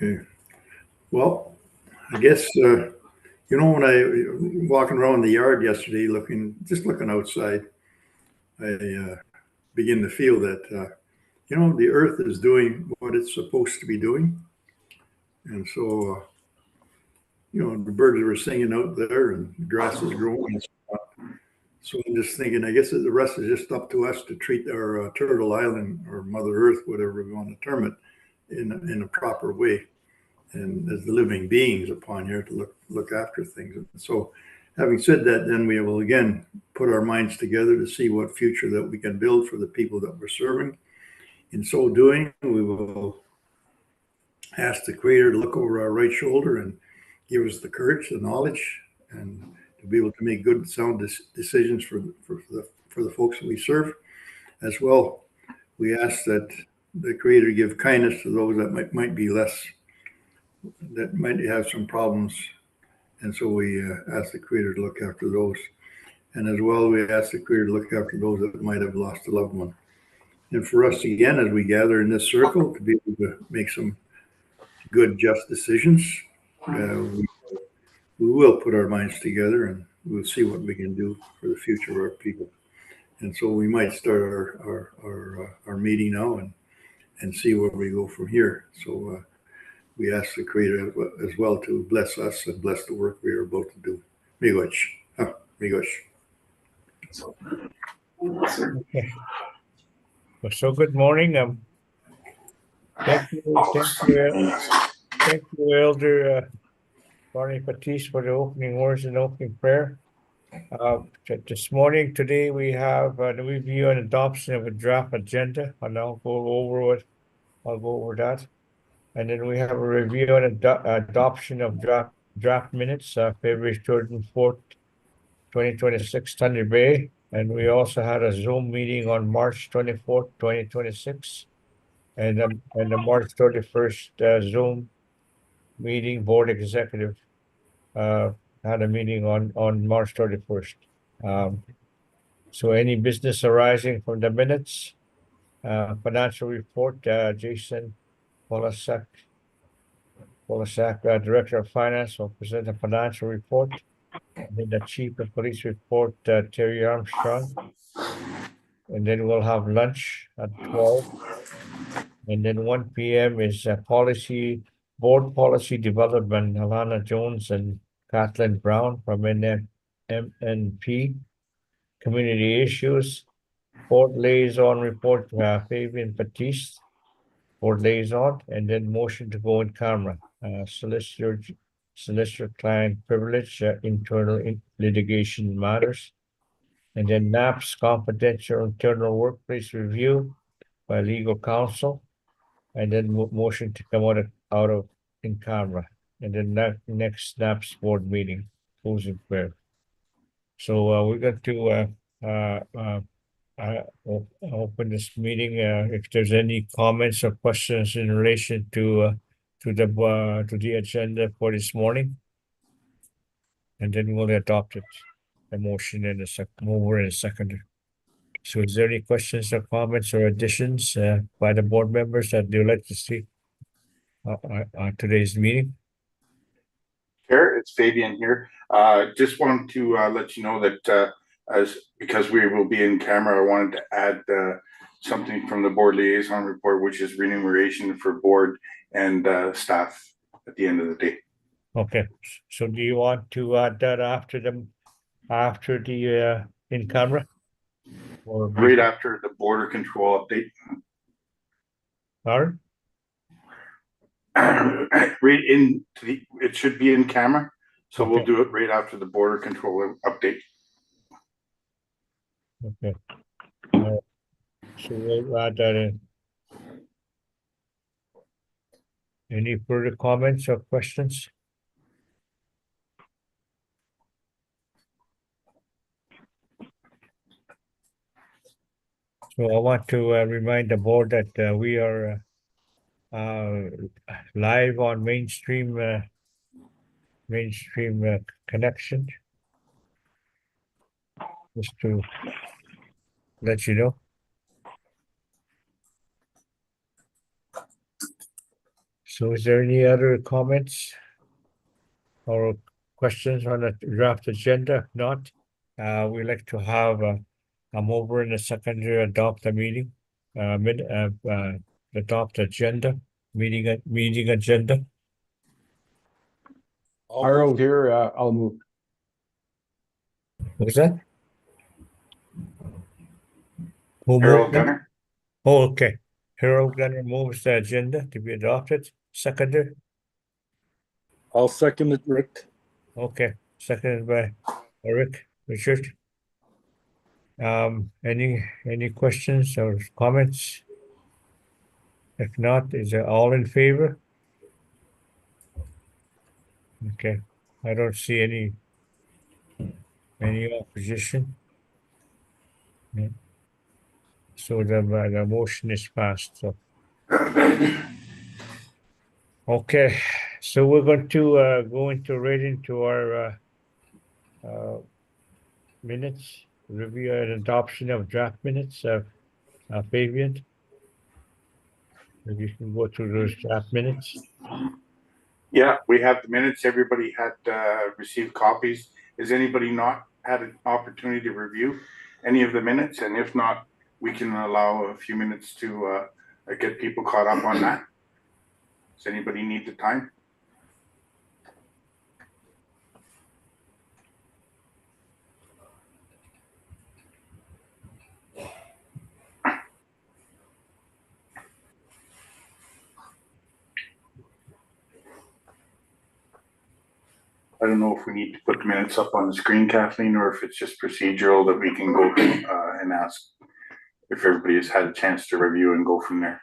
Okay. Well, I guess when I walking around the yard yesterday, looking outside, I begin to feel that the Earth is doing what it's supposed to be doing, and so the birds were singing out there, and the grass is growing. And so I'm just thinking, I guess that the rest is just up to us to treat our turtle island or Mother Earth, whatever we want to term it, in a proper way, and as the living beings upon here to look after things. And so, having said that, then we will again put our minds together to see what future that we can build for the people that we're serving. In so doing, we will ask the Creator to look over our right shoulder and give us the courage, the knowledge, and to be able to make good, sound decisions for the folks that we serve. As well, we ask that the Creator give kindness to those that might be less, that might have some problems, and so we ask the Creator to look after those. And as well, we ask the Creator to look after those that might have lost a loved one. And for us, again, as we gather in this circle, to be able to make some good, just decisions, we will put our minds together and we'll see what we can do for the future of our people. And so we might start our meeting now and see where we go from here. So we ask the Creator as well to bless us and bless the work we are about to do. Miigwech. Miigwech. Okay. Well, so good morning. Thank you, Elder Barney Patiste, for the opening words and opening prayer. Today we have the review and adoption of a draft agenda, and I'll go over that. And then we have a review and adoption of draft minutes, February 3rd and 4th, 2026, Thunder Bay. And we also had a Zoom meeting on March 24th, 2026. And the March 31st Zoom meeting, board executive had a meeting on March 31st. So any business arising from the minutes, financial report, Jason Polasak, Director of Finance, will present a financial report. And then the Chief of Police report, Terry Armstrong. And then we'll have lunch at 12. And then 1 p.m. is board policy development, Alana Jones and Kathleen Brown from MNP. Community issues, board liaison report, Fabian Batiste, board liaison, and then motion to go in camera, solicitor client privilege, internal litigation matters, and then NAPS confidential internal workplace review by legal counsel, and then motion to come out of in camera, and then next NAPS board meeting, closing prayer. So we're going to open this meeting. If there's any comments or questions in relation to the agenda for this morning, and then we'll adopt it, a motion in a mover and a seconder. So is there any questions or comments or additions by the board members that they'd like to see on today's meeting? Chair, it's Fabian here. Just wanted to let you know that because we will be in camera, I wanted to add something from the board liaison report, which is remuneration for board and staff at the end of the day. Okay, so do you want to add that after the in camera, or right after the border control update? Sorry? Right it should be in camera, so okay. We'll do it right after the border control update. Okay. So we'll add that in. Any further comments or questions? So I want to remind the board that we are live on mainstream connection. Just to let you know. So is there any other comments or questions on the draft agenda? If not, we'd like to have a mover and a seconder adopt the meeting, adopt agenda, meeting agenda. Harold here, I'll move. What was that? Who Harold moved it? Gunner. Oh, okay. Harold Gunner moves the agenda to be adopted. Seconder? I'll second it, Rick. Okay, seconded by Rick, Richard. Any questions or comments? If not, is it all in favor? Okay, I don't see any opposition. Yeah. So the motion is passed, so. Okay, so we're going to go right into our minutes, review and adoption of draft minutes of Fabian. Maybe you can go through those draft minutes. Yeah, we have the minutes. Everybody had received copies. Has anybody not had an opportunity to review any of the minutes? And if not, we can allow a few minutes to get people caught up on that. Does anybody need the time? I don't know if we need to put the minutes up on the screen, Kathleen, or if it's just procedural that we can go and ask if everybody has had a chance to review and go from there.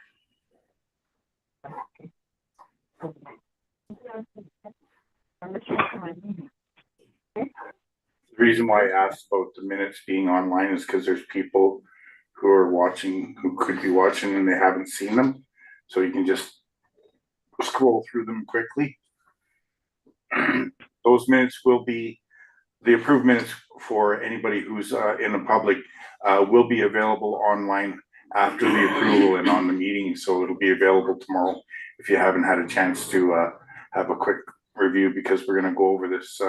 The reason why I asked about the minutes being online is because there's people who are watching, who could be watching and they haven't seen them. So you can just scroll through them quickly. Those minutes will be, the approved minutes for anybody who's in the public will be available online after the approval and on the meeting. So it'll be available tomorrow if you haven't had a chance to have a quick review, because we're going to go over this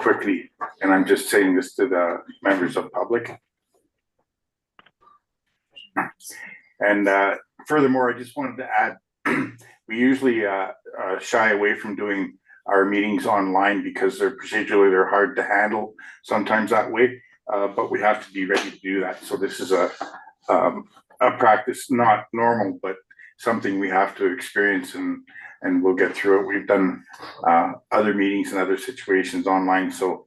quickly. And I'm just saying this to the members of public. And furthermore, I just wanted to add, we usually shy away from doing our meetings online because they're hard to handle sometimes that way, but we have to be ready to do that. So this is a practice, not normal, but something we have to experience, and we'll get through it. We've done other meetings and other situations online, so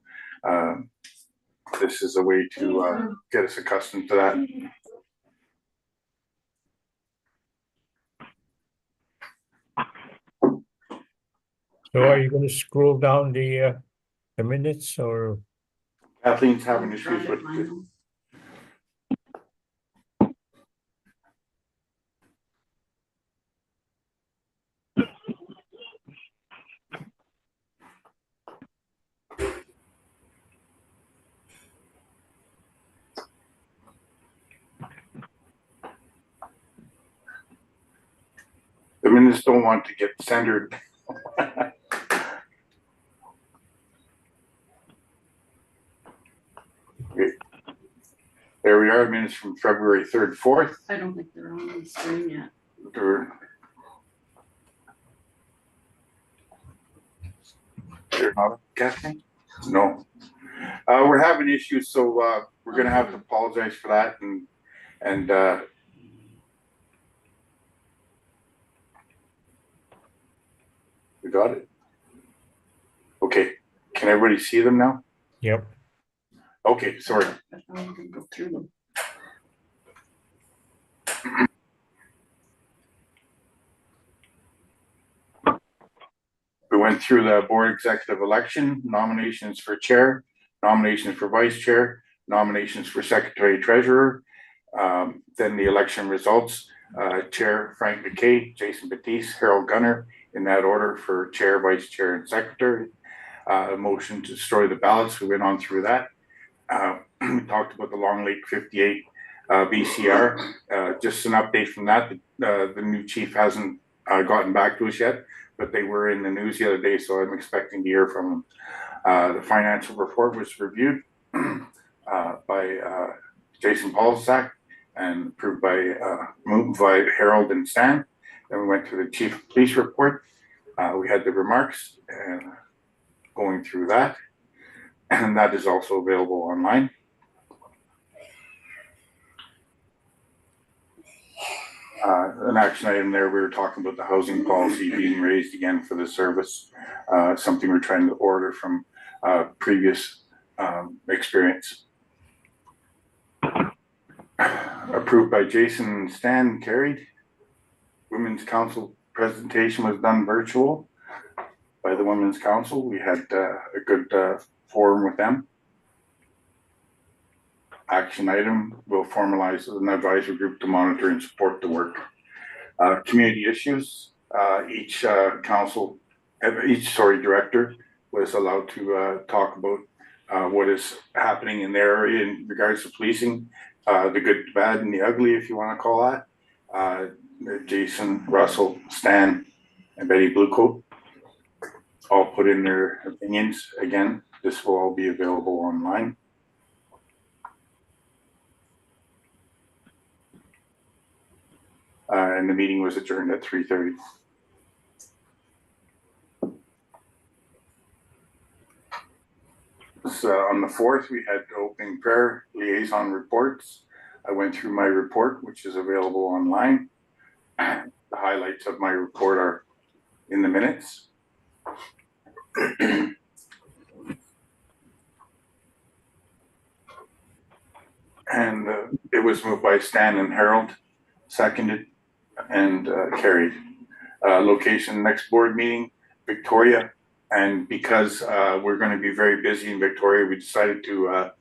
this is a way to get us accustomed to that. So are you going to scroll down the minutes, or? Kathleen's having issues with it. The minutes don't want to get centered. There we are, minutes from February 3rd, 4th. I don't think they're on the screen yet. They're not, Kathleen? No. We're having issues, so we're gonna have to apologize for that, and we got it. Okay, can everybody see them now? Yep. Okay, sorry. I thought we could go through them. We went through the board executive election, nominations for chair, nominations for vice chair, nominations for secretary treasurer, then the election results, chair Frank McKay, Jason Batiste, Harold Gunner, in that order for chair, vice chair, and secretary. A motion to destroy the ballots, we went on through that. We talked about the Long Lake 58 BCR. Just an update from that. The new chief hasn't gotten back to us yet, but they were in the news the other day, so I'm expecting to hear from them. The financial report was reviewed by Jason Paulzak and approved moved by Harold and Stan. Then we went to the chief of police report. We had the remarks and going through that, and that is also available online. An action item there, we were talking about the housing policy being raised again for the service, something we're trying to order from previous experience. Approved by Jason and Stan, carried. Women's Council presentation was done virtual by the Women's Council. We had a good forum with them. Action item, will formalize an advisory group to monitor and support the work. Community issues, each director was allowed to talk about what is happening in their area in regards to policing, the good, the bad, and the ugly, if you want to call that. Jason, Russell, Stan, and Betty Bluecoat all put in their opinions. Again, this will all be available online. And the meeting was adjourned at 3:30. So on the 4th, we had opening prayer liaison reports. I went through my report, which is available online. The highlights of my report are in the minutes. And it was moved by Stan and Harold, seconded and carried. Location next board meeting, Victoria. And because we're going to be very busy in Victoria, we decided to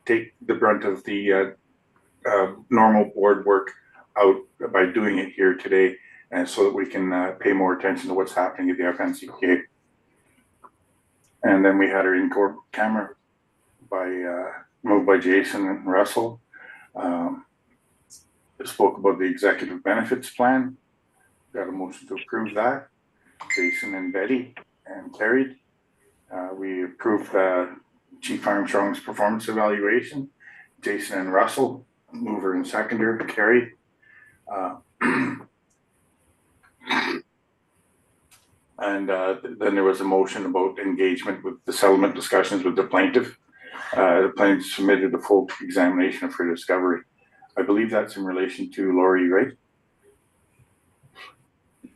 take the brunt of the normal board work out by doing it here today, and so that we can pay more attention to what's happening at the FNCPA. And then we had our in-court camera moved by Jason and Russell. Spoke about the executive benefits plan. Got a motion to approve that. Jason and Betty, and carried. We approved Chief Armstrong's performance evaluation. Jason and Russell, mover and seconder, carried. And then there was a motion about engagement with the settlement discussions with the plaintiff. The plaintiff submitted a full examination of her discovery. I believe that's in relation to Lori, right?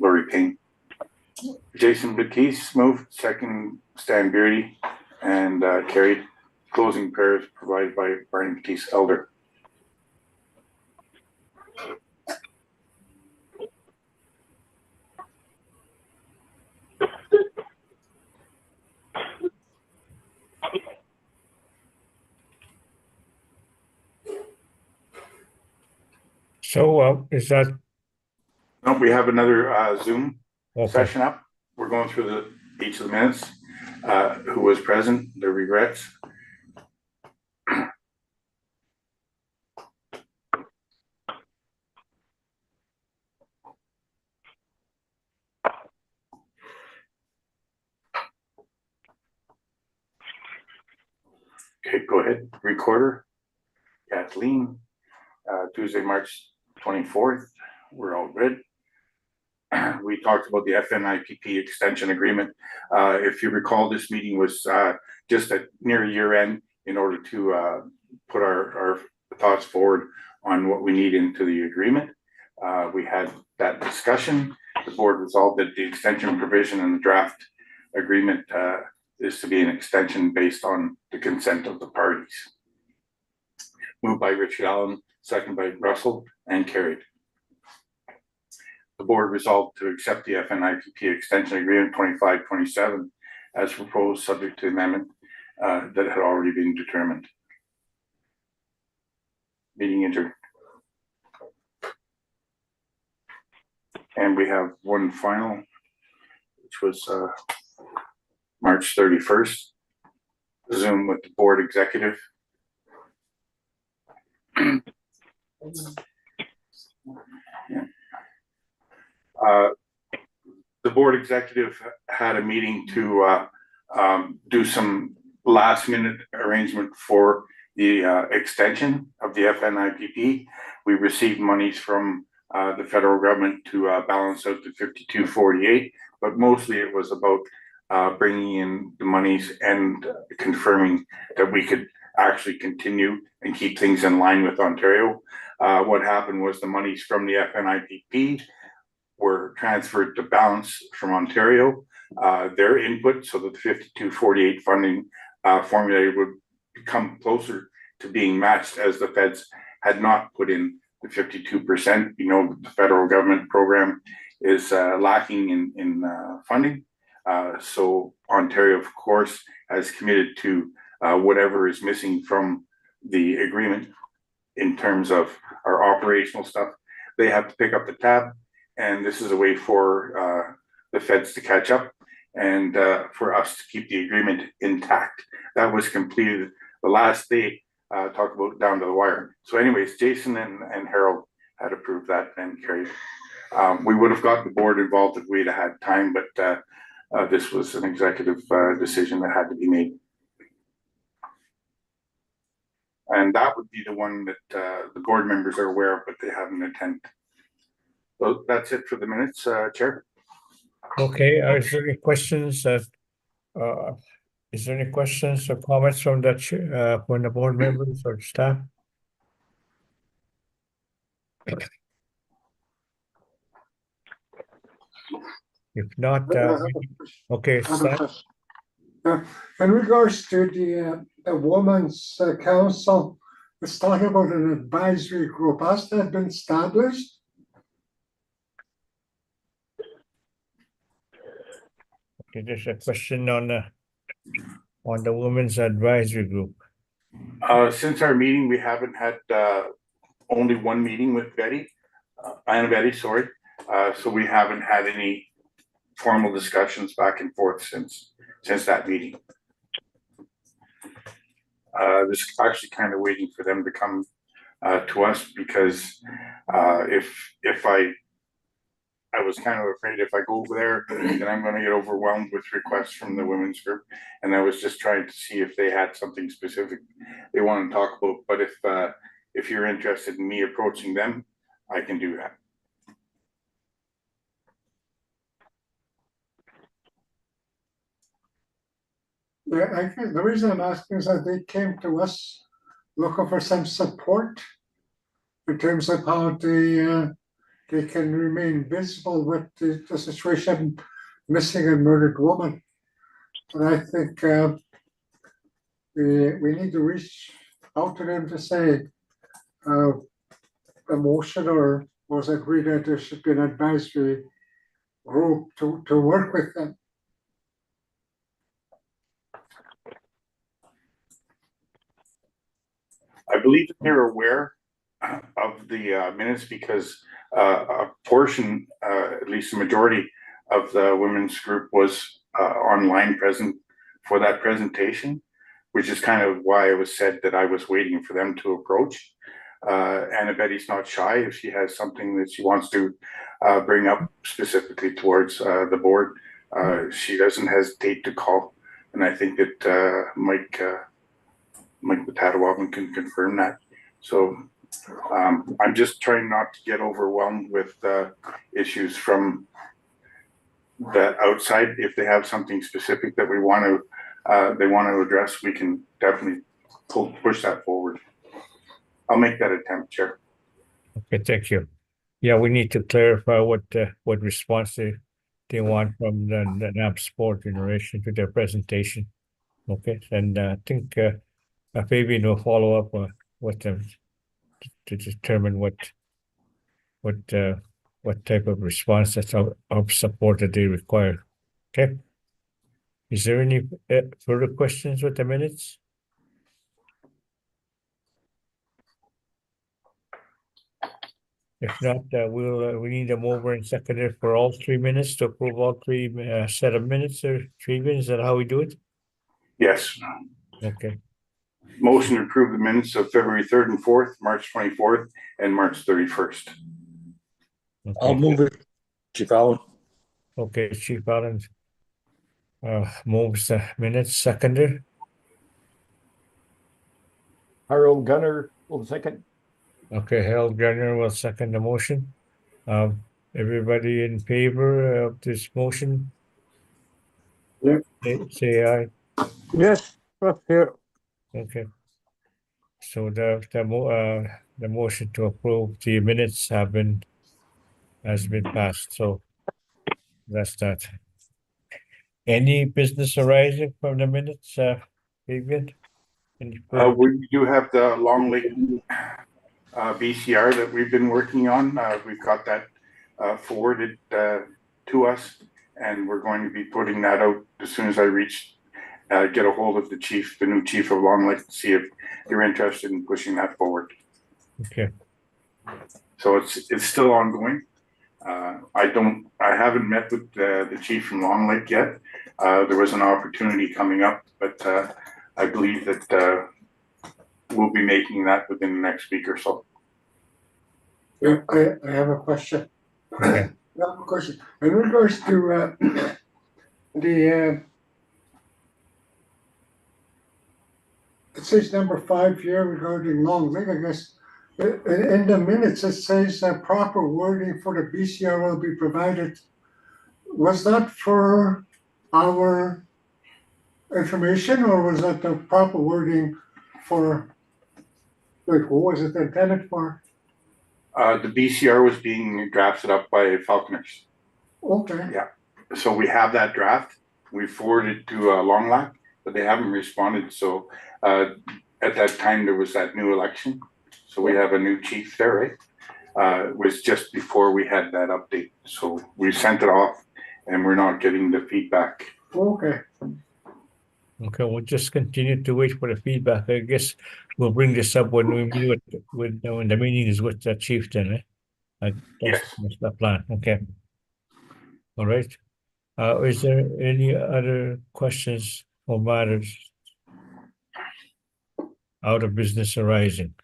Lori Payne. Jason Batiste moved, second Stan Beardy, and carried. Closing prayers provided by Brian Batiste Elder. So is that Nope, we have another Zoom okay? session up. We're going through each of the minutes. Who was present, their regrets. Okay, go ahead. Recorder, Kathleen, Tuesday, March 24th. We're all good. We talked about the FNIPP extension agreement. If you recall, this meeting was just at near year end in order to put our thoughts forward on what we need into the agreement. We had that discussion. The board resolved that the extension provision in the draft agreement is to be an extension based on the consent of the parties. Moved by Richard Allen, second by Russell, and carried. The board resolved to accept the FNIPP extension agreement 25-27 as proposed, subject to amendment that had already been determined. Meeting adjourned. And we have one final, which was March 31st, Zoom with the board executive. Yeah. board executive had a meeting to do some last minute arrangement for the extension of the FNIPP. We received monies from the federal government to balance out the 5248, but mostly it was about bringing in the monies and confirming that we could actually continue and keep things in line with Ontario. What happened was the monies from the FNIPP were transferred to balance from Ontario, their input, so that the 5248 funding formula would become closer to being matched, as the feds had not put in the 52%. You know, the federal government program is lacking in funding. So Ontario, of course, has committed to whatever is missing from the agreement in terms of our operational stuff. They have to pick up the tab, and this is a way for the feds to catch up and for us to keep the agreement intact. That was completed the last day, talk about down to the wire. So anyways, Jason and Harold had approved that and carried. We would have got the board involved if we'd had time, but this was an executive decision that had to be made. And that would be the one that the board members are aware of, but they haven't attended. So that's it for the minutes, Chair. Okay, is there any questions is there any questions or comments from from the board members or staff? If not, okay, staff. In regards to the Women's Council, it's talking about an advisory group. Has that been established? Okay, there's a question on the Women's Advisory Group. Since our meeting, we haven't had only one meeting with Anna Betty, sorry. So we haven't had any formal discussions back and forth since that meeting. This actually kind of waiting for them to come to us, because if I was kind of afraid if I go over there, then I'm going to get overwhelmed with requests from the women's group. And I was just trying to see if they had something specific they want to talk about. But if you're interested in me approaching them, I can do that. Yeah, I think the reason I'm asking is that they came to us looking for some support in terms of how they can remain visible with the situation, missing and murdered woman. And I think we need to reach out to them to say a motion or was agreed that there should be an advisory group to work with them. I believe that they're aware of the minutes, because a portion, at least the majority of the women's group was online present for that presentation, which is kind of why it was said that I was waiting for them to approach. Anna Betty's not shy. If she has something that she wants to bring up specifically towards the board, she doesn't hesitate to call. And I think that Mike Patawabin can confirm that. So I'm just trying not to get overwhelmed with issues from the outside. If they have something specific that they want to address, we can definitely push that forward. I'll make that attempt, Chair. Okay, thank you. Yeah, we need to clarify what response they want from the NAPS board in relation to their presentation. Okay, and I think Fabian will follow up with them to determine what type of response of support that they require. Okay. Is there any further questions with the minutes? If not, we need a mover and seconder for all 3 minutes to approve all three set of minutes or 3 minutes. Is that how we do it? Yes. Okay. Motion to approve the minutes of February 3rd and 4th, March 24th, and March 31st. Okay. I'll move it, Chief Allen. Okay, Chief Allen moves the minutes, seconder. Harold Gunner will second. Okay, Harold Gardner will second the motion. Everybody in favor of this motion? Yeah. Say aye. Yes, here. Okay. So the motion to approve the minutes has been passed, so that's that. Any business arising from the minutes, Vivian? We do have the Long Lake BCR that we've been working on. We've got that forwarded to us, and we're going to be putting that out as soon as I get a hold of the new chief of Long Lake, to see if you're interested in pushing that forward. Okay. So it's still ongoing. I haven't met with the chief from Long Lake yet. There was an opportunity coming up, but I believe that we'll be making that within the next week or so. Yeah, I have a question. Okay. I have a question. In regards to the it says number 5 here regarding Long Lake, I guess. In the minutes, it says proper wording for the BCR will be provided. Was that for our information, or was that the proper wording for, like, what was it intended for? The BCR was being drafted up by Falconers. Okay. Yeah. So we have that draft. We forwarded it to Long Lake, but they haven't responded. So at that time, there was that new election. So we have a new chief there, right? It was just before we had that update. So we sent it off, and we're not getting the feedback. Okay. Okay, we'll just continue to wait for the feedback. I guess we'll bring this up when we meet when the meeting is with the chief then, eh? That's the plan. Okay. All right. Is there any other questions or matters out of business arising?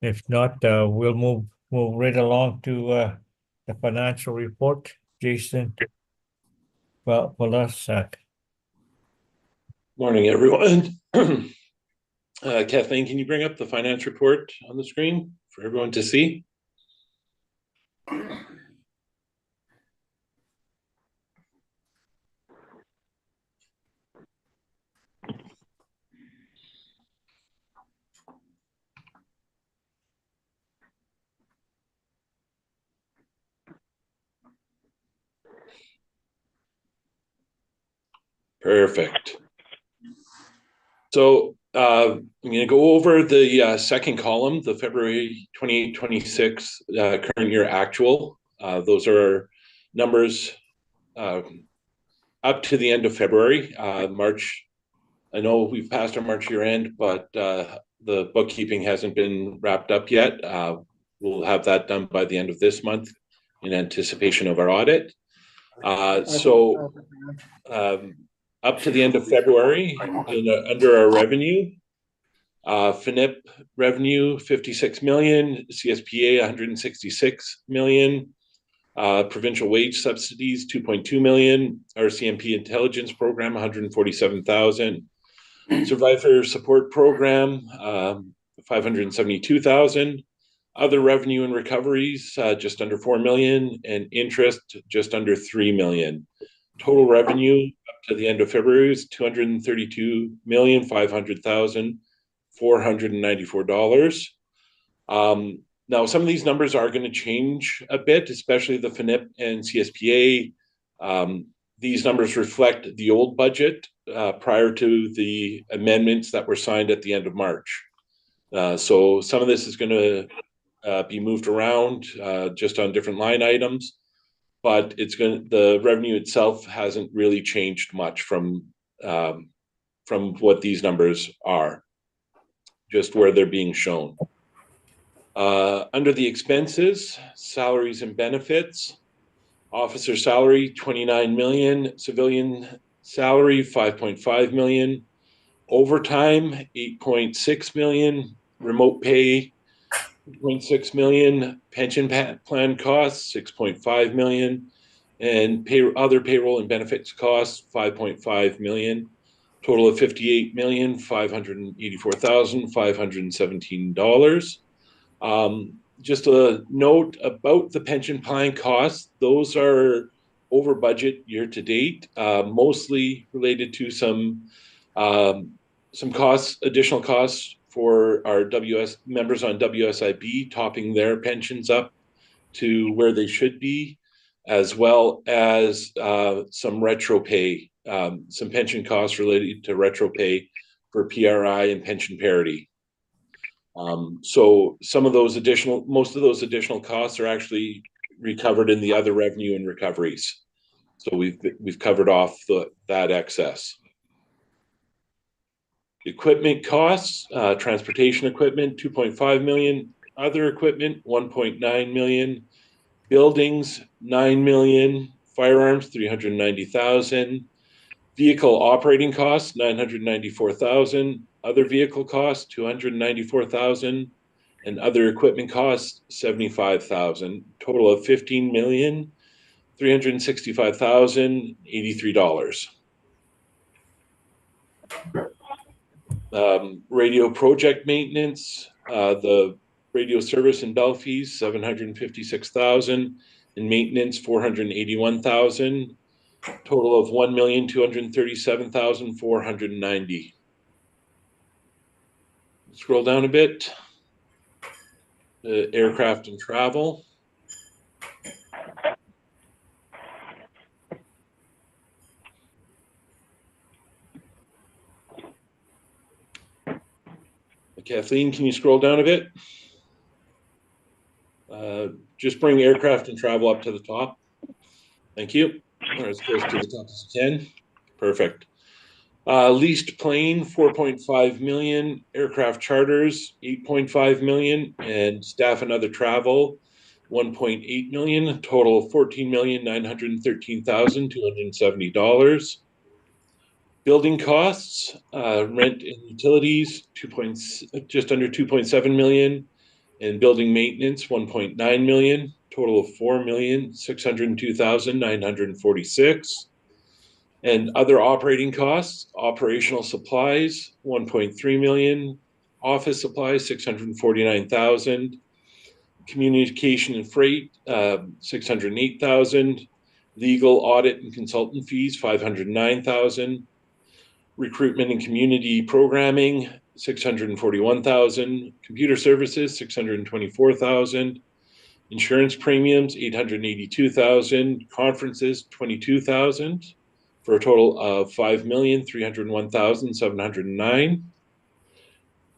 If not, we'll move right along to the financial report. Jason, well, Polasak. Morning, everyone. Kathleen, can you bring up the finance report on the screen for everyone to see? Perfect. So I'm going to go over the second column, the February 2026 current year actual. Those are numbers up to the end of February. March, I know we've passed our March year end, but the bookkeeping hasn't been wrapped up yet. We'll have that done by the end of this month in anticipation of our audit. Up to the end of February, under our revenue, FNIP revenue 56 million, CSPA 166 million, provincial wage subsidies 2.2 million, RCMP intelligence program 147,000, survivor support program 572,000, other revenue and recoveries just under 4 million, and interest just under 3 million. Total revenue up to the end of February is $232,500,494. Now, some of these numbers are going to change a bit, especially the FNIP and CSPA. These numbers reflect the old budget prior to the amendments that were signed at the end of March. So some of this is going to be moved around just on different line items. But the revenue itself hasn't really changed much from what these numbers are, just where they're being shown. Under the expenses, salaries and benefits, officer salary 29 million, civilian salary 5.5 million, overtime 8.6 million, remote pay 0.6 million, pension plan costs, 6.5 million, and other payroll and benefits costs, 5.5 million. Total of $58,584,517. Just a note about the pension plan costs, those are over budget year to date, mostly related to some costs, additional costs for our WS members on WSIB, topping their pensions up to where they should be, as well as some retro pay, some pension costs related to retro pay for PRI and pension parity. So most of those additional costs are actually recovered in the other revenue and recoveries. So we've covered off that excess. Equipment costs, transportation equipment, 2.5 million, other equipment, 1.9 million, buildings, 9 million, firearms, 390,000, vehicle operating costs, 994,000, other vehicle costs, 294,000, and other equipment costs, 75,000, total of $15,365,083. Radio project maintenance, the radio service and bell fees, 756,000, and maintenance, 481,000. Total of 1,237,490. Scroll down a bit. Aircraft and travel. Kathleen, can you scroll down a bit? Just bring aircraft and travel up to the top. Thank you. Or as close to the top as you can. Perfect. Leased plane, 4.5 million. Aircraft charters, 8.5 million. And staff and other travel, 1.8 million. Total of $14,913,270. Building costs, rent and utilities, just under 2.7 million, and building maintenance, 1.9 million, total of 4,602,946. And other operating costs, operational supplies, 1.3 million, office supplies, 649,000, communication and freight, 608,000, legal, audit, and consultant fees, 509,000. Recruitment and community programming, 641,000. Computer services, 624,000. Insurance premiums, 882,000. Conferences, 22,000, for a total of 5,301,709.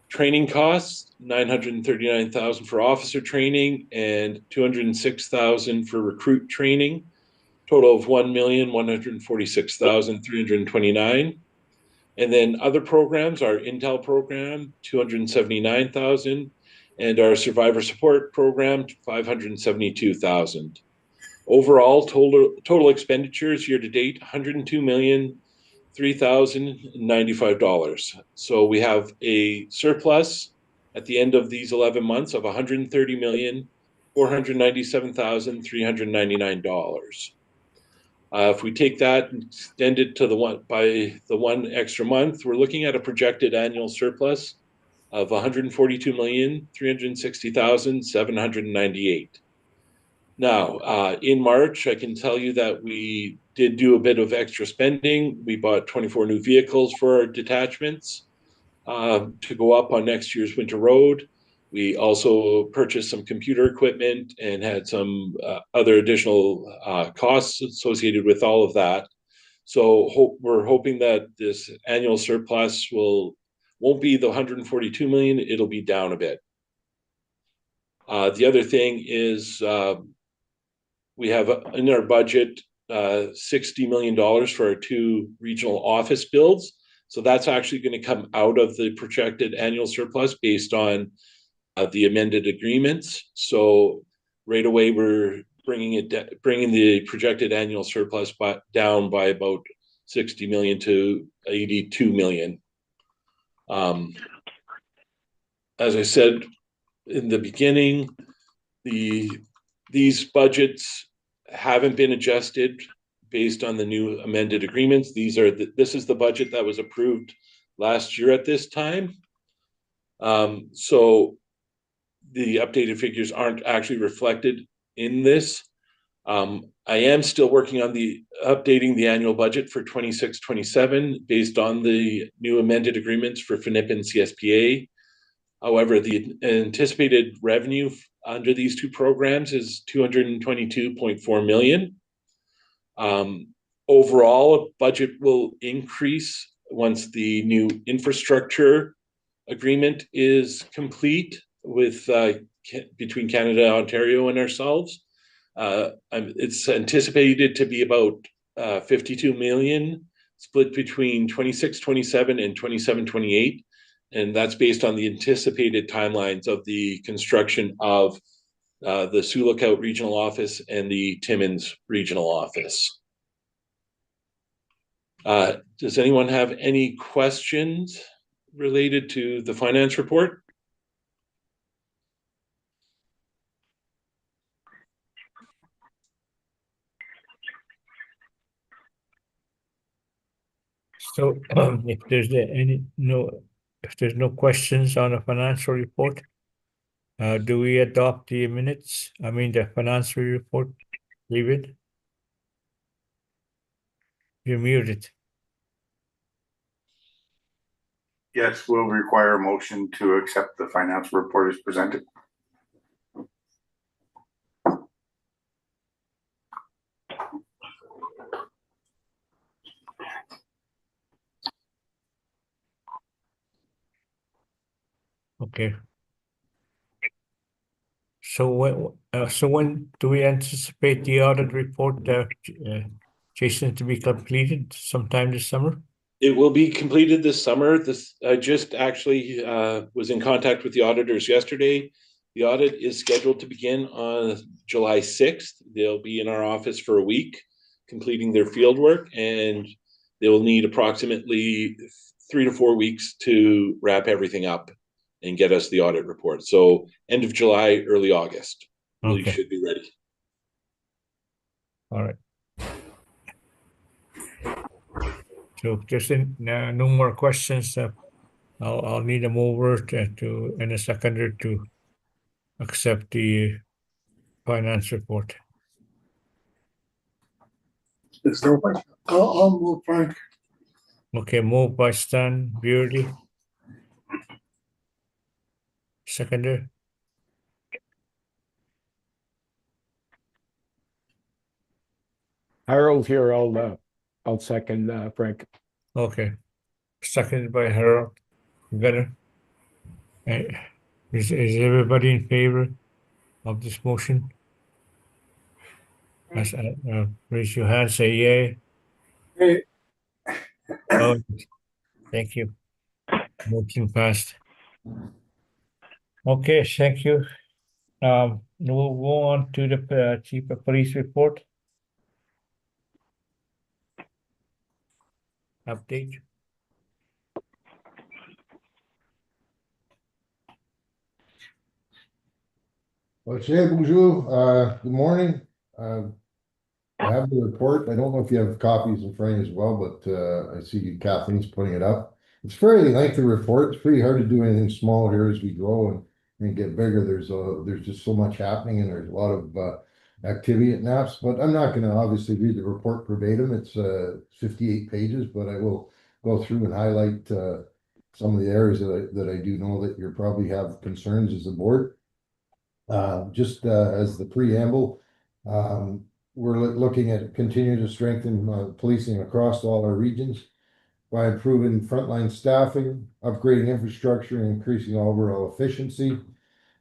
Training costs, 939,000 for officer training and 206,000 for recruit training. Total of 1,146,329. And then other programs, our Intel program, 279,000, and our survivor support program, 572,000. Overall, total expenditures year to date, $102,003,095. So we have a surplus at the end of these 11 months of $130,497,399. If we take that and extend it to the one extra month, we're looking at a projected annual surplus of $142,360,798. Now, in March, I can tell you that we did do a bit of extra spending. We bought 24 new vehicles for our detachments to go up on next year's winter road. We also purchased some computer equipment and had some other additional costs associated with all of that. So we're hoping that this annual surplus won't be the 142 million, it'll be down a bit. The other thing is we have in our budget $60 million for our 2 regional office builds. So that's actually going to come out of the projected annual surplus based on the amended agreements. So right away, we're bringing the projected annual surplus down by about 60 million to 82 million. As I said, in the beginning, these budgets haven't been adjusted based on the new amended agreements. This is the budget that was approved last year at this time. So the updated figures aren't actually reflected in this. I am still working on updating the annual budget for 26-27 based on the new amended agreements for FNIP and CSPA. However, the anticipated revenue under these two programs is $222.4 million. Overall, budget will increase once the new infrastructure agreement is complete with between Canada, Ontario, and ourselves. It's anticipated to be about 52 million, split between 26-27 and 27-28, and that's based on the anticipated timelines of the construction of the Sioux Lookout Regional Office and the Timmins Regional Office. Does anyone have any questions related to the finance report? So if there's no questions on the financial report, do we adopt the minutes? I mean, the financial report, David? You're muted. Yes, we'll require a motion to accept the financial report as presented. Okay. So when do we anticipate the audit report, Jason, to be completed sometime this summer? It will be completed this summer. I just actually was in contact with the auditors yesterday. The audit is scheduled to begin on July 6th. They'll be in our office for a week, completing their field work, and they will need approximately 3 to 4 weeks to wrap everything up and get us the audit report. So end of July, early August, we should be ready. All right. So just no more questions. I'll need them over to in a seconder to accept the finance report. There's no question. I'll move, Frank. Okay, moved by Stan Beardy. Seconder. Harold here. I'll second Frank. Okay. Seconded by Harold. Gunner. Is everybody in favor of this motion? Raise your hand, say yay. Hey, Oh, thank you. Motion passed. Okay, thank you. We'll go on to the chief of police report. Update. Bonjour, good morning. I have the report. I don't know if you have copies in front of you as well, but I see Kathleen's putting it up. It's a fairly lengthy report. It's pretty hard to do anything small here as we grow and get bigger. There's just so much happening and there's a lot of activity at NAPS, but I'm not going to obviously read the report verbatim. It's 58 pages, but I will go through and highlight some of the areas that I do know that you probably have concerns as a board. Just as the preamble, we're looking at continuing to strengthen policing across all our regions by improving frontline staffing, upgrading infrastructure, and increasing overall efficiency.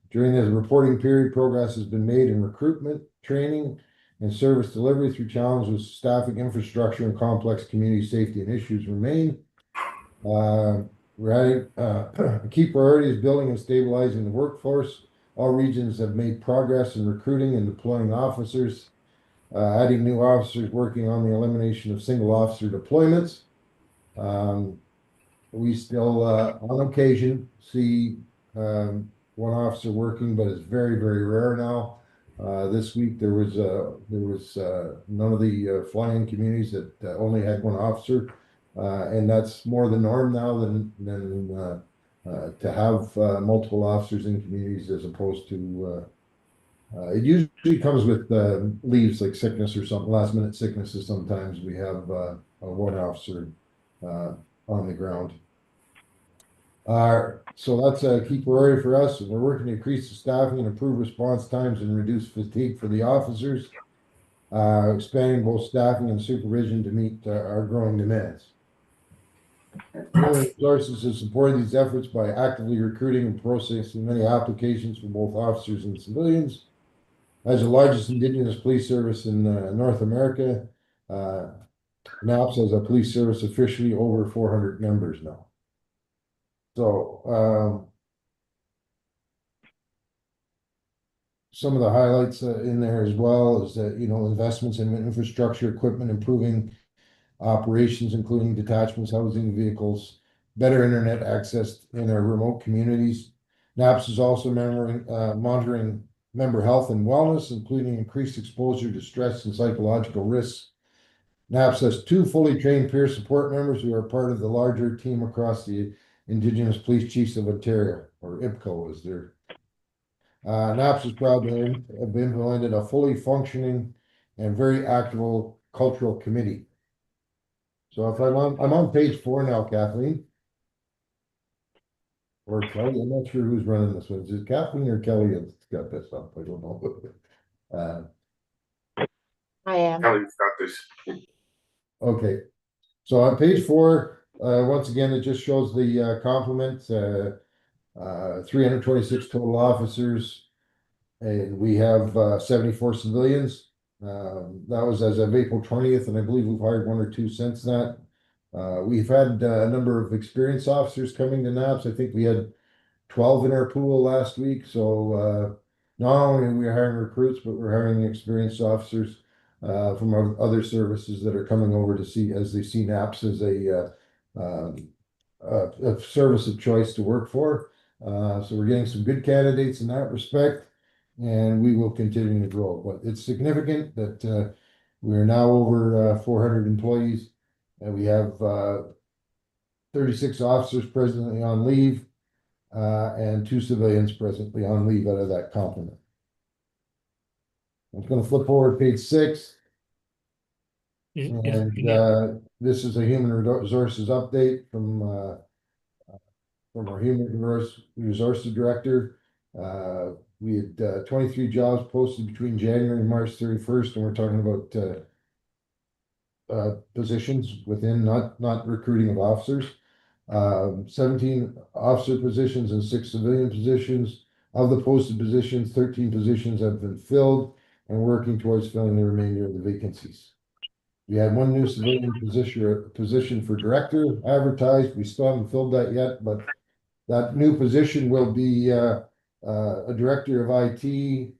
During this reporting period, progress has been made in recruitment, training, and service delivery through challenges with staffing, infrastructure, and complex community safety and issues remain. A key priority is building and stabilizing the workforce. All regions have made progress in recruiting and deploying officers, adding new officers, working on the elimination of single officer deployments. We still, on occasion, see one officer working, but it's very, very rare now. This week there was none of the flying communities that only had one officer, and that's more the norm now than to have multiple officers in communities as opposed to it usually comes with leaves like sickness or something, last minute sicknesses. Sometimes we have a one officer on the ground. So that's a key priority for us. We're working to increase the staffing and improve response times and reduce fatigue for the officers. Expanding both staffing and supervision to meet our growing demands. Human resources to support these efforts by actively recruiting and processing many applications for both officers and civilians. As the largest Indigenous police service in North America, NAPS has a police service officially over 400 members now. So some of the highlights in there as well is that, investments in infrastructure, equipment, improving operations, including detachments, housing vehicles, better internet access in our remote communities. NAPS is also monitoring member health and wellness, including increased exposure to stress and psychological risks. NAPS has 2 fully trained peer support members who are part of the larger team across the Indigenous Police Chiefs of Ontario, or IPCO as they're. NAPS is proud to have implemented a fully functioning and very active cultural committee. So if I'm on page 4 now, Kathleen. Or Kelly, I'm not sure who's running this one. Is it Kathleen or Kelly that's got this up? I don't know. I am. Kelly's got this. Okay. So on page 4, once again, it just shows the complement, 326 total officers, and we have 74 civilians. That was as of April 20th, and I believe we've hired 1 or 2 since that. We've had a number of experienced officers coming to NAPS. I think we had 12 in our pool last week. So not only are we hiring recruits, but we're hiring experienced officers from our other services that are coming over to see, as they see NAPS as a service of choice to work for. So we're getting some good candidates in that respect, and we will continue to grow. But it's significant that we're now over 400 employees, and we have 36 officers presently on leave, and 2 civilians presently on leave out of that complement. I'm going to flip forward to page 6. And this is a human resources update from our human resources director. We had 23 jobs posted between January and March 31st, and we're talking about positions within, not recruiting of officers. 17 officer positions and 6 civilian positions. Of the posted positions, 13 positions have been filled, and working towards filling the remainder of the vacancies. We had 1 new civilian position for director advertised. We still haven't filled that yet, but that new position will be a director of IT,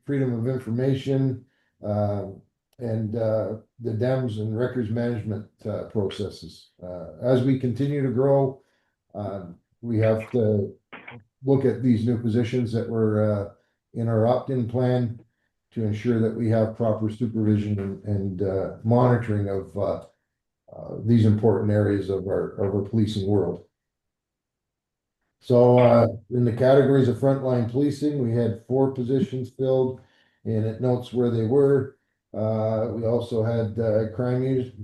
freedom of information, and the DEMS and records management processes. As we continue to grow, we have to look at these new positions that were in our opt-in plan to ensure that we have proper supervision and monitoring of these important areas of our policing world. So in the categories of frontline policing, we had 4 positions filled, and it notes where they were. We also had crime unit.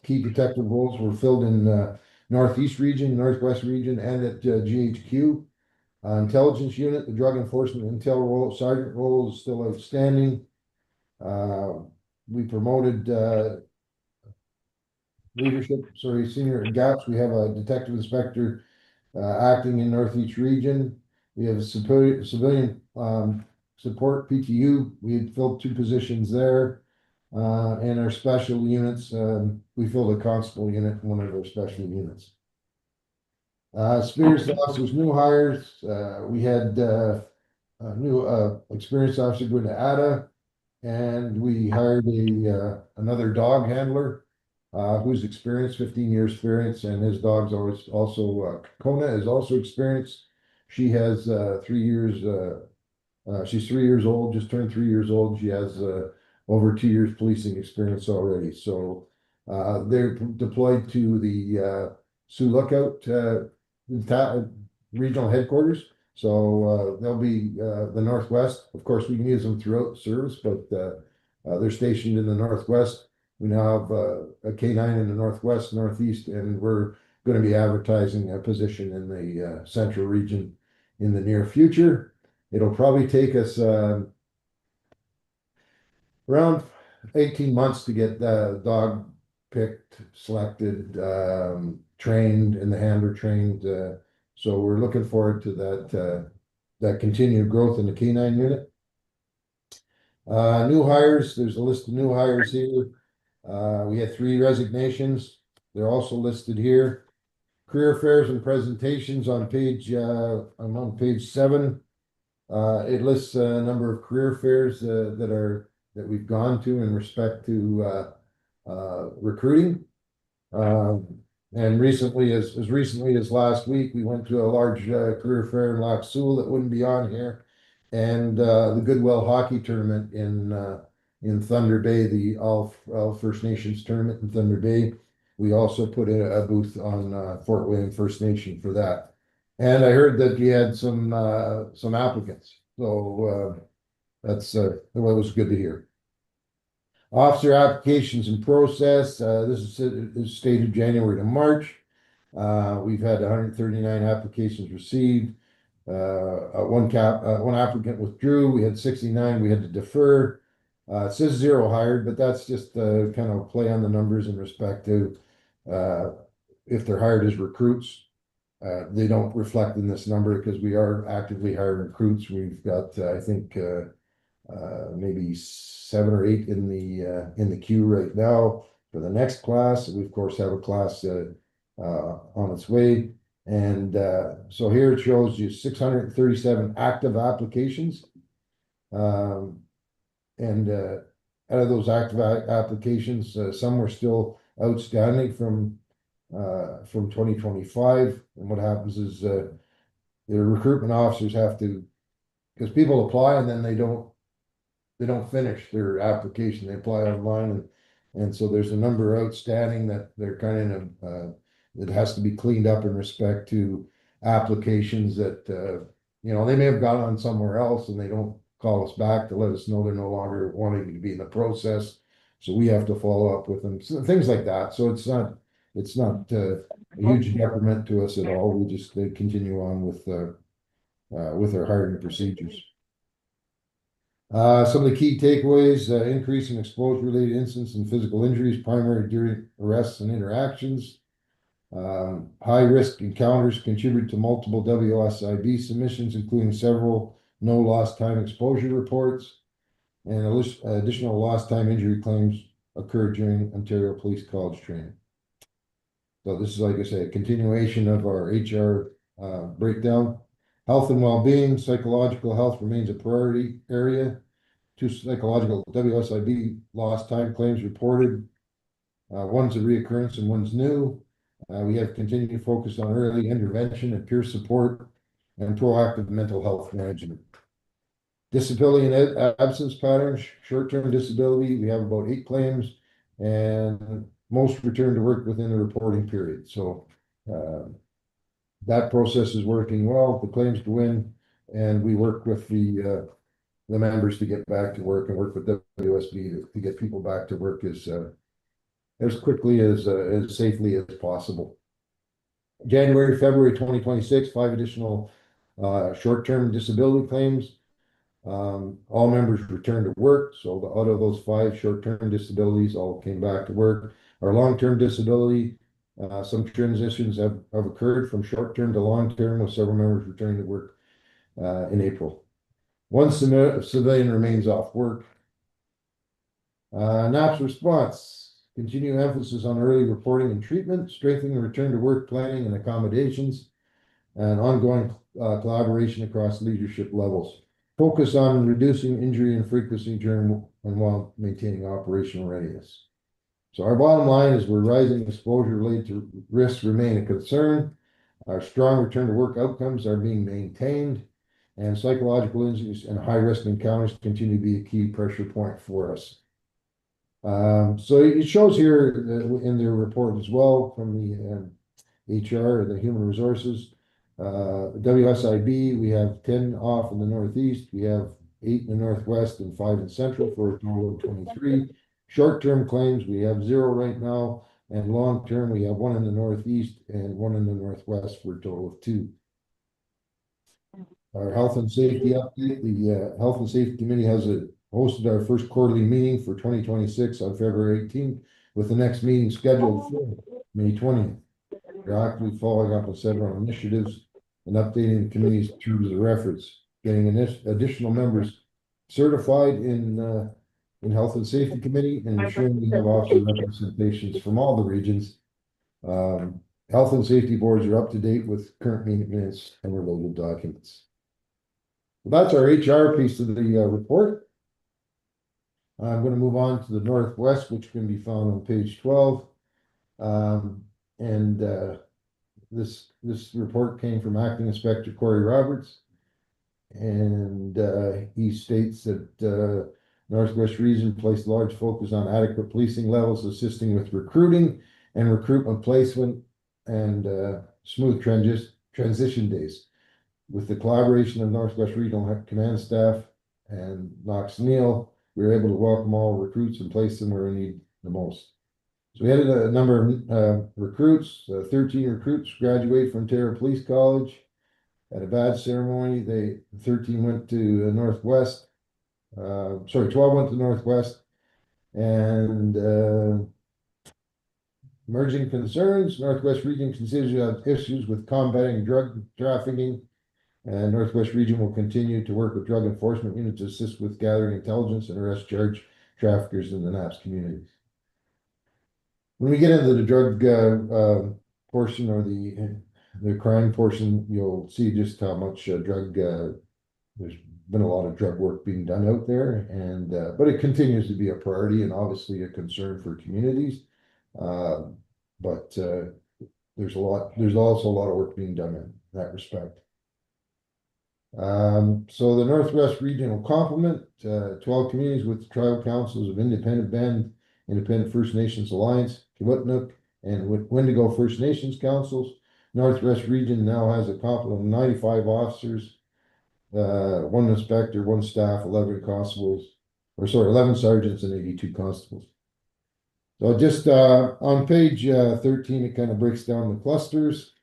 Key detective roles were filled in Northeast region, Northwest region, and at GHQ. Intelligence unit, the drug enforcement intel role, sergeant role is still outstanding. We promoted senior gaps. We have a detective inspector acting in Northeast region. We have a civilian support PTU. We had filled 2 positions there. And our special units, we filled a constable unit in one of our special units. Experienced officers, new hires. We had a new experienced officer going to ADA, and we hired another dog handler. who's experienced, 15 years experience, and his dog's always also, Kona is also experienced. She has 3 years, she's 3 years old, just turned 3 years old. She has over 2 years policing experience already. So they're deployed to the Sioux Lookout regional headquarters. So they'll be the Northwest. Of course, we can use them throughout the service, but they're stationed in the Northwest. We now have a K9 in the Northwest, Northeast, and we're going to be advertising a position in the Central region in the near future. It'll probably take us around 18 months to get the dog picked, selected, trained, and the handler trained. So we're looking forward to that continued growth in the K9 unit. New hires, there's a list of new hires here. We had 3 resignations. They're also listed here. Career fairs and presentations on page, I'm on page 7. It lists a number of career fairs that we've gone to in respect to recruiting. And recently, as recently as last week, we went to a large career fair in Lac Seul that wouldn't be on here, and the Goodwill Hockey Tournament in Thunder Bay, the all First Nations tournament in Thunder Bay. We also put in a booth on Fort William First Nation for that. And I heard that we had some applicants, so that was good to hear. Officer applications in process. This is stated January to March. We've had 139 applications received. One applicant withdrew. We had 69. We had to defer. It says 0 hired, but that's just kind of play on the numbers in respect to if they're hired as recruits. They don't reflect in this number because we are actively hiring recruits. We've got, I think, maybe 7 or 8 in the queue right now for the next class. We of course have a class on its way, and so here it shows you 637 active applications, and out of those active applications, some were still outstanding from 2025. And what happens is the recruitment officers have to, because people apply and then they don't finish their application. They apply online, and so there's a number outstanding that they're kind of it has to be cleaned up in respect to applications that they may have gone on somewhere else and they don't call us back to let us know they're no longer wanting to be in the process. So we have to follow up with them, so things like that. So it's not a huge detriment to us at all. We just continue on with our hiring procedures. Some of the key takeaways: increase in exposure-related incidents and physical injuries, primary during arrests and interactions. High-risk encounters contribute to multiple WSIB submissions, including several no lost time exposure reports, and additional lost time injury claims occurred during Ontario Police College training. So this is, like I say, a continuation of our HR breakdown. Health and well-being, psychological health remains a priority area. 2 psychological WSIB lost time claims reported. One's a reoccurrence and one's new. We have continued to focus on early intervention and peer support and proactive mental health management. Disability and absence patterns, short-term disability, we have about 8 claims, and most return to work within the reporting period. So that process is working well. The claims go in, and we work with the members to get back to work, and work with WSB to get people back to work as quickly as safely as possible. January, February 2026, 5 additional short-term disability claims. All members returned to work, so out of those 5 short-term disabilities, all came back to work. Our long-term disability, some transitions have occurred from short-term to long-term, with several members returning to work in April. 1 civilian remains off work. NAPS response: continue emphasis on early reporting and treatment, strengthening return to work planning and accommodations, and ongoing collaboration across leadership levels. Focus on reducing injury and frequency during and while maintaining operational readiness. So our bottom line is we're rising exposure related to risks remain a concern. Our strong return to work outcomes are being maintained, and psychological injuries and high risk encounters continue to be a key pressure point for us. So it shows here in their report as well from the HR, the human resources. WSIB, we have 10 off in the Northeast, we have 8 in the Northwest and 5 in Central for a total of 23. Short-term claims, we have 0 right now, and long-term, we have 1 in the Northeast and 1 in the Northwest for a total of 2. Our health and safety update, the Health and Safety Committee has hosted our first quarterly meeting for 2026 on February 18th, with the next meeting scheduled for May 20th. We're actively following up on several initiatives and updating the committee's terms of reference, getting additional members certified in Health and Safety Committee, and ensuring we have officer representations from all the regions. Health and safety boards are up to date with current meeting minutes and related documents. Well, that's our HR piece of the report. I'm going to move on to the Northwest, which can be found on page 12. This report came from Acting Inspector Corey Roberts, and he states that Northwest Region placed large focus on adequate policing levels, assisting with recruiting and recruitment placement, and smooth transition days. With the collaboration of Northwest Regional Command Staff and Knox Neal, we were able to welcome all recruits and place them where we need the most. So we had a number of recruits, 13 recruits graduate from Ontario Police College. At a badge ceremony, 13 went to Northwest. 12 went to Northwest. And emerging concerns, Northwest Region considers to have issues with combating drug trafficking. And Northwest Region will continue to work with drug enforcement units to assist with gathering intelligence and arrest charge traffickers in the NAPS communities. When we get into the drug portion or the crime portion, you'll see just how much drug there's been a lot of drug work being done out there, and but it continues to be a priority and obviously a concern for communities. But there's also a lot of work being done in that respect. So the Northwest Regional Complement, 12 communities with the tribal councils of Independent Bend, Independent First Nations Alliance, Kiwetinook, and Wendigo First Nations councils. Northwest Region now has a complement of 95 officers, 1 inspector, 1 staff, 11 constables, 11 sergeants and 82 constables. So just on page 13, it kind of breaks down the clusters.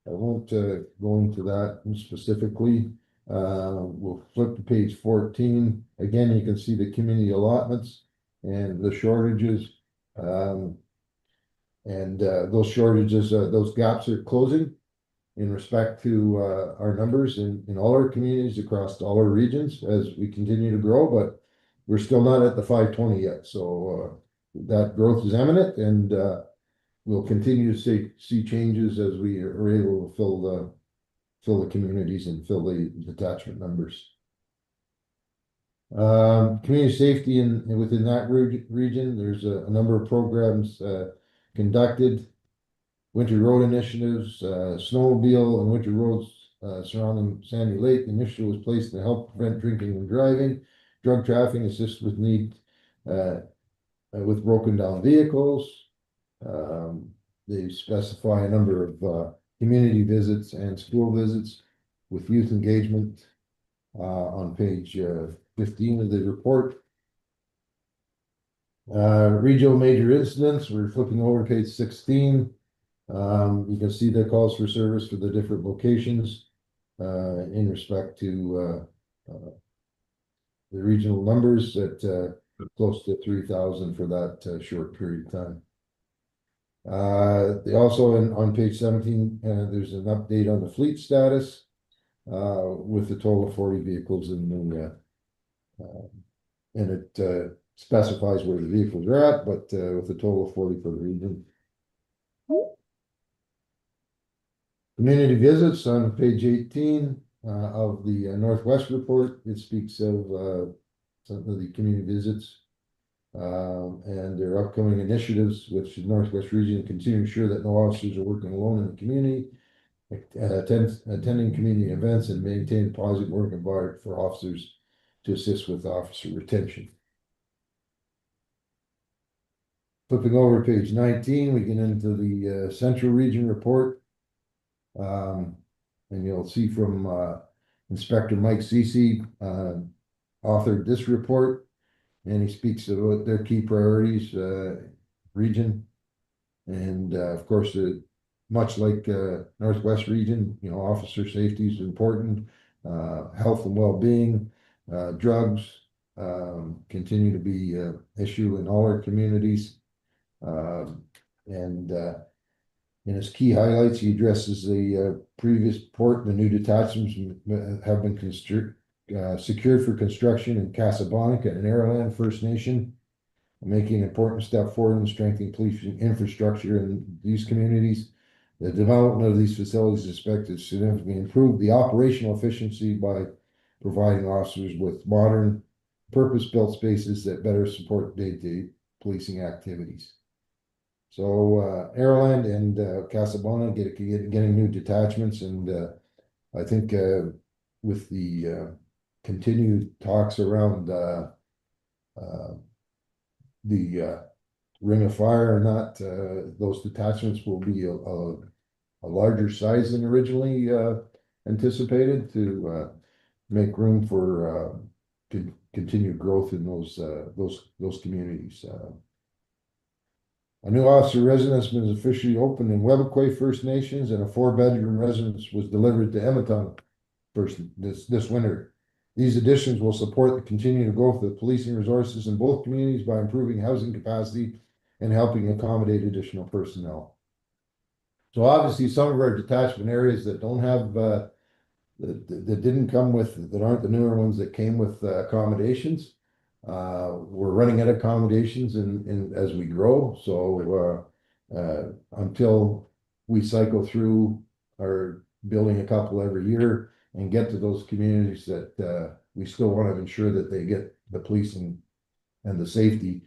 I won't go into that specifically. We'll flip to page 14. Again, you can see the community allotments and the shortages. Those shortages, those gaps are closing in respect to our numbers in all our communities across all our regions as we continue to grow, but we're still not at the 520 yet. So that growth is imminent, and we'll continue to see changes as we are able to fill the communities and fill the detachment numbers. Community safety within that region, there's a number of programs conducted. Winter road initiatives, snowmobile and winter roads surrounding Sandy Lake. The initiative was placed to help prevent drinking and driving, drug trafficking, assist with with broken down vehicles. They specify a number of community visits and school visits with youth engagement on page 15 of the report. Regional major incidents, we're flipping over to page 16. You can see the calls for service for the different locations in respect to the regional numbers at close to 3,000 for that short period of time. They also on page 17, there's an update on the fleet status with a total of 40 vehicles in the and it specifies where the vehicles are at, but with a total of 40 for the region. Community visits on page 18 of the Northwest report. It speaks of some of the community visits And their upcoming initiatives, which the Northwest Region continue to ensure that no officers are working alone in the community, attending community events, and maintain a positive work environment for officers to assist with officer retention. Flipping over to page 19, we get into the Central Region report. And you'll see from Inspector Mike Cece authored this report, and he speaks about their key priorities, region. And of course, much like Northwest Region, you know, officer safety is important, health and well-being, drugs continue to be an issue in all our communities. And in his key highlights, he addresses the previous report. The new detachments have been secured for construction in Casablanca and Araland First Nation, making an important step forward in strengthening police infrastructure in these communities. The development of these facilities is expected to significantly improve the operational efficiency by providing officers with modern, purpose-built spaces that better support day-to-day policing activities. So Araland and Casablanca getting new detachments, and I think with the continued talks around the Ring of Fire or not, those detachments will be a larger size than originally anticipated to make room for continued growth in those communities. A new officer residence was officially opened in Webequie First Nations, and a 4-bedroom residence was delivered to Emeton this winter. These additions will support the continued growth of policing resources in both communities by improving housing capacity and helping accommodate additional personnel. So obviously, some of our detachment areas that don't have that didn't come with, that aren't the newer ones that came with accommodations. We're running out of accommodations in as we grow. So until we cycle through our building a couple every year and get to those communities that we still want to ensure that they get the policing and the safety.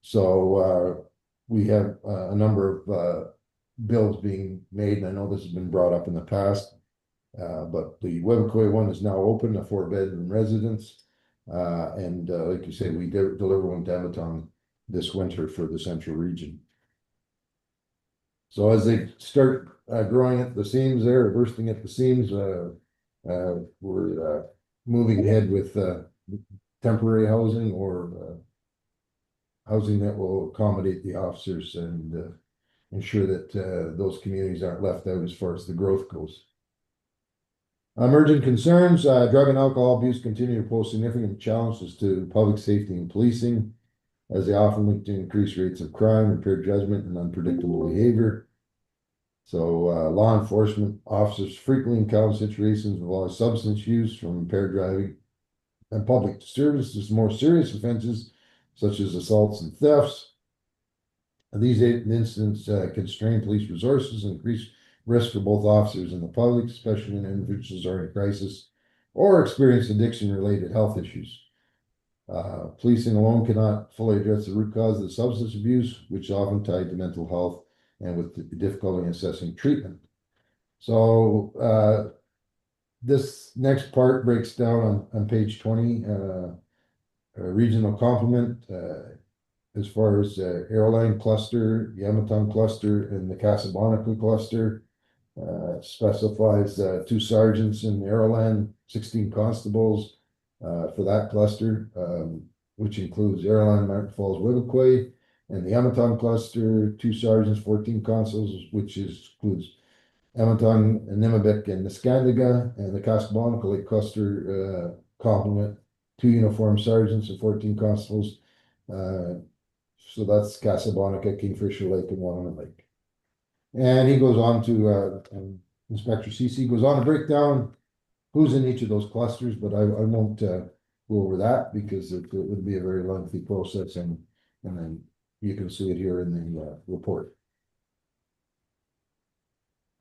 So we have a number of bills being made, and I know this has been brought up in the past, but the Webequie one is now open, a 4-bedroom residence. And like you say, we deliver one to Emeton this winter for the Central Region. So as they start growing at the seams there, bursting at the seams, we're moving ahead with temporary housing or housing that will accommodate the officers and ensure that those communities aren't left out as far as the growth goes. Emerging concerns, drug and alcohol abuse continue to pose significant challenges to public safety and policing, as they often lead to increased rates of crime, impaired judgment, and unpredictable behavior. So law enforcement officers frequently encounter situations involving substance use, from impaired driving and public disturbances to more serious offenses, such as assaults and thefts. These incidents constrain police resources and increase risk for both officers and the public, especially when individuals are in crisis or experience addiction-related health issues. Policing alone cannot fully address the root cause of the substance abuse, which is often tied to mental health and with the difficulty in assessing treatment. So this next part breaks down on page 20, regional complement. As far as Airline cluster, the Emeton cluster, and the Casablanca cluster, specifies 2 sergeants in Airland, 16 constables for that cluster, which includes Airline, Mountain Falls, Webequie, and the Emeton cluster, 2 sergeants, 14 constables, which includes Emeton, Nimibic, and Niskandiga, and the Casablanca Lake cluster complement, 2 uniformed sergeants and 14 constables. So that's Casablanca, Kingfisher Lake, and Wanana Lake. And he goes on to, Inspector CC goes on to break down who's in each of those clusters, but I won't go over that because it would be a very lengthy process, and then you can see it here in the report.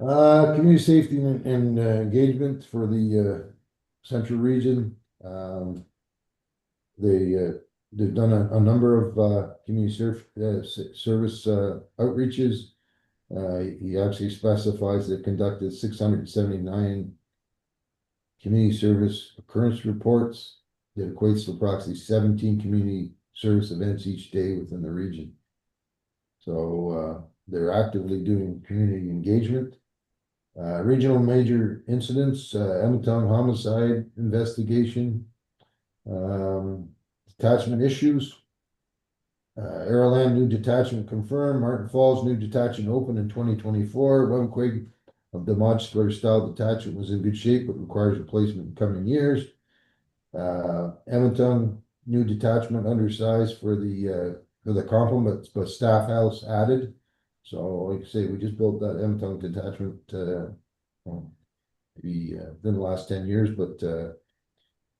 Community safety and engagement for the Central Region. they've done a number of community service outreaches. He actually specifies they conducted 679 community service occurrence reports that equates to approximately 17 community service events each day within the region. So they're actively doing community engagement. Regional major incidents, Edmonton homicide investigation, detachment issues. Aroland new detachment confirmed, Martin Falls new detachment opened in 2024. Wemquig of the modular style detachment was in good shape but requires replacement in coming years. Edmonton new detachment undersized for the complement, but staff house added. So like I say, we just built that Edmonton detachment maybe within the last 10 years, but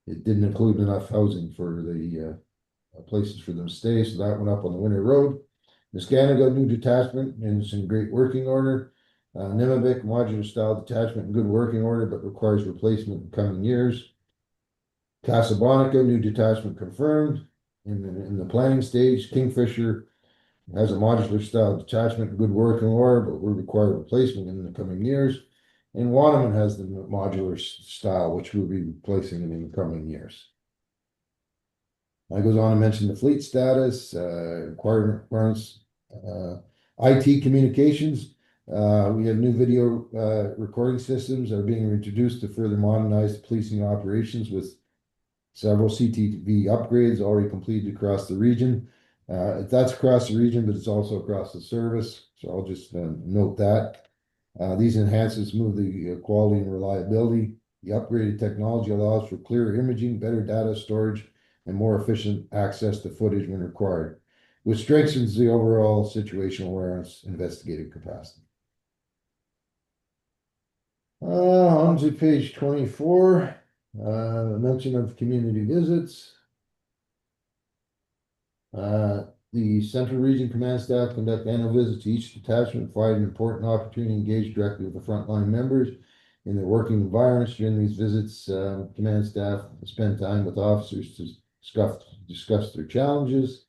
it didn't include enough housing for the places for them to stay, so that went up on the Winter Road. Nescanega new detachment and it's in great working order. Nimibic modular style detachment in good working order but requires replacement in coming years. Casablanca new detachment confirmed in the planning stage. Kingfisher has a modular style detachment in good working order but will require replacement in the coming years. And Waterman has the modular style which will be replacing in the coming years. I goes on to mention the fleet status, requirements, IT communications. We have new video recording systems that are being introduced to further modernize the policing operations with several CTV upgrades already completed across the region. That's across the region, but it's also across the service. So I'll just note that. These enhancements move the quality and reliability. The upgraded technology allows for clearer imaging, better data storage, and more efficient access to footage when required, which strengthens the overall situational awareness investigative capacity. On to page 24, mention of community visits. The Central Region Command Staff conduct annual visits to each detachment, provide an important opportunity to engage directly with the frontline members in their working environments. During these visits, command staff spend time with officers to discuss their challenges.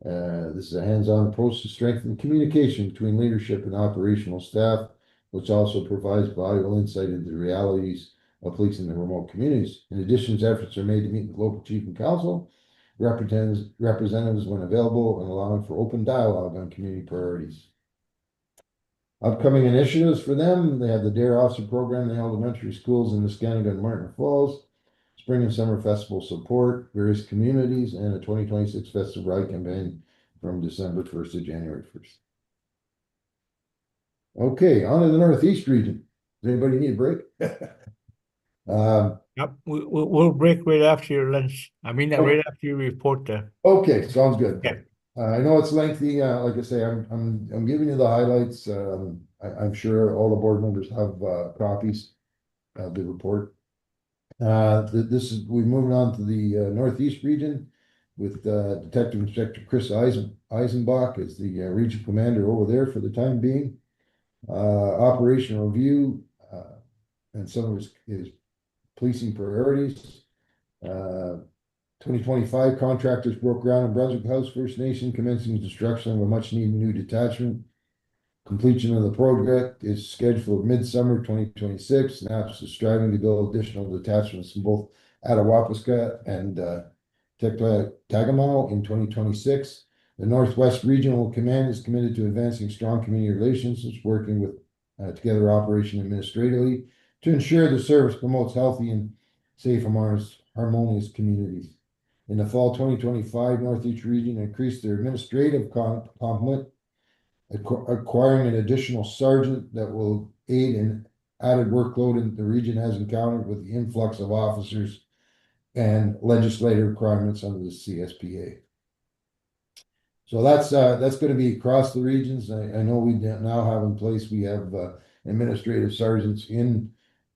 This is a hands-on approach to strengthen communication between leadership and operational staff, which also provides valuable insight into the realities of policing in remote communities. In addition, efforts are made to meet with local chief and council representatives when available and allowing for open dialogue on community priorities. Upcoming initiatives for them, they have the DARE Officer Program in the elementary schools in Nescanega and Martin Falls, Spring and Summer Festival support, various communities, and a 2026 Festive Ride campaign from December 1st to January 1st. Okay, on to the Northeast region. Does anybody need a break? Yep, we'll break right after your lunch. I mean, right after your report there. Okay, sounds good. Yeah. I know it's lengthy. Like I say, I'm giving you the highlights. I'm sure all the board members have copies of the report. We're moving on to the Northeast region with Detective Inspector Chris Eisenbach as the region commander over there for the time being. Operational review and some of his policing priorities. 2025 contractors broke ground in Brunswick House First Nation, commencing construction of a much needed new detachment. Completion of the project is scheduled for midsummer 2026. NAPS is striving to build additional detachments in both Attawapisca and Tagamau in 2026. The Northwest Regional Command is committed to advancing strong community relationships, working with together operation administratively to ensure the service promotes healthy and safe and harmonious communities. In the fall 2025, Northeast Region increased their administrative complement, acquiring an additional sergeant that will aid in added workload in the region has encountered with the influx of officers and legislative requirements under the CSPA. So that's going to be across the regions. I know we now have in place, we have administrative sergeants in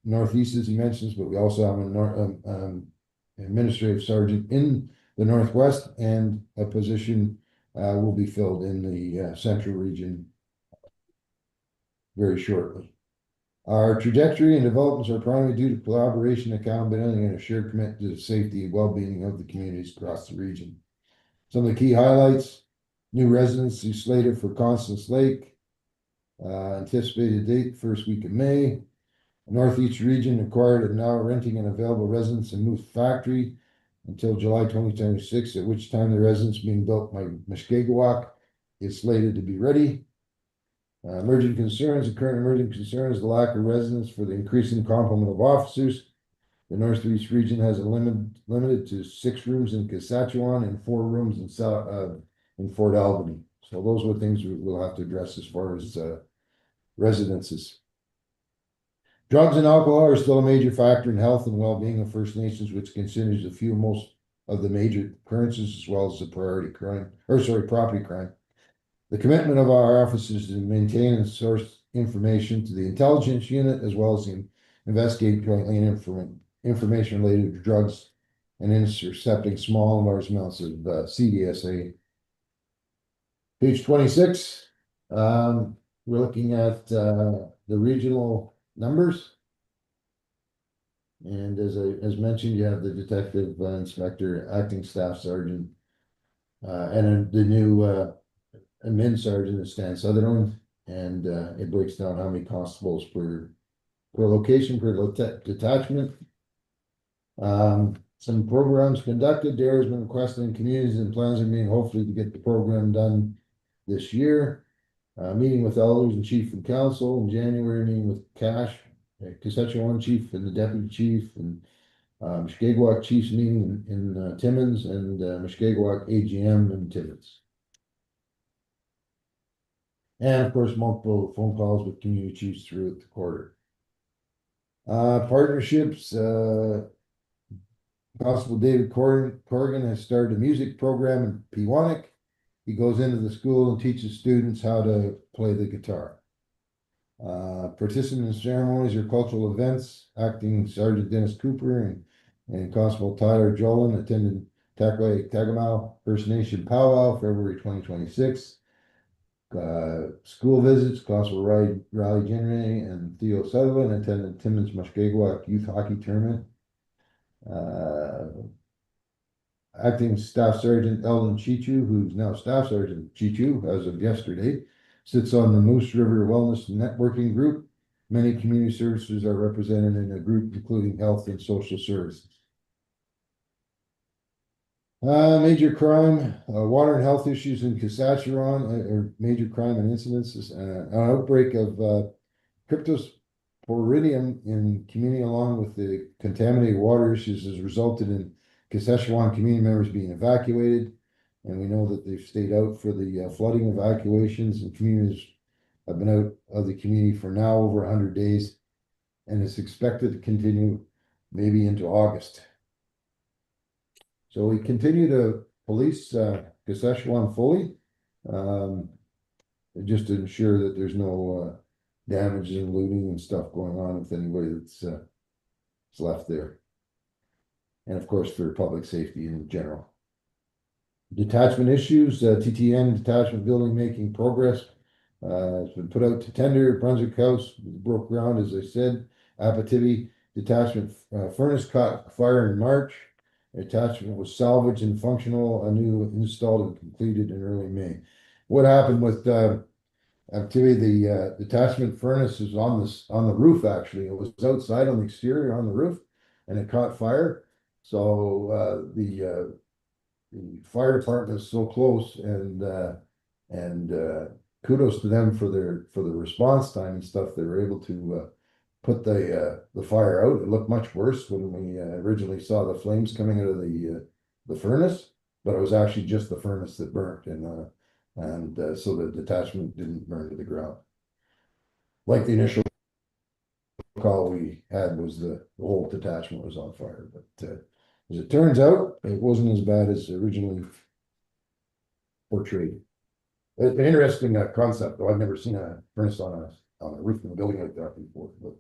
Northeast, as he mentions, but we also have an administrative sergeant in the Northwest, and a position will be filled in the Central region very shortly. Our trajectory and developments are primarily due to collaboration, accountability, and a shared commitment to the safety and well-being of the communities across the region. Some of the key highlights: new residency slated for Constance Lake. Anticipated date, first week of May. Northeast region acquired and now renting an available residence in Moose Factory until July 2026, at which time the residence being built by Mushkegowuk is slated to be ready. Emerging concerns. The current emerging concern is the lack of residence for the increasing complement of officers. The Northeast region has limited to 6 rooms in Saskatchewan and 4 rooms in Fort Albany. So those are things we'll have to address as far as residences. Drugs and alcohol are still a major factor in health and well-being of First Nations, which considers the few most of the major occurrences as well as the property crime. The commitment of our officers is to maintain and source information to the intelligence unit as well as investigate jointly information related to drugs and intercepting small and large amounts of CDSA. Page 26. We're looking at the regional numbers. And as mentioned, you have the detective inspector, acting staff sergeant, and the new admin sergeant at Stan Sutherland, and it breaks down how many constables per location, per detachment. Some programs conducted. There has been requesting communities and plans are being hopefully to get the program done this year. Meeting with elders and chief and council in January, meeting with Cash, Saskatchewan chief and the deputy chief, and Mushkegowuk chief's meeting in Timmins, and Mushkegowuk AGM in Timmins. And of course, multiple phone calls with community chiefs throughout the quarter. Partnerships. Constable David Corrigan has started a music program in Pewanik. He goes into the school and teaches students how to play the guitar. Participant in ceremonies or cultural events. Acting Sergeant Dennis Cooper and Constable Tyler Jolin attended Tagamal First Nation Powwow, February 2026. School visits. Constable Riley Jenry and Theo Sutherland attended Timmins Mushkegowuk Youth Hockey Tournament. Acting Staff Sergeant Eldon Chichu, who's now Staff Sergeant Chichu as of yesterday, sits on the Moose River Wellness Networking Group. Many community services are represented in a group, including health and social services. Major crime, water and health issues in Saskatchewan, or major crime and incidences. An outbreak of cryptosporidium in community, along with the contaminated water issues, has resulted in Saskatchewan community members being evacuated. And we know that they've stayed out for the flooding evacuations, and communities have been out of the community for now over 100 days, and it's expected to continue maybe into August. So we continue to police Saskatchewan fully, just to ensure that there's no damage and looting and stuff going on with anybody that's left there. And of course, for public safety in general. Detachment issues, TTN detachment building making progress. It's been put out to tender. Brunswick House broke ground, as I said. Apatibby detachment furnace caught fire in March. Attachment was salvaged and functional, anew installed and completed in early May. What happened with Abtibi, the detachment furnace is on the roof. Actually, it was outside on the exterior on the roof, and it caught fire. So the fire department is so close, and kudos to them for the response time and stuff. They were able to put the fire out. It looked much worse when we originally saw the flames coming out of the furnace, but it was actually just the furnace that burnt, and so the detachment didn't burn to the ground. Like the initial call we had was the whole detachment was on fire, but as it turns out, it wasn't as bad as originally portrayed. It's an interesting concept, though. I've never seen a furnace on a roof of a building like that before, but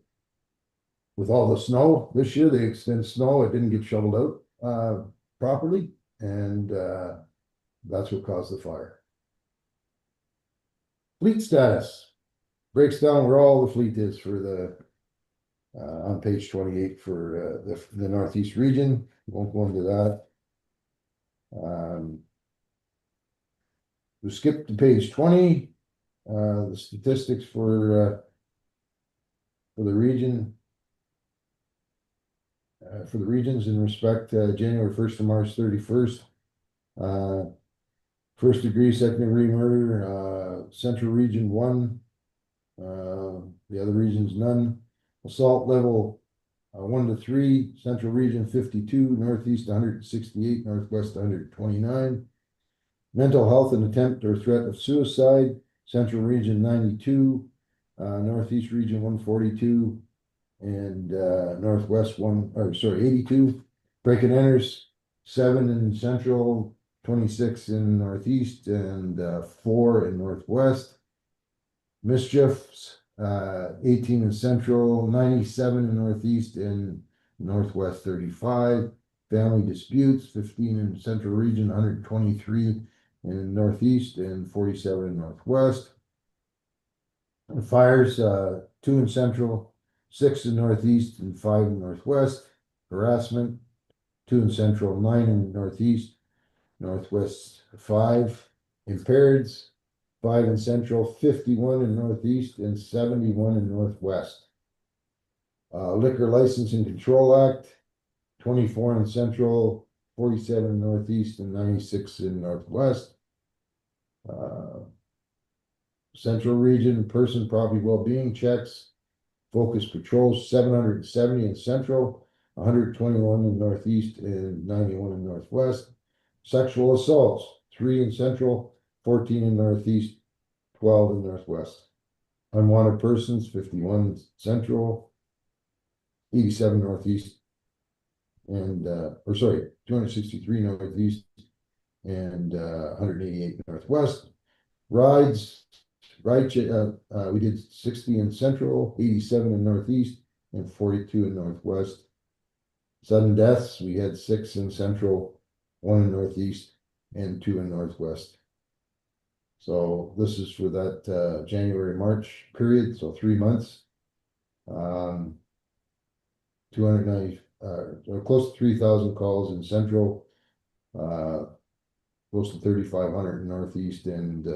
with all the snow this year, the extended snow, it didn't get shoveled out properly, and that's what caused the fire. Fleet status breaks down where all the fleet is for the on page 28 for the Northeast region. Won't go into that. We skip to page 20, the statistics for the region. For the regions in respect, January 1st to March 31st. First degree, second degree murder, Central Region 1. The other regions, none. Assault level 1 to 3, Central Region 52, Northeast 168, Northwest 129. Mental health and attempt or threat of suicide, Central Region 92, Northeast Region 142, and Northwest 82. Break and enters 7 in Central, 26 in Northeast, and 4 in Northwest. Mischiefs 18 in Central, 97 in Northeast, and Northwest 35. Family disputes 15 in Central Region, 123 in Northeast, and 47 in Northwest. And fires 2 in Central, 6 in Northeast, and 5 in Northwest. Harassment 2 in Central, 9 in Northeast, Northwest 5. Impaireds 5 in Central, 51 in Northeast, and 71 in Northwest. Liquor License and Control Act 24 in Central, 47 in Northeast, and 96 in Northwest. Central Region Person Property Wellbeing Checks, Focus Patrols 770 in Central, 121 in Northeast, and 91 in Northwest. Sexual Assaults 3 in Central, 14 in Northeast, 12 in Northwest. Unwanted Persons 51 Central, 87 Northeast, and 263 Northeast, and 188 Northwest. We did 60 in Central, 87 in Northeast, and 42 in Northwest. Sudden deaths, we had 6 in Central, 1 in Northeast, and 2 in Northwest. So this is for that January-March period, so 3 months. 290, close to 3,000 calls in Central, close to 3,500 in Northeast, and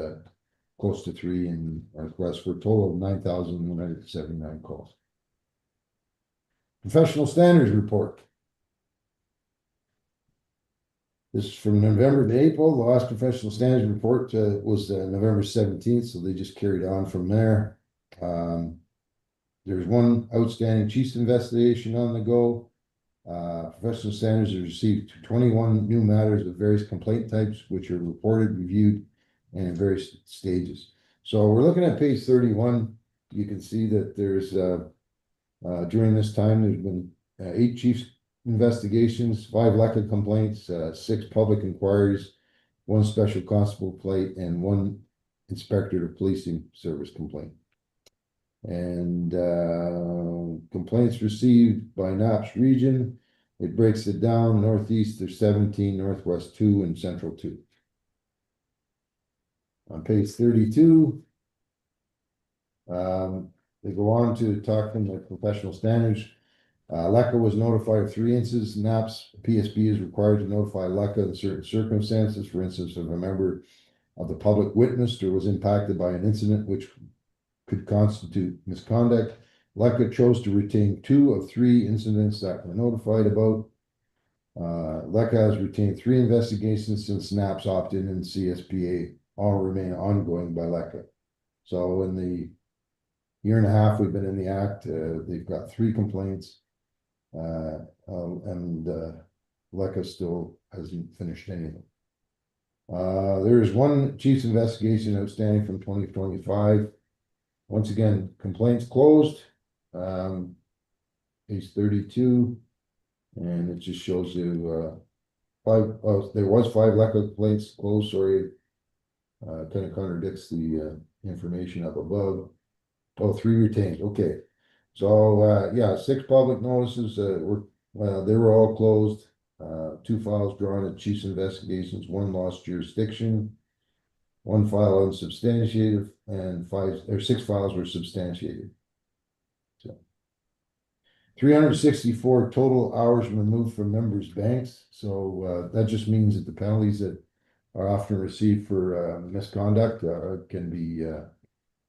close to 3 in Northwest, for a total of 9,179 calls. Professional Standards Report. This is from November to April. The last Professional Standards Report was November 17th, so they just carried on from there. There's one outstanding Chiefs investigation on the go. Professional Standards has received 21 new matters of various complaint types, which are reported, reviewed, and in various stages. So we're looking at page 31. You can see that there's during this time there's been 8 Chiefs investigations, 5 LECA complaints, 6 public inquiries, 1 special constable complaint, and 1 inspector of policing service complaint. And complaints received by NAPS region, it breaks it down. Northeast there's 17, Northwest 2, and Central 2. On page 32, they go on to talk from the professional standards. LECA was notified of 3 incidents. NAPS PSB is required to notify LECA in certain circumstances. For instance, if a member of the public witnessed or was impacted by an incident which could constitute misconduct. LECA chose to retain 2 of 3 incidents that were notified about. LECA has retained 3 investigations since NAPS opted in and CSPA all remain ongoing by LECA. So in the year and a half we've been in the act, they've got 3 complaints, and LECA still hasn't finished anything. There is 1 Chiefs investigation outstanding from 2025. Once again, complaints closed, page 32, and it just shows you 5, there was 5 LECA complaints closed, sorry, kind of contradicts the information up above. Oh, 3 retained, okay. So, yeah, 6 public notices they were all closed, 2 files drawn at Chiefs investigations, 1 lost jurisdiction, 1 file unsubstantiated, and 6 files were substantiated. So 364 total hours removed from members' banks. So that just means that the penalties that are often received for misconduct can be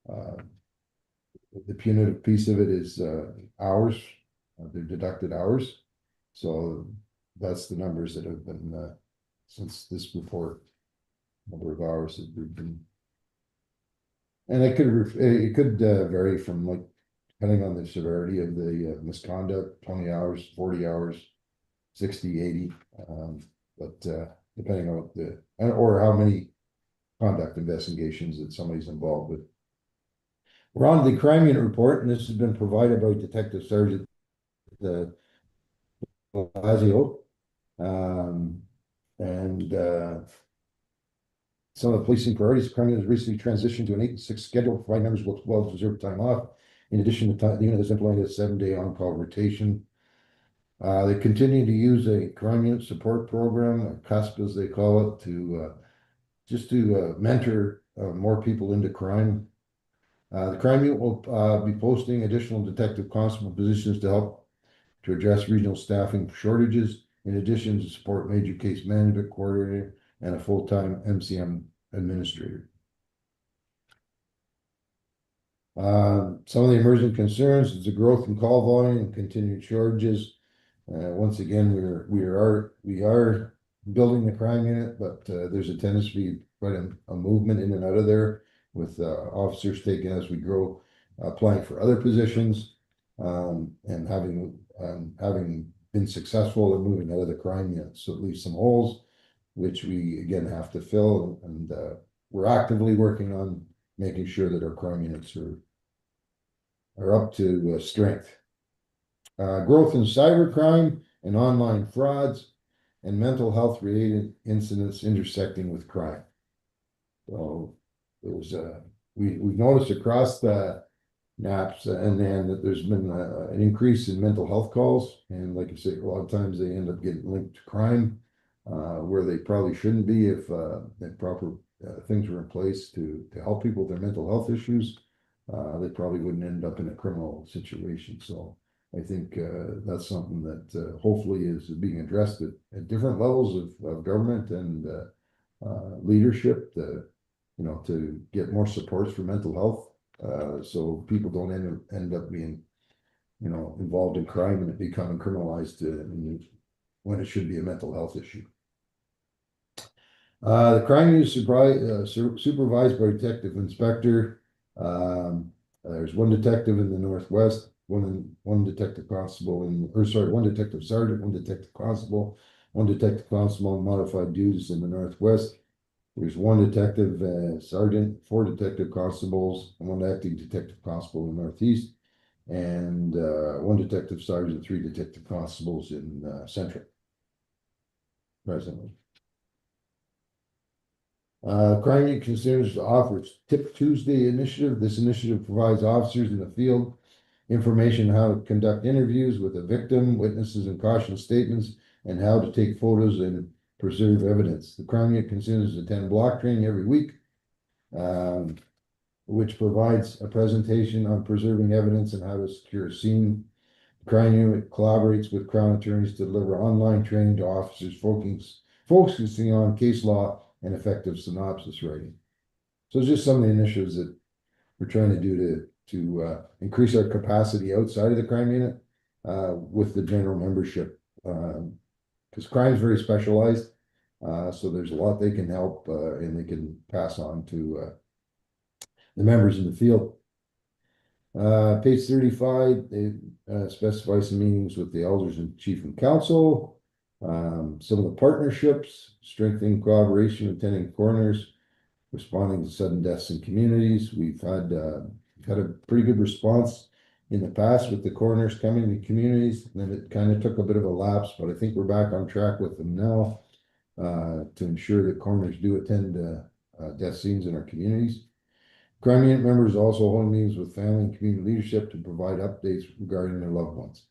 the punitive piece of it is hours, they're deducted hours. So that's the numbers that have been since this report, number of hours that we've been. And it could vary from like, depending on the severity of the misconduct, 20 hours, 40 hours, 60, 80. But depending on what or how many conduct investigations that somebody's involved with. We're on to the crime unit report, and this has been provided by Detective Sergeant Lazio. And some of the policing priorities, crime unit has recently transitioned to an 8-6 schedule, provide members with well-deserved time off. In addition, the unit has implemented a 7-day on-call rotation. They continue to use a crime unit support program, a CUSP as they call it, to just to mentor more people into crime. The crime unit will be posting additional detective constable positions to help to address regional staffing shortages, in addition to support major case management coordinator and a full-time MCM administrator. Some of the emerging concerns is the growth in call volume and continued shortages. Once again, we are building the crime unit, but there's a tendency to be quite a movement in and out of there, with officers taking as we grow, applying for other positions, and having been successful in moving out of the crime unit. So it leaves some holes, which we again have to fill, and we're actively working on making sure that our crime units are up to strength. Growth in cybercrime and online frauds and mental health related incidents intersecting with crime. So there's we've noticed across the NAPS and then that there's been an increase in mental health calls, and like I say, a lot of times they end up getting linked to crime where they probably shouldn't be if the proper things were in place to help people with their mental health issues. They probably wouldn't end up in a criminal situation. So I think that's something that hopefully is being addressed at different levels of government and leadership to, you know, to get more supports for mental health, so people don't end up being, you know, involved in crime and it becoming criminalized when it should be a mental health issue. The crime unit supervised by detective inspector. There's one detective in the Northwest, one detective constable one detective sergeant, one detective constable, one detective constable on modified duties in the Northwest. There's one detective sergeant, 4 detective constables, and 1 acting detective constable in the Northeast, and 1 detective sergeant, 3 detective constables in Central presently. Crime unit considers to offer its Tip Tuesday initiative. This initiative provides officers in the field information on how to conduct interviews with a victim, witnesses, and caution statements, and how to take photos and preserve evidence. The crime unit considers to attend block training every week, which provides a presentation on preserving evidence and how to secure a scene. The crime unit collaborates with Crown attorneys to deliver online training to officers focusing on case law and effective synopsis writing. So it's just some of the initiatives that we're trying to do to increase our capacity outside of the crime unit with the general membership, because crime is very specialized. So there's a lot they can help and they can pass on to the members in the field. Page 35, they specify some meetings with the elders and chief and council. Some of the partnerships, strengthening collaboration, attending coroners, responding to sudden deaths in communities. We've had a pretty good response in the past with the coroners coming to communities, and then it kind of took a bit of a lapse, but I think we're back on track with them now to ensure that coroners do attend death scenes in our communities. Crime unit members also hold meetings with family and community leadership to provide updates regarding their loved ones.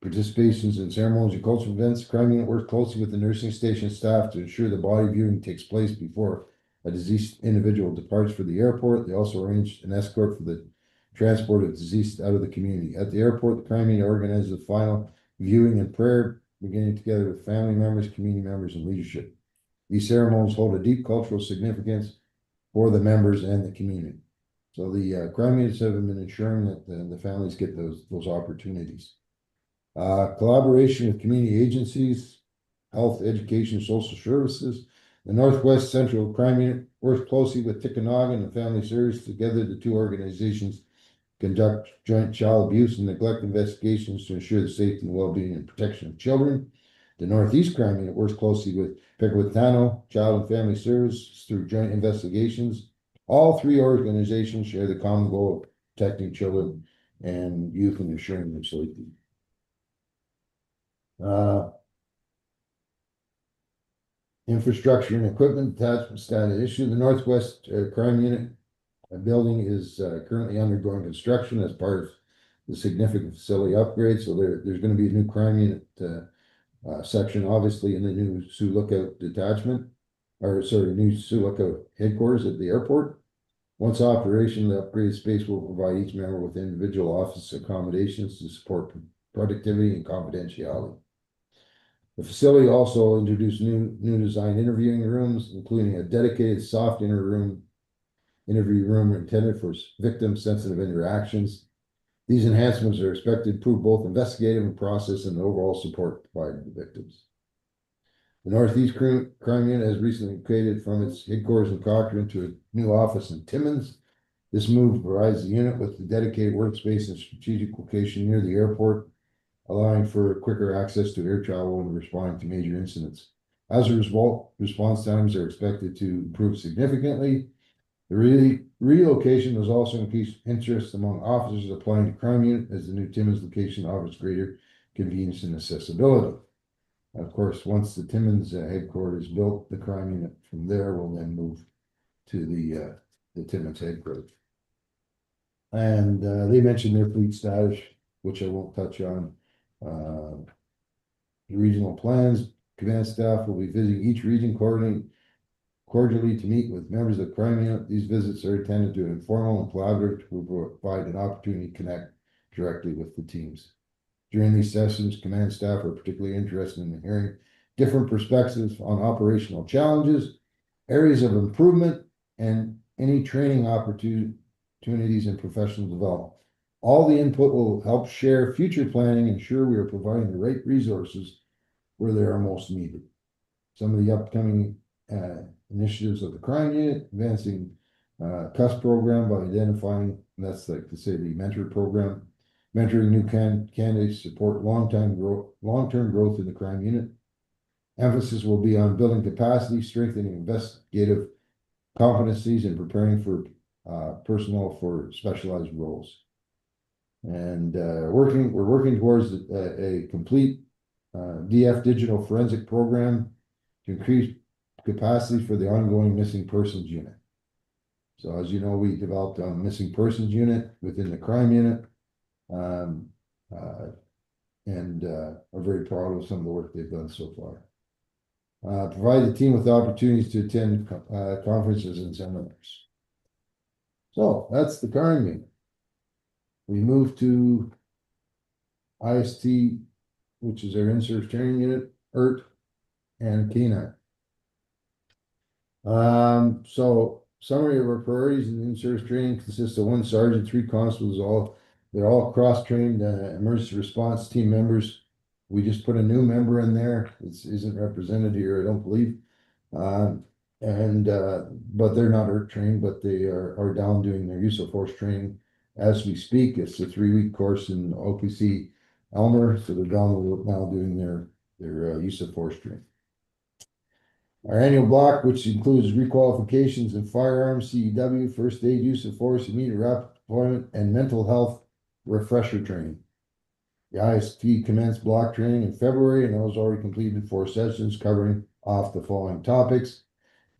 Participations in ceremonies and cultural events. Crime unit works closely with the nursing station staff to ensure the body viewing takes place before a deceased individual departs for the airport. They also arrange an escort for the transport of deceased out of the community. At the airport, the crime unit organizes the final viewing and prayer beginning together with family members, community members, and leadership. These ceremonies hold a deep cultural significance for the members and the community. So the crime units have been ensuring that the families get those opportunities. Collaboration with community agencies, health, education, social services. The Northwest Central Crime Unit works closely with Tikanagan and Family Services. Together, the two organizations conduct joint child abuse and neglect investigations to ensure the safety and well-being and protection of children. The Northeast Crime Unit works closely with Pequotano Child and Family Services through joint investigations. All three organizations share the common goal of protecting children and youth and ensuring their safety. Infrastructure and equipment attachment status issue. The Northwest Crime Unit building is currently undergoing construction as part of the significant facility upgrade. So there's going to be a new crime unit section, obviously, in the new Sioux Lookout detachment, or sorry, new Sioux Lookout headquarters at the airport. Once operation, the upgraded space will provide each member with individual office accommodations to support productivity and confidentiality. The facility also introduced new design interviewing rooms, including a dedicated soft interview room intended for victim-sensitive interactions. These enhancements are expected to improve both investigative and process and overall support provided to victims. The Northeast Crime Unit has recently created from its headquarters in Cochrane to a new office in Timmins. This move provides the unit with a dedicated workspace and strategic location near the airport, allowing for quicker access to air travel and responding to major incidents. As a result, response times are expected to improve significantly. The relocation has also increased interest among officers applying to crime unit, as the new Timmins location offers greater convenience and accessibility. Of course, once the Timmins headquarters built, the crime unit from there will then move to the Timmins headquarters. And they mentioned their fleet status, which I won't touch on. The regional plans, command staff will be visiting each region cordially to meet with members of the crime unit. These visits are intended to informal and collaborative to provide an opportunity to connect directly with the teams. During these sessions, command staff are particularly interested in hearing different perspectives on operational challenges, areas of improvement, and any training opportunities and professional development. All the input will help share future planning and ensure we are providing the right resources where they are most needed. Some of the upcoming initiatives of the crime unit, advancing CUS program by identifying, that's like to say the mentor program, mentoring new candidates, support long-term growth in the crime unit. Emphasis will be on building capacity, strengthening investigative competencies, and preparing for personnel for specialized roles. And we're working towards a complete DF digital forensic program to increase capacity for the ongoing missing persons unit. So as you know, we developed a missing persons unit within the crime unit, and are very proud of some of the work they've done so far. Provide the team with opportunities to attend conferences and seminars. So that's the crime unit. We move to IST, which is our in-service training unit, ERT, and K9. So summary of our priorities in in-service training consists of 1 sergeant, 3 constables. They're all cross-trained emergency response team members. We just put a new member in there. It isn't represented here, I don't believe. But they're not ERT trained, but they are down doing their use of force training as we speak. It's a 3-week course in OPC Elmer, so they're down now doing their use of force training. Our annual block, which includes requalifications in firearms, CEW, first aid, use of force, immediate rapid deployment, and mental health refresher training. The IST commenced block training in February, and those already completed 4 sessions covering off the following topics.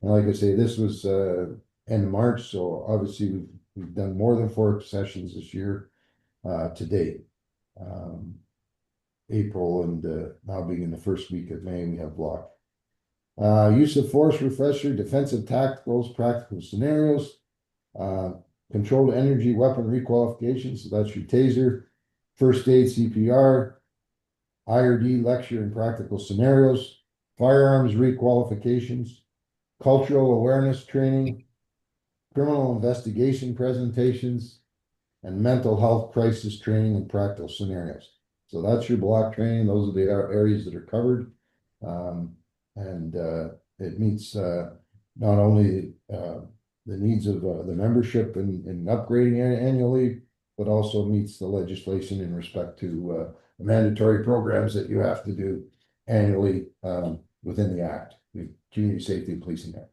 And like I say, this was end of March, so obviously we've done more than 4 sessions this year to date. April and now being in the first week of May, we have block. Use of force refresher, defensive tacticals, practical scenarios, controlled energy weapon requalifications, so that's your taser, first aid, CPR, IRD lecture and practical scenarios, firearms requalifications, cultural awareness training, criminal investigation presentations, and mental health crisis training and practical scenarios. So that's your block training. Those are the areas that are covered. And it meets not only the needs of the membership in upgrading annually, but also meets the legislation in respect to the mandatory programs that you have to do annually within the Act, the Community Safety and Policing Act.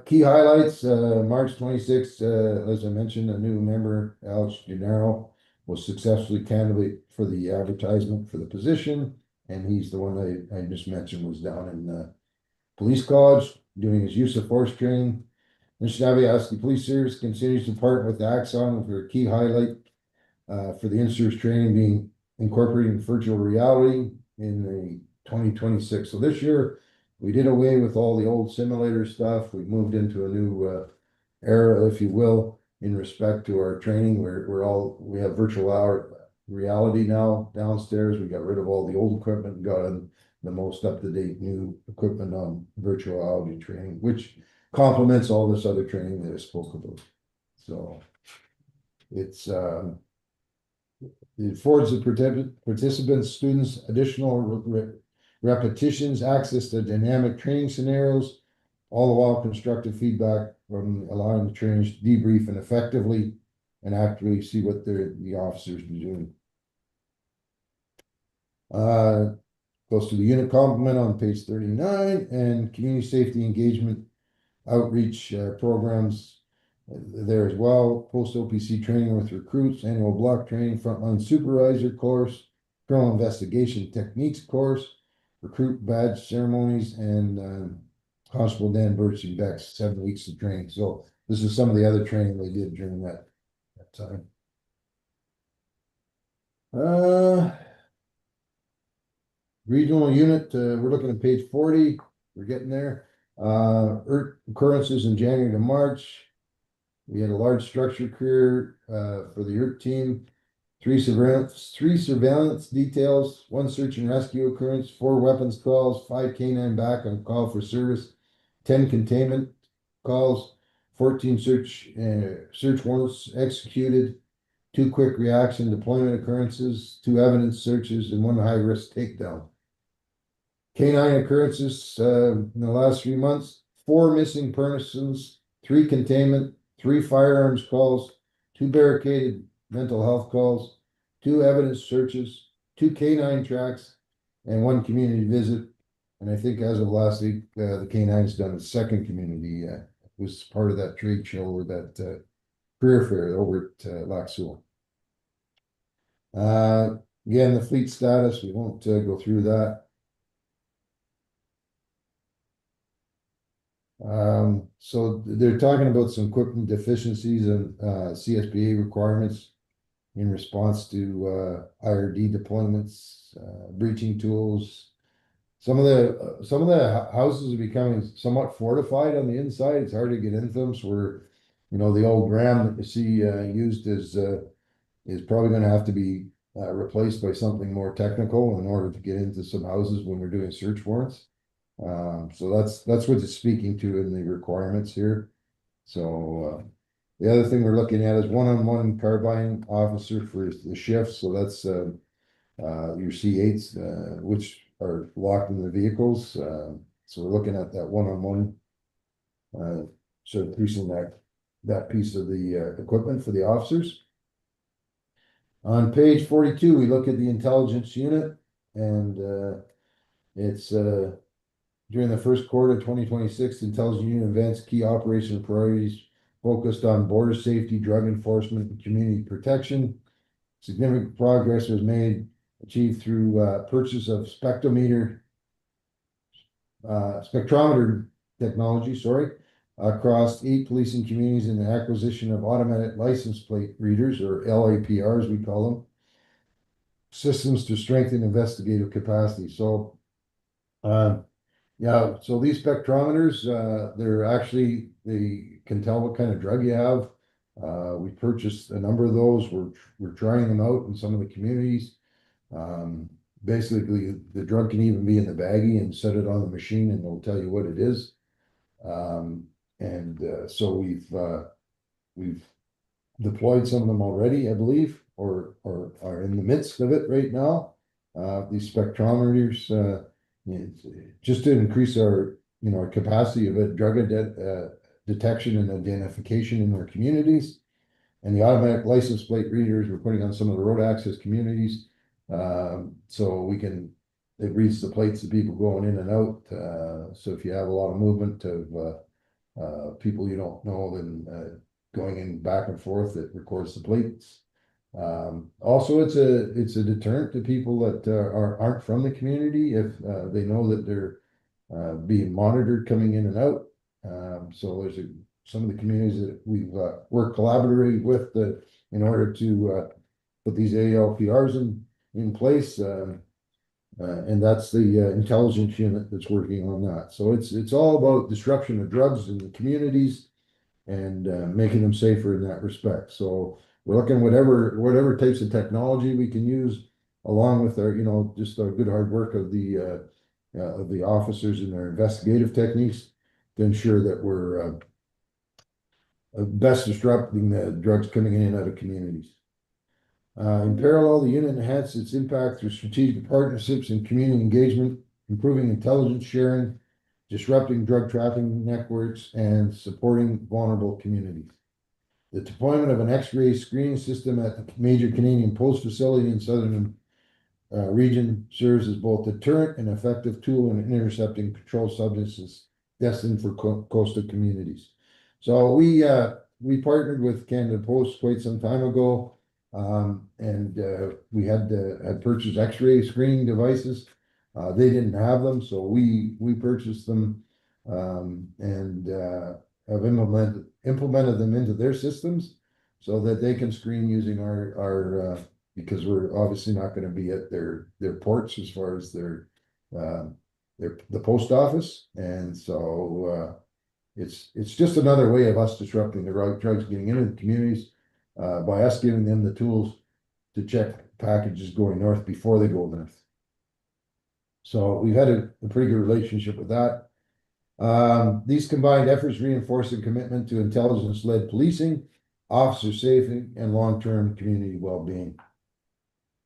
Key highlights, March 26th, as I mentioned, a new member, Alex Gennaro, was successfully candidate for the advertisement for the position. And he's the one I just mentioned was down in police college doing his use of force training. Nishnawbe Police Service continues to partner with Axon for a key highlight for the in-service training being incorporating virtual reality in the 2026. So this year we did away with all the old simulator stuff. We moved into a new era, if you will, in respect to our training. We have virtual reality now downstairs. We got rid of all the old equipment and got in the most up-to-date new equipment on virtual reality training, which complements all this other training that I spoke about. So it's it affords the participants, students additional repetitions, access to dynamic training scenarios, all the while constructive feedback from allowing the trainers to debrief and effectively and actively see what the officers are doing. Goes to the unit complement on page 39 and community safety engagement outreach programs there as well. Post OPC training with recruits, annual block training, frontline supervisor course, criminal investigation techniques course, recruit badge ceremonies, and Constable Dan Birch and Beck's 7 weeks of training. So this is some of the other training they did during that time. Regional unit, we're looking at page 40. We're getting there. Occurrences in January to March. We had a large structure career for the ERT team. 3 surveillance details, 1 search and rescue occurrence, 4 weapons calls, 5 canine back on call for service, 10 containment calls, 14 search warrants executed, 2 quick reaction deployment occurrences, 2 evidence searches, and 1 high risk takedown. Canine occurrences in the last 3 months, 4 missing persons, 3 containment, 3 firearms calls, 2 barricaded mental health calls, 2 evidence searches, 2 canine tracks, and 1 community visit. And I think as of last week, the canine's done a 2nd community. Was part of that trade show or that career fair over at Lac Seul. Again, the fleet status, we won't go through that. So they're talking about some equipment deficiencies and CSPA requirements in response to IRD deployments, breaching tools. Some of the houses are becoming somewhat fortified on the inside. It's hard to get into them. So the old ram that you see used is probably going to have to be replaced by something more technical in order to get into some houses when we're doing search warrants. So that's what it's speaking to in the requirements here. So the other thing we're looking at is one-on-one carbine officer for the shift. So that's your C8s, which are locked in the vehicles. So we're looking at that one-on-one, so increasing that piece of the equipment for the officers. On page 42, we look at the intelligence unit, and it's during the first quarter of 2026, intelligence unit events, key operational priorities focused on border safety, drug enforcement, and community protection. Significant progress was achieved through purchase of spectrometer technology, across 8 policing communities, and the acquisition of automatic license plate readers, or LAPRs we call them, systems to strengthen investigative capacity. So yeah, so these spectrometers, they can tell what kind of drug you have. We purchased a number of those. We're trying them out in some of the communities. Basically, the drug can even be in the baggie and set it on the machine and it'll tell you what it is. So we've deployed some of them already, I believe, or are in the midst of it right now. These spectrometers, just to increase our, our capacity of drug detection and identification in our communities. And the automatic license plate readers we're putting on some of the road access communities. So it reads the plates of people going in and out. So if you have a lot of movement of people you don't know, then going in back and forth, it records the plates. Also, it's a deterrent to people that aren't from the community if they know that they're being monitored coming in and out. So there's some of the communities that we've worked collaboratively with in order to put these ALPRs in place. And that's the intelligence unit that's working on that. So it's all about disruption of drugs in the communities and making them safer in that respect. So we're looking whatever types of technology we can use, along with our just our good hard work of the officers and their investigative techniques to ensure that we're best disrupting the drugs coming in and out of communities. In parallel, the unit enhances its impact through strategic partnerships and community engagement, improving intelligence sharing, disrupting drug trafficking networks, and supporting vulnerable communities. The deployment of an X-ray screening system at the major Canadian Post facility in southern region serves as both a deterrent and effective tool in intercepting controlled substances destined for coastal communities. So we partnered with Canada Post quite some time ago, and we had purchased X-ray screening devices. They didn't have them, so we purchased them and have implemented them into their systems so that they can screen using our because we're obviously not going to be at their ports as far as the post office, and so it's just another way of us disrupting the drugs getting into the communities by us giving them the tools to check packages going north before they go north. So we've had a pretty good relationship with that. These combined efforts reinforce a commitment to intelligence-led policing, officer safety, and long-term community well-being.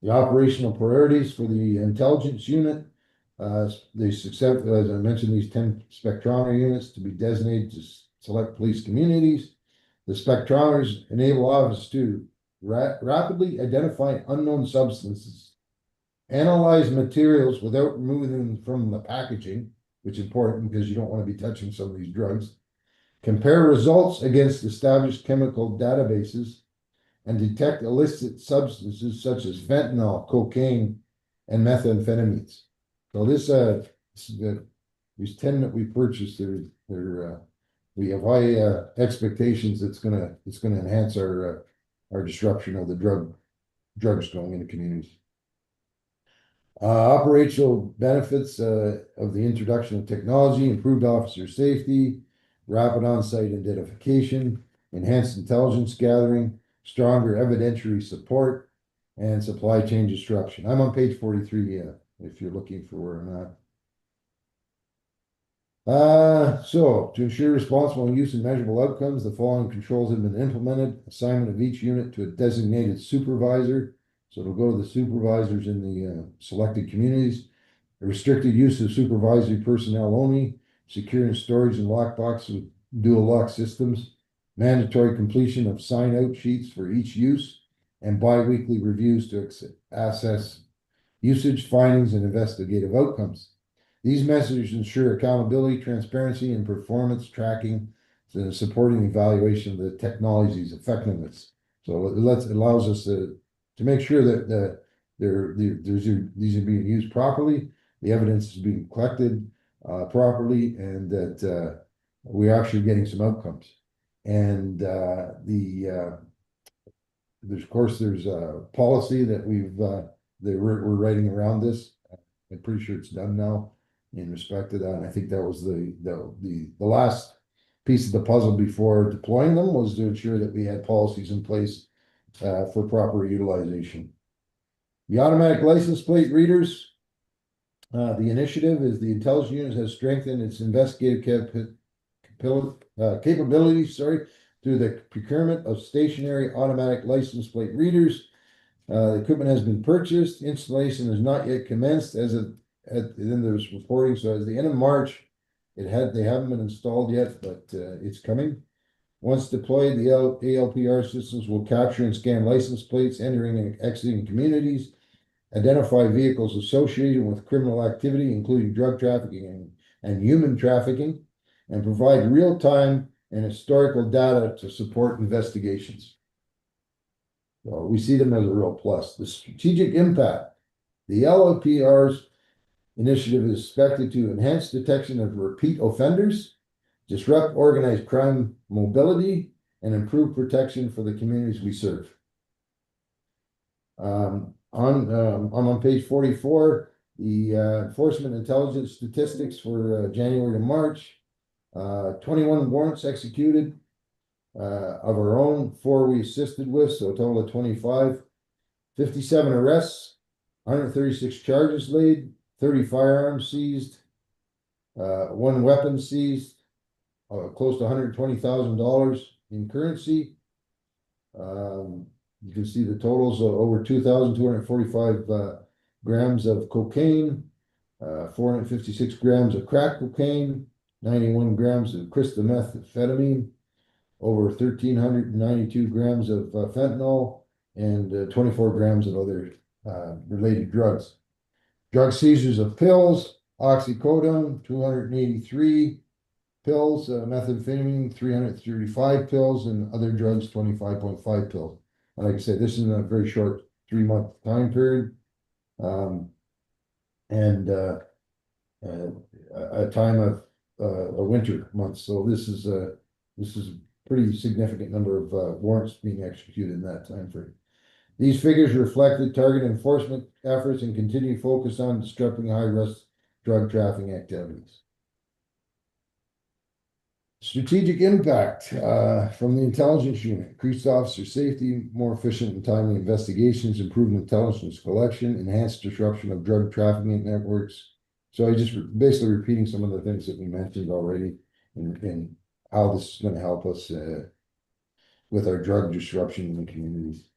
The operational priorities for the intelligence unit, they success, as I mentioned, these 10 spectrometer units to be designated to select police communities. The spectrometers enable officers to rapidly identify unknown substances, analyze materials without removing them from the packaging, which is important because you don't want to be touching some of these drugs, compare results against established chemical databases, and detect illicit substances such as fentanyl, cocaine, and methamphetamines. So these 10 that we purchased, we have high expectations. It's gonna enhance our disruption of the drugs going into communities. Operational benefits of the introduction of technology: improved officer safety, rapid on-site identification, enhanced intelligence gathering, stronger evidentiary support, and supply chain disruption. I'm on page 43, if you're looking for where I'm at. So to ensure responsible use and measurable outcomes, the following controls have been implemented: assignment of each unit to a designated supervisor. So it'll go to the supervisors in the selected communities. A restricted use of supervisory personnel only, secure and storage in lockbox with dual lock systems, mandatory completion of sign-out sheets for each use, and bi-weekly reviews to assess usage, findings, and investigative outcomes. These measures ensure accountability, transparency, and performance tracking, supporting evaluation of the technology's effectiveness. So it allows us to make sure that these are being used properly, the evidence is being collected properly, and that we're actually getting some outcomes. And there's a policy that we're writing around this. I'm pretty sure it's done now in respect to that. And I think that was the last piece of the puzzle before deploying them, was to ensure that we had policies in place for proper utilization. The automatic license plate readers. The initiative is the intelligence unit has strengthened its investigative capabilities, through the procurement of stationary automatic license plate readers. The equipment has been purchased. Installation is not yet commenced then there's reporting. So at the end of March, they haven't been installed yet, but it's coming. Once deployed, the ALPR systems will capture and scan license plates entering and exiting communities, identify vehicles associated with criminal activity, including drug trafficking and human trafficking, and provide real-time and historical data to support investigations. So we see them as a real plus. The strategic impact. The LLPR's initiative is expected to enhance detection of repeat offenders, disrupt organized crime mobility, and improve protection for the communities we serve. I'm on page 44, the enforcement intelligence statistics for January to March. 21 warrants executed of our own, 4 we assisted with, so a total of 25. 57 arrests, 136 charges laid, 30 firearms seized, 1 weapon seized, close to $120,000 in currency. You can see the totals of over 2,245 grams of cocaine, 456 grams of crack cocaine, 91 grams of crystal methamphetamine, over 1,392 grams of fentanyl, and 24 grams of other related drugs. Drug seizures of pills, oxycodone, 283 pills, methamphetamine, 335 pills, and other drugs, 25.5 pills. And like I said, this is in a very short 3-month time period. And a time of a winter month. So this is a pretty significant number of warrants being executed in that time frame. These figures reflect the target enforcement efforts and continued focus on disrupting high-risk drug trafficking activities. Strategic impact from the intelligence unit: increased officer safety, more efficient and timely investigations, improved intelligence collection, enhanced disruption of drug trafficking networks. So I just basically repeating some of the things that we mentioned already and how this is going to help us with our drug disruption in the communities.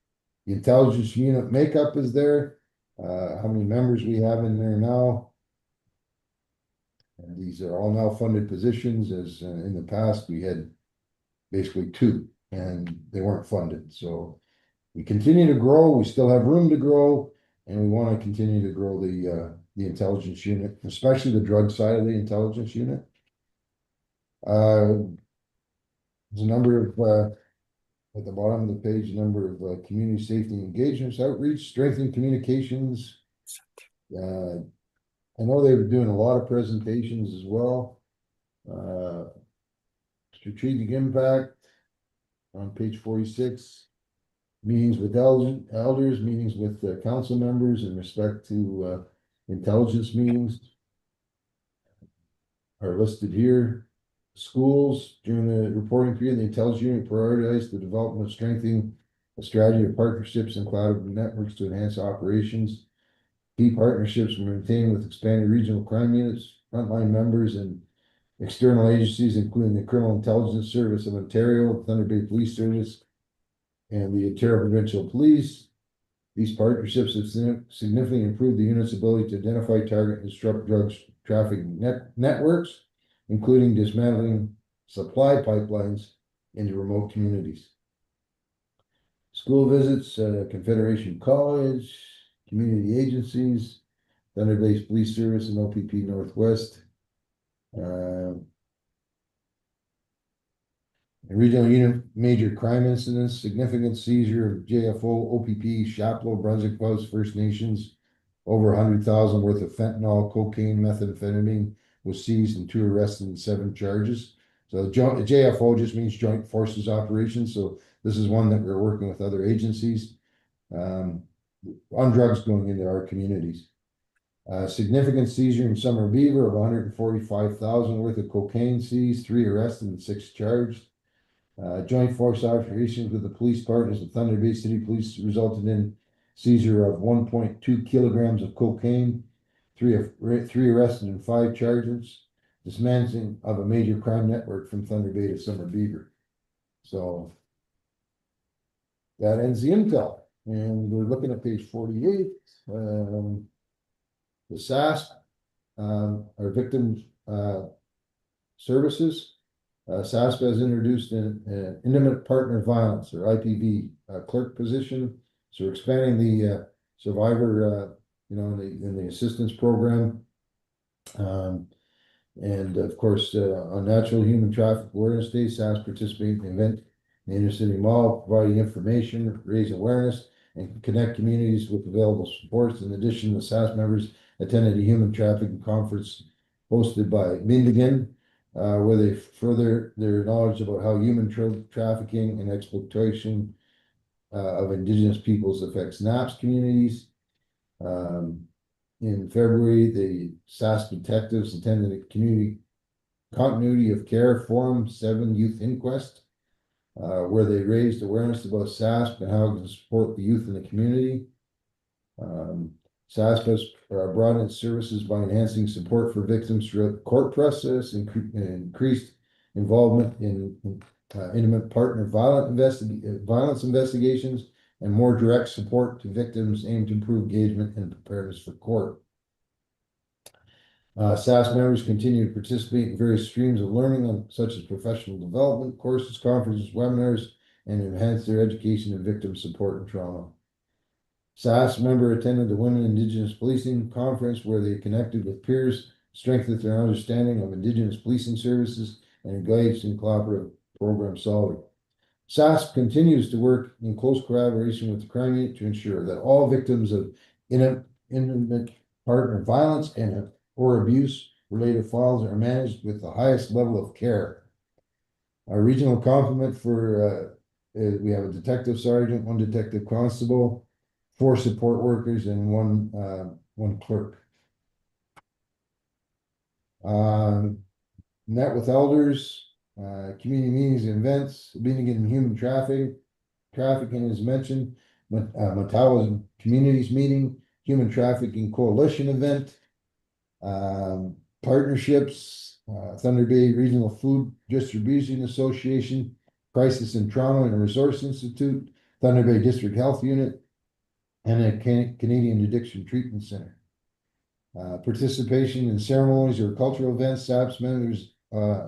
The intelligence unit makeup is there. How many members we have in there now. And these are all now funded positions, as in the past we had basically 2 and they weren't funded. So we continue to grow. We still have room to grow, and we want to continue to grow the intelligence unit, especially the drug side of the intelligence unit. There's a number of at the bottom of the page, a number of community safety engagements, outreach, strengthening communications. I know they were doing a lot of presentations as well. Strategic impact on page 46. Meetings with elders, meetings with council members in respect to intelligence meetings are listed here. Schools, during the reporting period, the intelligence unit prioritized the development of strengthening a strategy of partnerships and cloud networks to enhance operations. Key partnerships were maintained with expanded regional crime units, frontline members, and external agencies, including the Criminal Intelligence Service of Ontario, Thunder Bay Police Service, and the Ontario Provincial Police. These partnerships have significantly improved the unit's ability to identify, target, and disrupt drugs trafficking networks, including dismantling supply pipelines into remote communities. School visits, Confederation College, community agencies, Thunder Bay Police Service, and OPP Northwest. Regional unit major crime incidents, significant seizure of JFO, OPP, Chapleau, Brunswick House, First Nations, over 100,000 worth of fentanyl, cocaine, methamphetamine was seized, and 2 arrested and 7 charges. So the JFO just means Joint Forces Operations. So this is one that we're working with other agencies on drugs going into our communities. Significant seizure in Summer Beaver of 145,000 worth of cocaine seized, 3 arrested and 6 charged. Joint force operations with the police partners of Thunder Bay City Police resulted in seizure of 1.2 kilograms of cocaine, three arrested and 5 charges, dismantling of a major crime network from Thunder Bay to Summer Beaver. So that ends the intel, and we're looking at page 48. The SASP, our victims services. SASP has introduced an intimate partner violence, or IPV, clerk position. So we're expanding the survivor, in the assistance program. And of course, on Natural Human Traffic Awareness Day, SASP participated in the event in the Inner City Mall, providing information, raise awareness, and connect communities with available supports. In addition, the SASP members attended a human trafficking conference hosted by Mindigan, where they further their knowledge about how human trafficking and exploitation of Indigenous peoples affects NAPS communities. In February, the SASP detectives attended a community continuity of care forum 7 youth inquest, where they raised awareness about SASP and how it can support the youth in the community. SASP has broadened its services by enhancing support for victims throughout the court process, increased involvement in intimate partner violence investigations, and more direct support to victims aimed to improve engagement and preparedness for court. SASP members continue to participate in various streams of learning, such as professional development courses, conferences, webinars, and enhance their education in victim support and trauma. SASP member attended the Women Indigenous Policing Conference, where they connected with peers, strengthened their understanding of Indigenous policing services, and engaged in collaborative program solving. SASP continues to work in close collaboration with the crime unit to ensure that all victims of intimate partner violence or abuse related files are managed with the highest level of care. Our regional complement for we have a detective sergeant, 1 detective constable, 4 support workers, and one clerk. Met with elders, community meetings and events, meeting in human trafficking as mentioned, Matawa Communities Meeting, Human Trafficking Coalition event, partnerships, Thunder Bay Regional Food Distribution Association, Crisis and Trauma and Resource Institute, Thunder Bay District Health Unit, and a Canadian Addiction Treatment Center. Participation in ceremonies or cultural events. SAPS members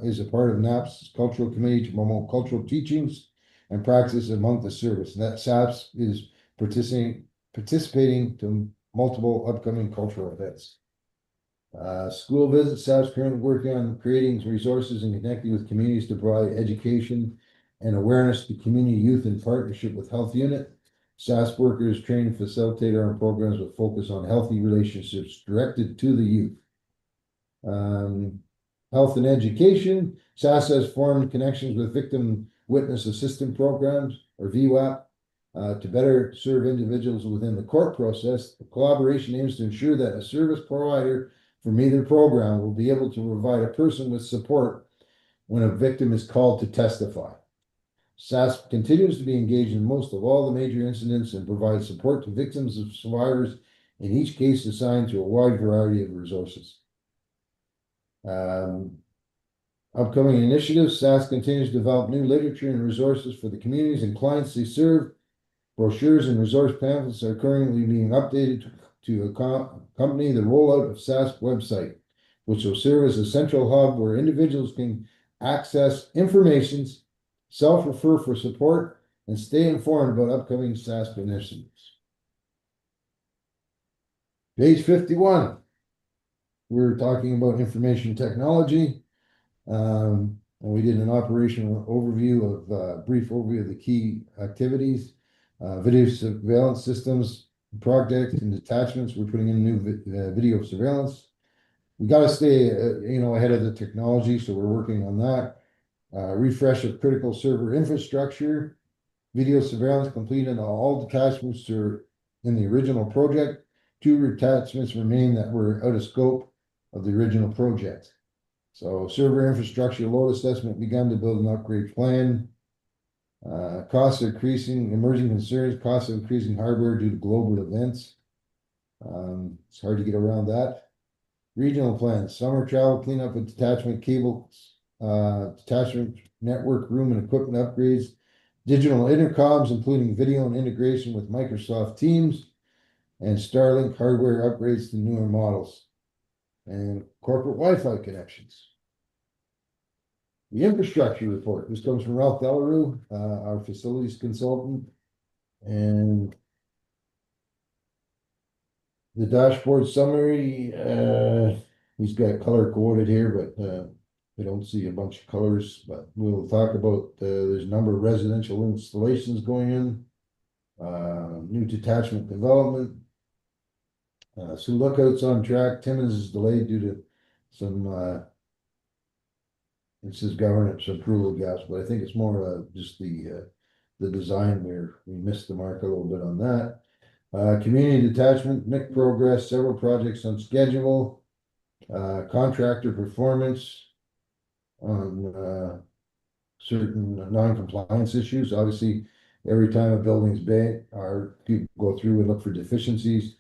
is a part of NAPS Cultural Committee to promote cultural teachings and practice among the service. That SAPS is participating to multiple upcoming cultural events. School visits. SAPS currently working on creating resources and connecting with communities to provide education and awareness to community youth in partnership with Health Unit. SASP workers train and facilitate our programs with focus on healthy relationships directed to the youth. Health and education. SAS has formed connections with victim witness assistance programs, or VWAP, to better serve individuals within the court process. The collaboration aims to ensure that a service provider from either program will be able to provide a person with support when a victim is called to testify. SAS continues to be engaged in most of all the major incidents and provides support to victims and survivors, in each case assigned to a wide variety of resources. Upcoming initiatives. SAS continues to develop new literature and resources for the communities and clients they serve. Brochures and resource pamphlets are currently being updated to accompany the rollout of SAS website, which will serve as a central hub where individuals can access information, self-refer for support, and stay informed about upcoming SASP initiatives. Page 51. We're talking about information technology. And we did an operational overview of brief overview of the key activities. Video surveillance systems, projects and attachments. We're putting in new video surveillance. We got to stay, ahead of the technology, so we're working on that. Refresh of critical server infrastructure, video surveillance completed. All detachments are in the original project. 2 attachments remain that were out of scope of the original project. So server infrastructure load assessment begun to build an upgrade plan. Costs are increasing, emerging concerns, costs of increasing hardware due to global events. It's hard to get around that. Regional plans, summer travel cleanup and detachment cables, detachment network room and equipment upgrades, digital intercoms, including video and integration with Microsoft Teams, and Starlink hardware upgrades to newer models, and corporate Wi-Fi connections. The infrastructure report, this comes from Ralph Delarue, our facilities consultant, and the dashboard summary, he's got color coded here, but I don't see a bunch of colors, but we'll talk about, there's a number of residential installations going in, new detachment development. So Lookout's on track. Timmins is delayed due to some, it says governance approval gaps, but I think it's more just the design where we missed the mark a little bit on that. Community detachment, MIC progress, several projects on schedule, contractor performance on certain non-compliance issues. Obviously, every time a building's bad, our people go through and look for deficiencies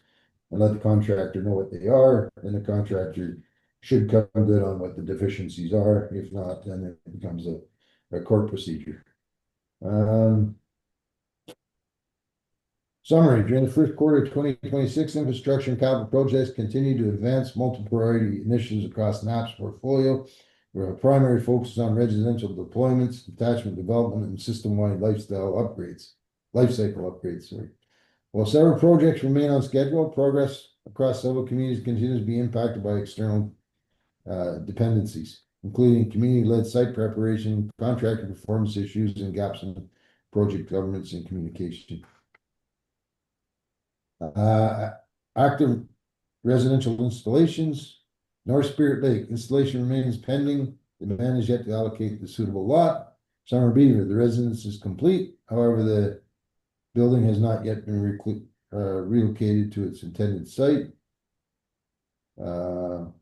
and let the contractor know what they are, and the contractor should come good on what the deficiencies are. If not, then it becomes a court procedure. Summary, during the first quarter of 2026, infrastructure and capital projects continue to advance multiple priority initiatives across NAPS portfolio. We have a primary focus on residential deployments, detachment development, and system-wide lifecycle upgrades. Sorry. While several projects remain on schedule, progress across several communities continues to be impacted by external dependencies, including community-led site preparation, contractor performance issues, and gaps in project governance and communication. Active residential installations. North Spirit Lake installation remains pending. The man is yet to allocate the suitable lot. Summer Beaver, the residence is complete. However, the building has not yet been relocated to its intended site. Fort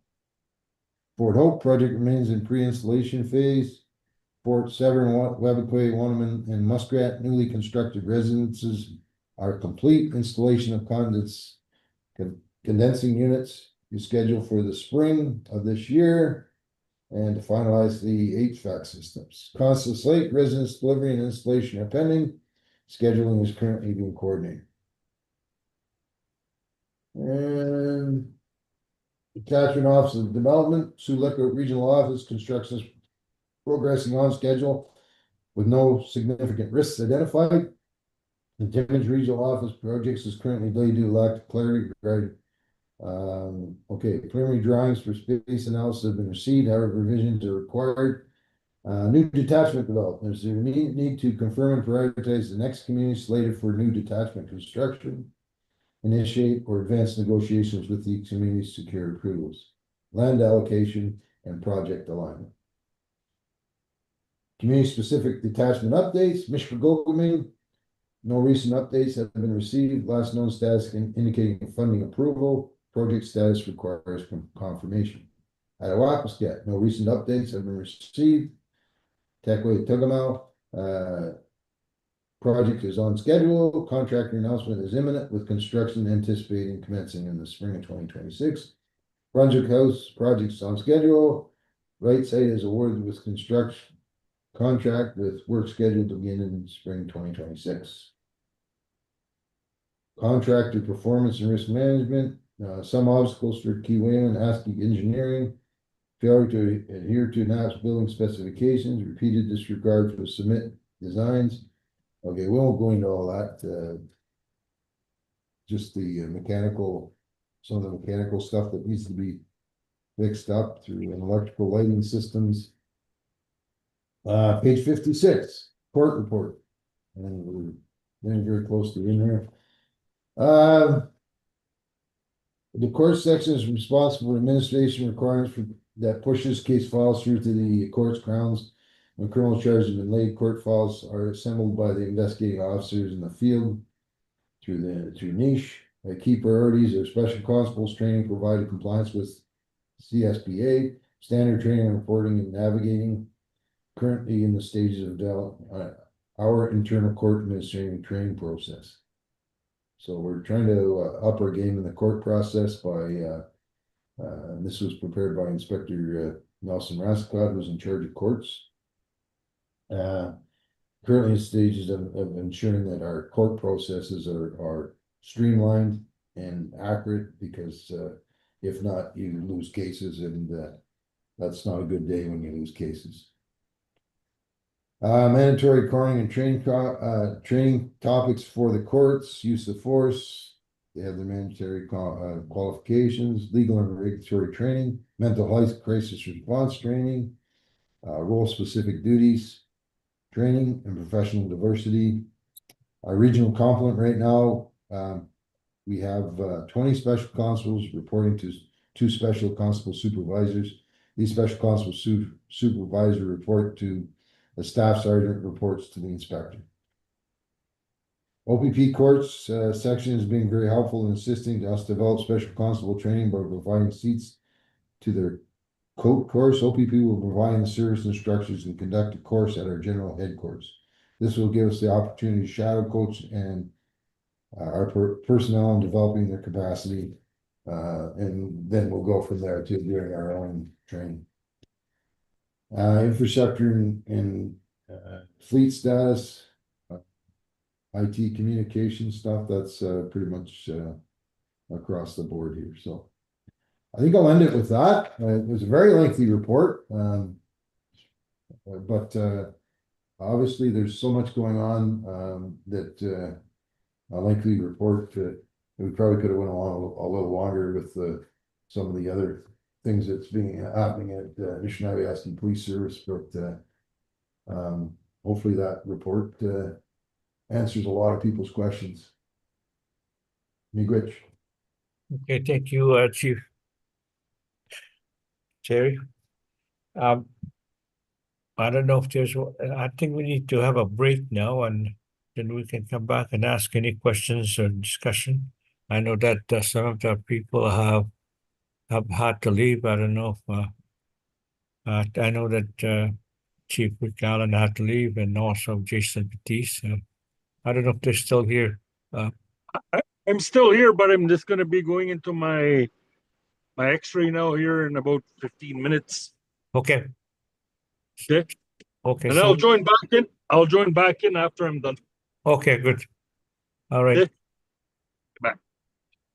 Hope project remains in pre-installation phase. Fort Severn, Webequay, Wanneman, and Muskrat newly constructed residences are complete. Installation of condensing units is scheduled for the spring of this year, and to finalize the HVAC systems. Constant Slate residence delivery and installation are pending. Scheduling is currently being coordinated. And Detachment Office of Development, Sioux Lookout Regional Office construction is progressing on schedule with no significant risks identified. The Timmins Regional Office projects is currently delayed due to lack of clarity regarding preliminary drawings for space analysis have been received, however, revisions are required. New detachment development. There's a need to confirm and prioritize the next community slated for new detachment construction. Initiate or advance negotiations with the community to secure approvals, land allocation, and project alignment. Community-specific detachment updates. Mishpagoguming. No recent updates have been received. Last known status indicating funding approval. Project status requires confirmation. At Awapiskat, no recent updates have been received. Tekwe Tugamau, project is on schedule. Contractor announcement is imminent with construction anticipating commencing in the spring of 2026. Brunswick House project's on schedule. Right site is awarded with construction contract with work scheduled to begin in spring 2026. Contractor performance and risk management. Some obstacles for Key Wayman, ASCII engineering, failure to adhere to NAPS building specifications, repeated disregard for submit designs. Okay, we won't go into all that. Just the mechanical, some of the mechanical stuff that needs to be fixed up through an electrical lighting systems. Page 56, court report. And we're getting very close to in here. The court section is responsible for administration requirements that pushes case files through to the court's grounds. When criminal charges have been laid, court files are assembled by the investigating officers in the field through niche. Key priorities are special constables training provided compliance with CSPA, standard training and reporting and navigating. Currently in the stages of our internal court administrative training process. So we're trying to up our game in the court process by, this was prepared by Inspector Nelson Rasclad, who's in charge of courts. Currently in stages of ensuring that our court processes are streamlined and accurate, because if not, you lose cases, and that's not a good day when you lose cases. Mandatory coroning and training topics for the courts: use of force. They have the mandatory qualifications, legal and regulatory training, mental health crisis response training, role-specific duties training, and professional diversity. Our regional complement right now, we have 20 special constables reporting to 2 special constable supervisors. These special constable supervisors report to the staff sergeant, reports to the inspector. OPP courts section is being very helpful in assisting us develop special constable training by providing seats to their course. OPP will provide the service instructions and conduct a course at our general headquarters. This will give us the opportunity to shadow coach and our personnel in developing their capacity, and then we'll go from there to doing our own training. Infrastructure and fleet status, IT communication stuff, that's pretty much across the board here. So I think I'll end it with that. It was a very lengthy report, but obviously there's so much going on that a lengthy report, we probably could have went on a little longer with some of the other things that's happening at Anishinaabe Police Service, but hopefully that report answers a lot of people's questions. Miigwech. Okay, thank you, Chief Terry. I don't know if I think we need to have a break now, and then we can come back and ask any questions or discussion. I know that some of the people have had to leave. I don't know if I know that Chief Rick Allen had to leave, and also Jason Batiste. I don't know if they're still here. I'm still here, but I'm just gonna be going into my X-ray now here in about 15 minutes. Okay. Okay. Okay. And I'll join back in. I'll join back in after I'm done. Okay, good. All right. Okay. Bye.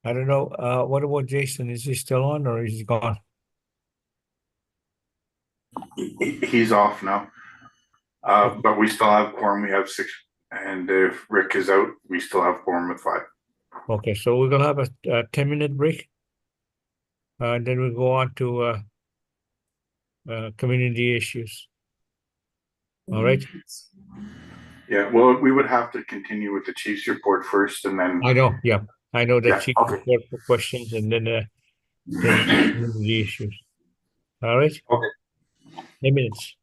I don't know. What about Jason? Is he still on, or is he gone? He's off now. But we still have quorum. We have 6, and if Rick is out, we still have quorum with 5. Okay, so we're gonna have a 10-minute break, and then we'll go on to community issues. All right. Yeah, well, we would have to continue with the chief's report first, and then I know. Yeah, I know that Yeah, Chief okay. report for questions, and then the issues. All right. Okay. 10 minutes.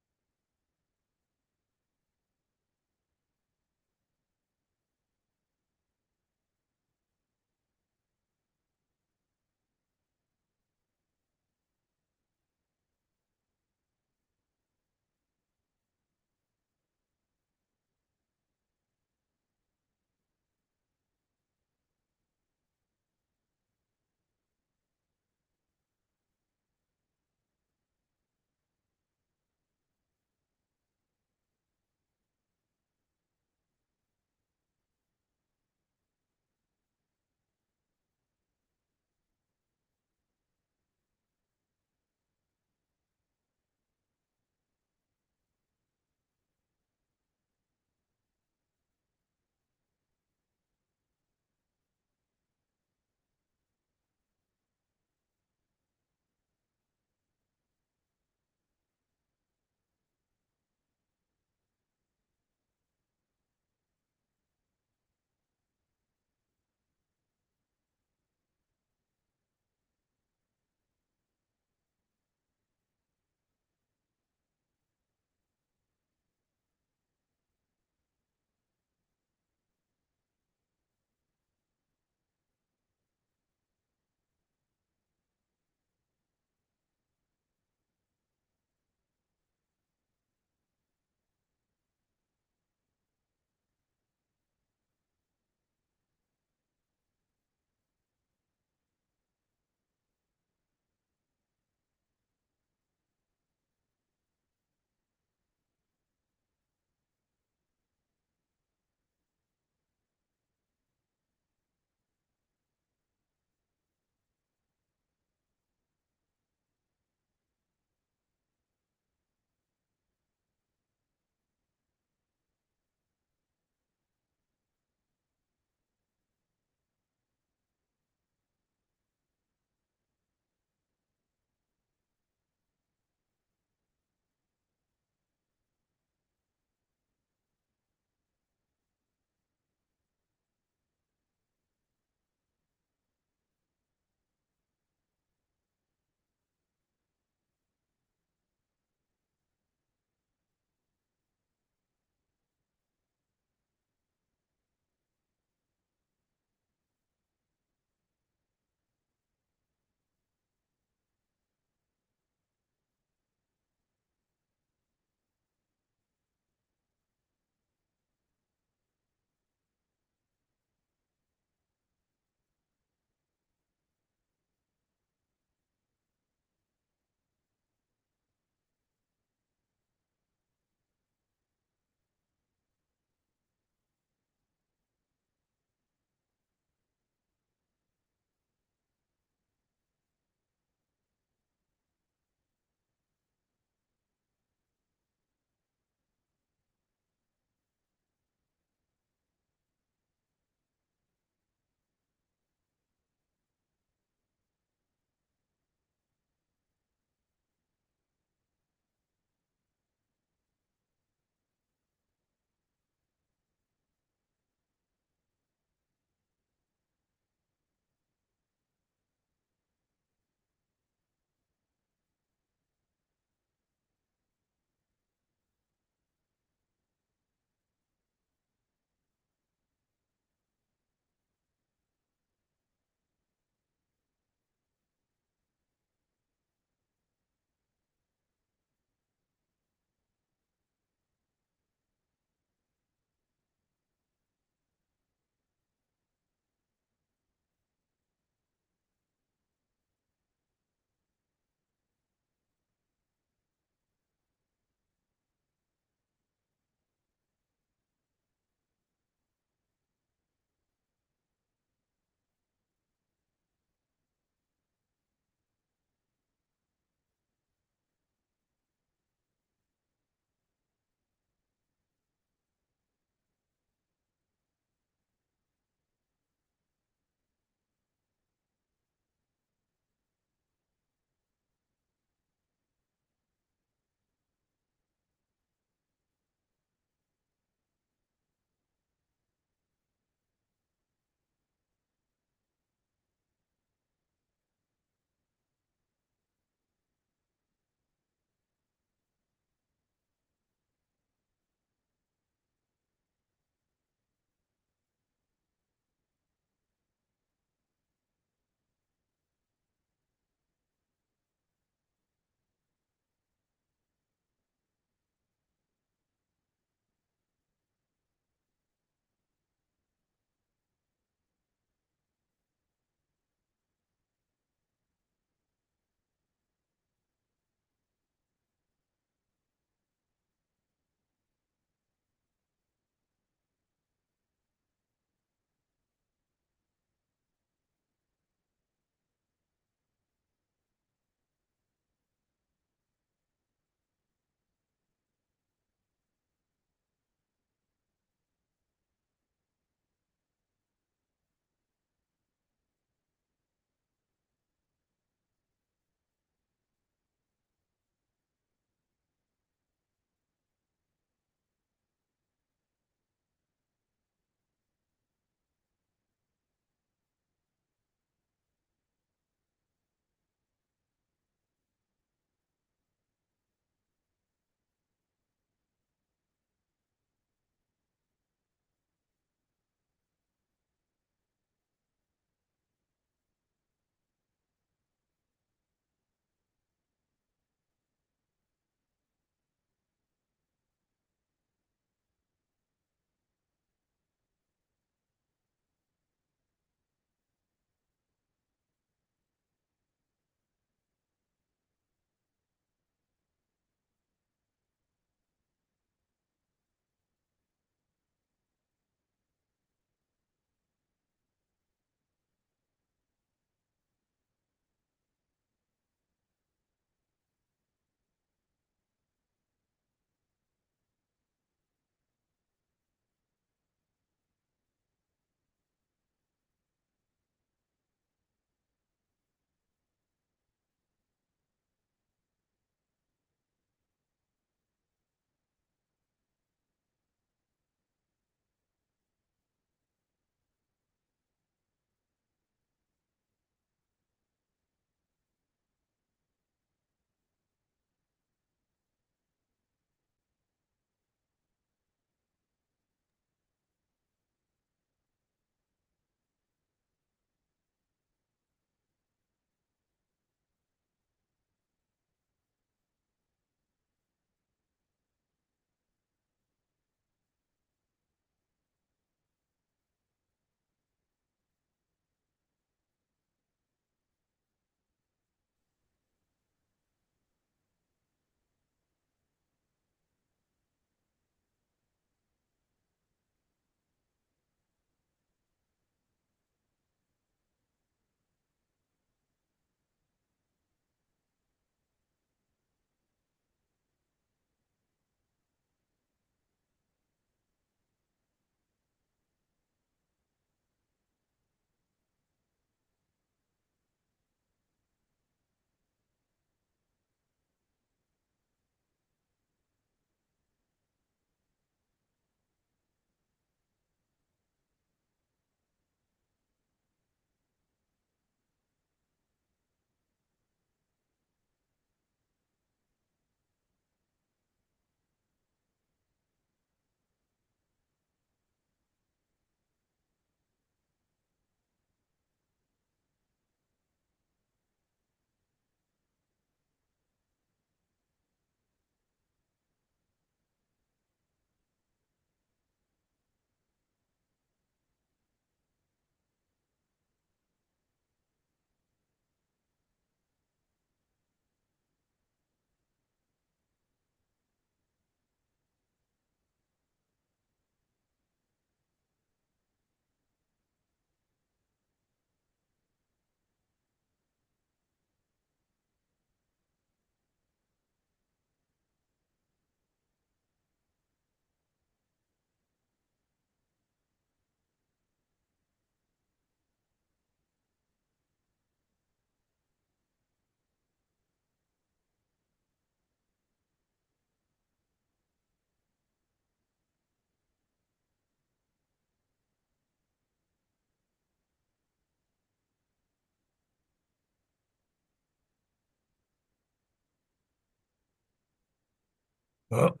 Well,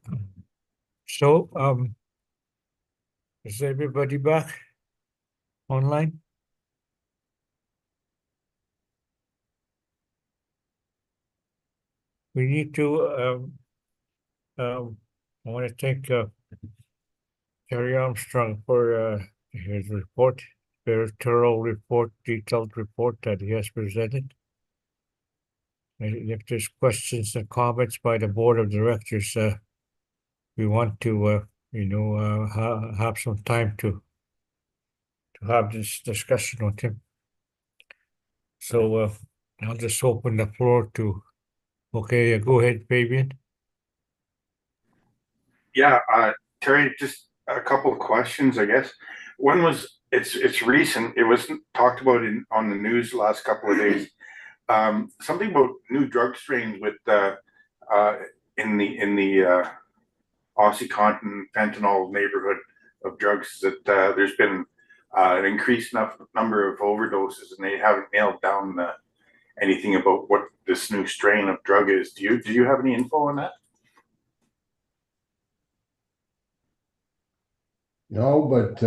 so, is everybody back online? We need to, I want to thank, Terry Armstrong for, his report, very thorough report, detailed report that he has presented. And if there's questions and comments by the board of directors, we want to, have some time to have this discussion with him. So, I'll just open the floor to, okay, go ahead, Fabian. Yeah, Terry, just a couple of questions, I guess. One was, it's recent. It wasn't talked about on the news the last couple of days. Something about new drug strains with in the OxyContin fentanyl neighborhood of drugs that there's been an increased number of overdoses, and they haven't nailed down anything about what this new strain of drug is. Do you have any info on that? No, but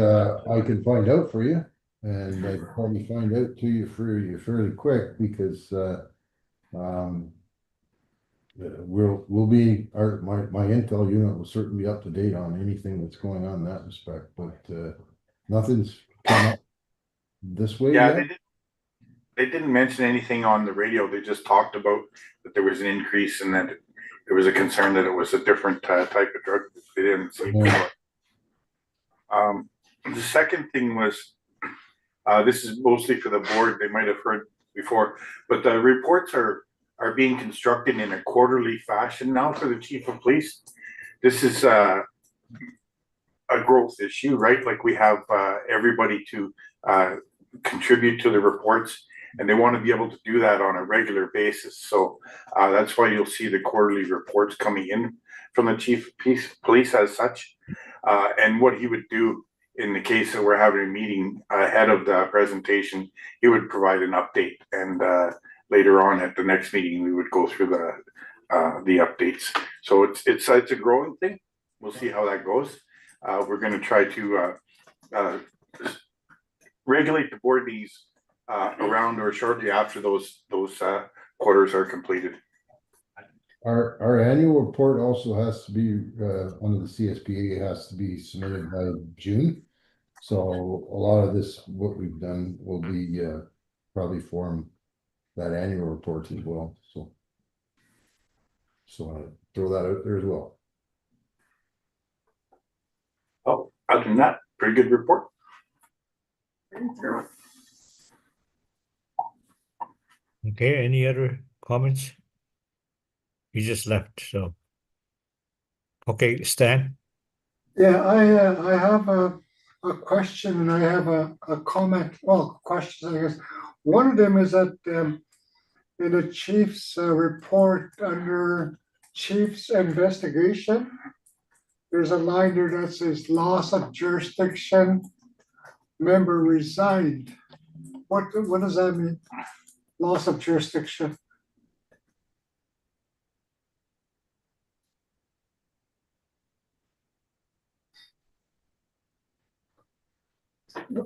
I can find out for you, and I can probably find out to you fairly quick because um, we'll be my intel unit will certainly be up to date on anything that's going on in that respect, but nothing's come up this way Yeah, yet. they didn't mention anything on the radio. They just talked about that there was an increase and that there was a concern that it was a different type of drug that they didn't see before. The second thing was, this is mostly for the board. They might have heard before, but the reports are being constructed in a quarterly fashion now for the chief of police. This is a growth issue, right? Like we have everybody to contribute to the reports, and they want to be able to do that on a regular basis. So that's why you'll see the quarterly reports coming in from the chief of police as such. And what he would do in the case that we're having a meeting ahead of the presentation, he would provide an update, and later on at the next meeting, we would go through the updates. So it's a growing thing. We'll see how that goes. We're going to try to regulate the board meetings around or shortly after those quarters are completed. Our annual report also has to be under the CSPA, it has to be submitted by June. So a lot of this, what we've done, will be probably form that annual report as well. So I throw that out there as well. Oh, other than that, pretty good report. Okay, any other comments? He just left, so. Okay, Stan? Yeah, I have a question and I have a comment, well, questions, I guess. One of them is that in the chief's report under chief's investigation, there's a line there that says loss of jurisdiction, member resigned. What does that mean? Loss of jurisdiction?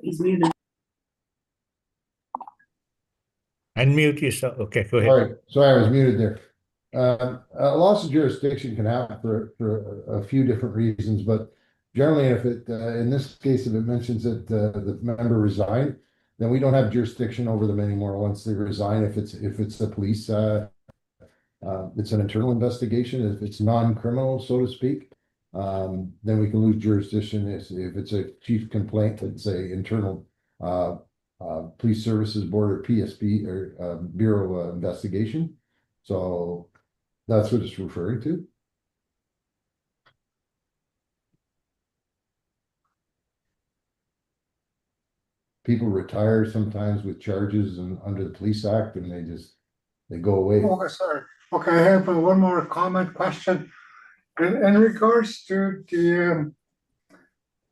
He's muted. Unmute yourself. Okay, go ahead. All right, sorry, I was muted there. A loss of jurisdiction can happen for a few different reasons, but generally, if it in this case, if it mentions that the member resigned, then we don't have jurisdiction over them anymore once they resign. If it's the police, it's an internal investigation. If it's non-criminal, so to speak, then we can lose jurisdiction. If it's a chief complaint, it's a internal Police Services Board or PSB or Bureau investigation. So that's what it's referring to. People retire sometimes with charges and under the Police Act, and they go away. Okay, sorry. Okay, I have one more comment question. In regards to the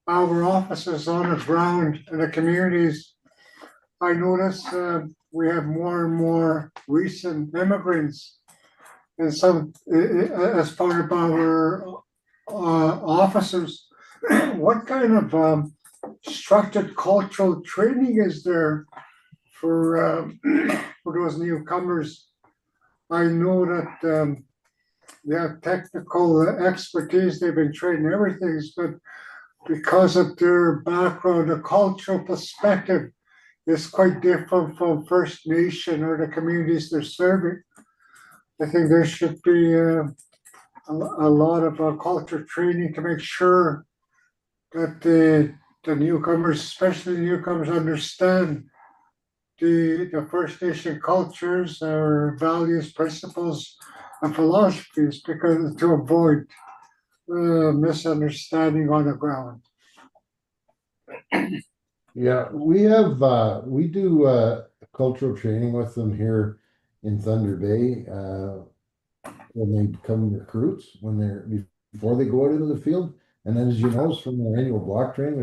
our officers on the ground in the communities, I notice we have more and more recent immigrants and some, as part of our officers, what kind of structured cultural training is there for for those newcomers? I know that they have technical expertise, they've been trained in everything, but because of their background, the cultural perspective is quite different from First Nation or the communities they're serving. I think there should be a lot of culture training to make sure that the newcomers, especially the newcomers, understand the First Nation cultures or values, principles, and philosophies, because to avoid misunderstanding on the ground. Yeah, we do cultural training with them here in Thunder Bay when they become recruits, before they go out into the field. And then, as you notice from our annual block training,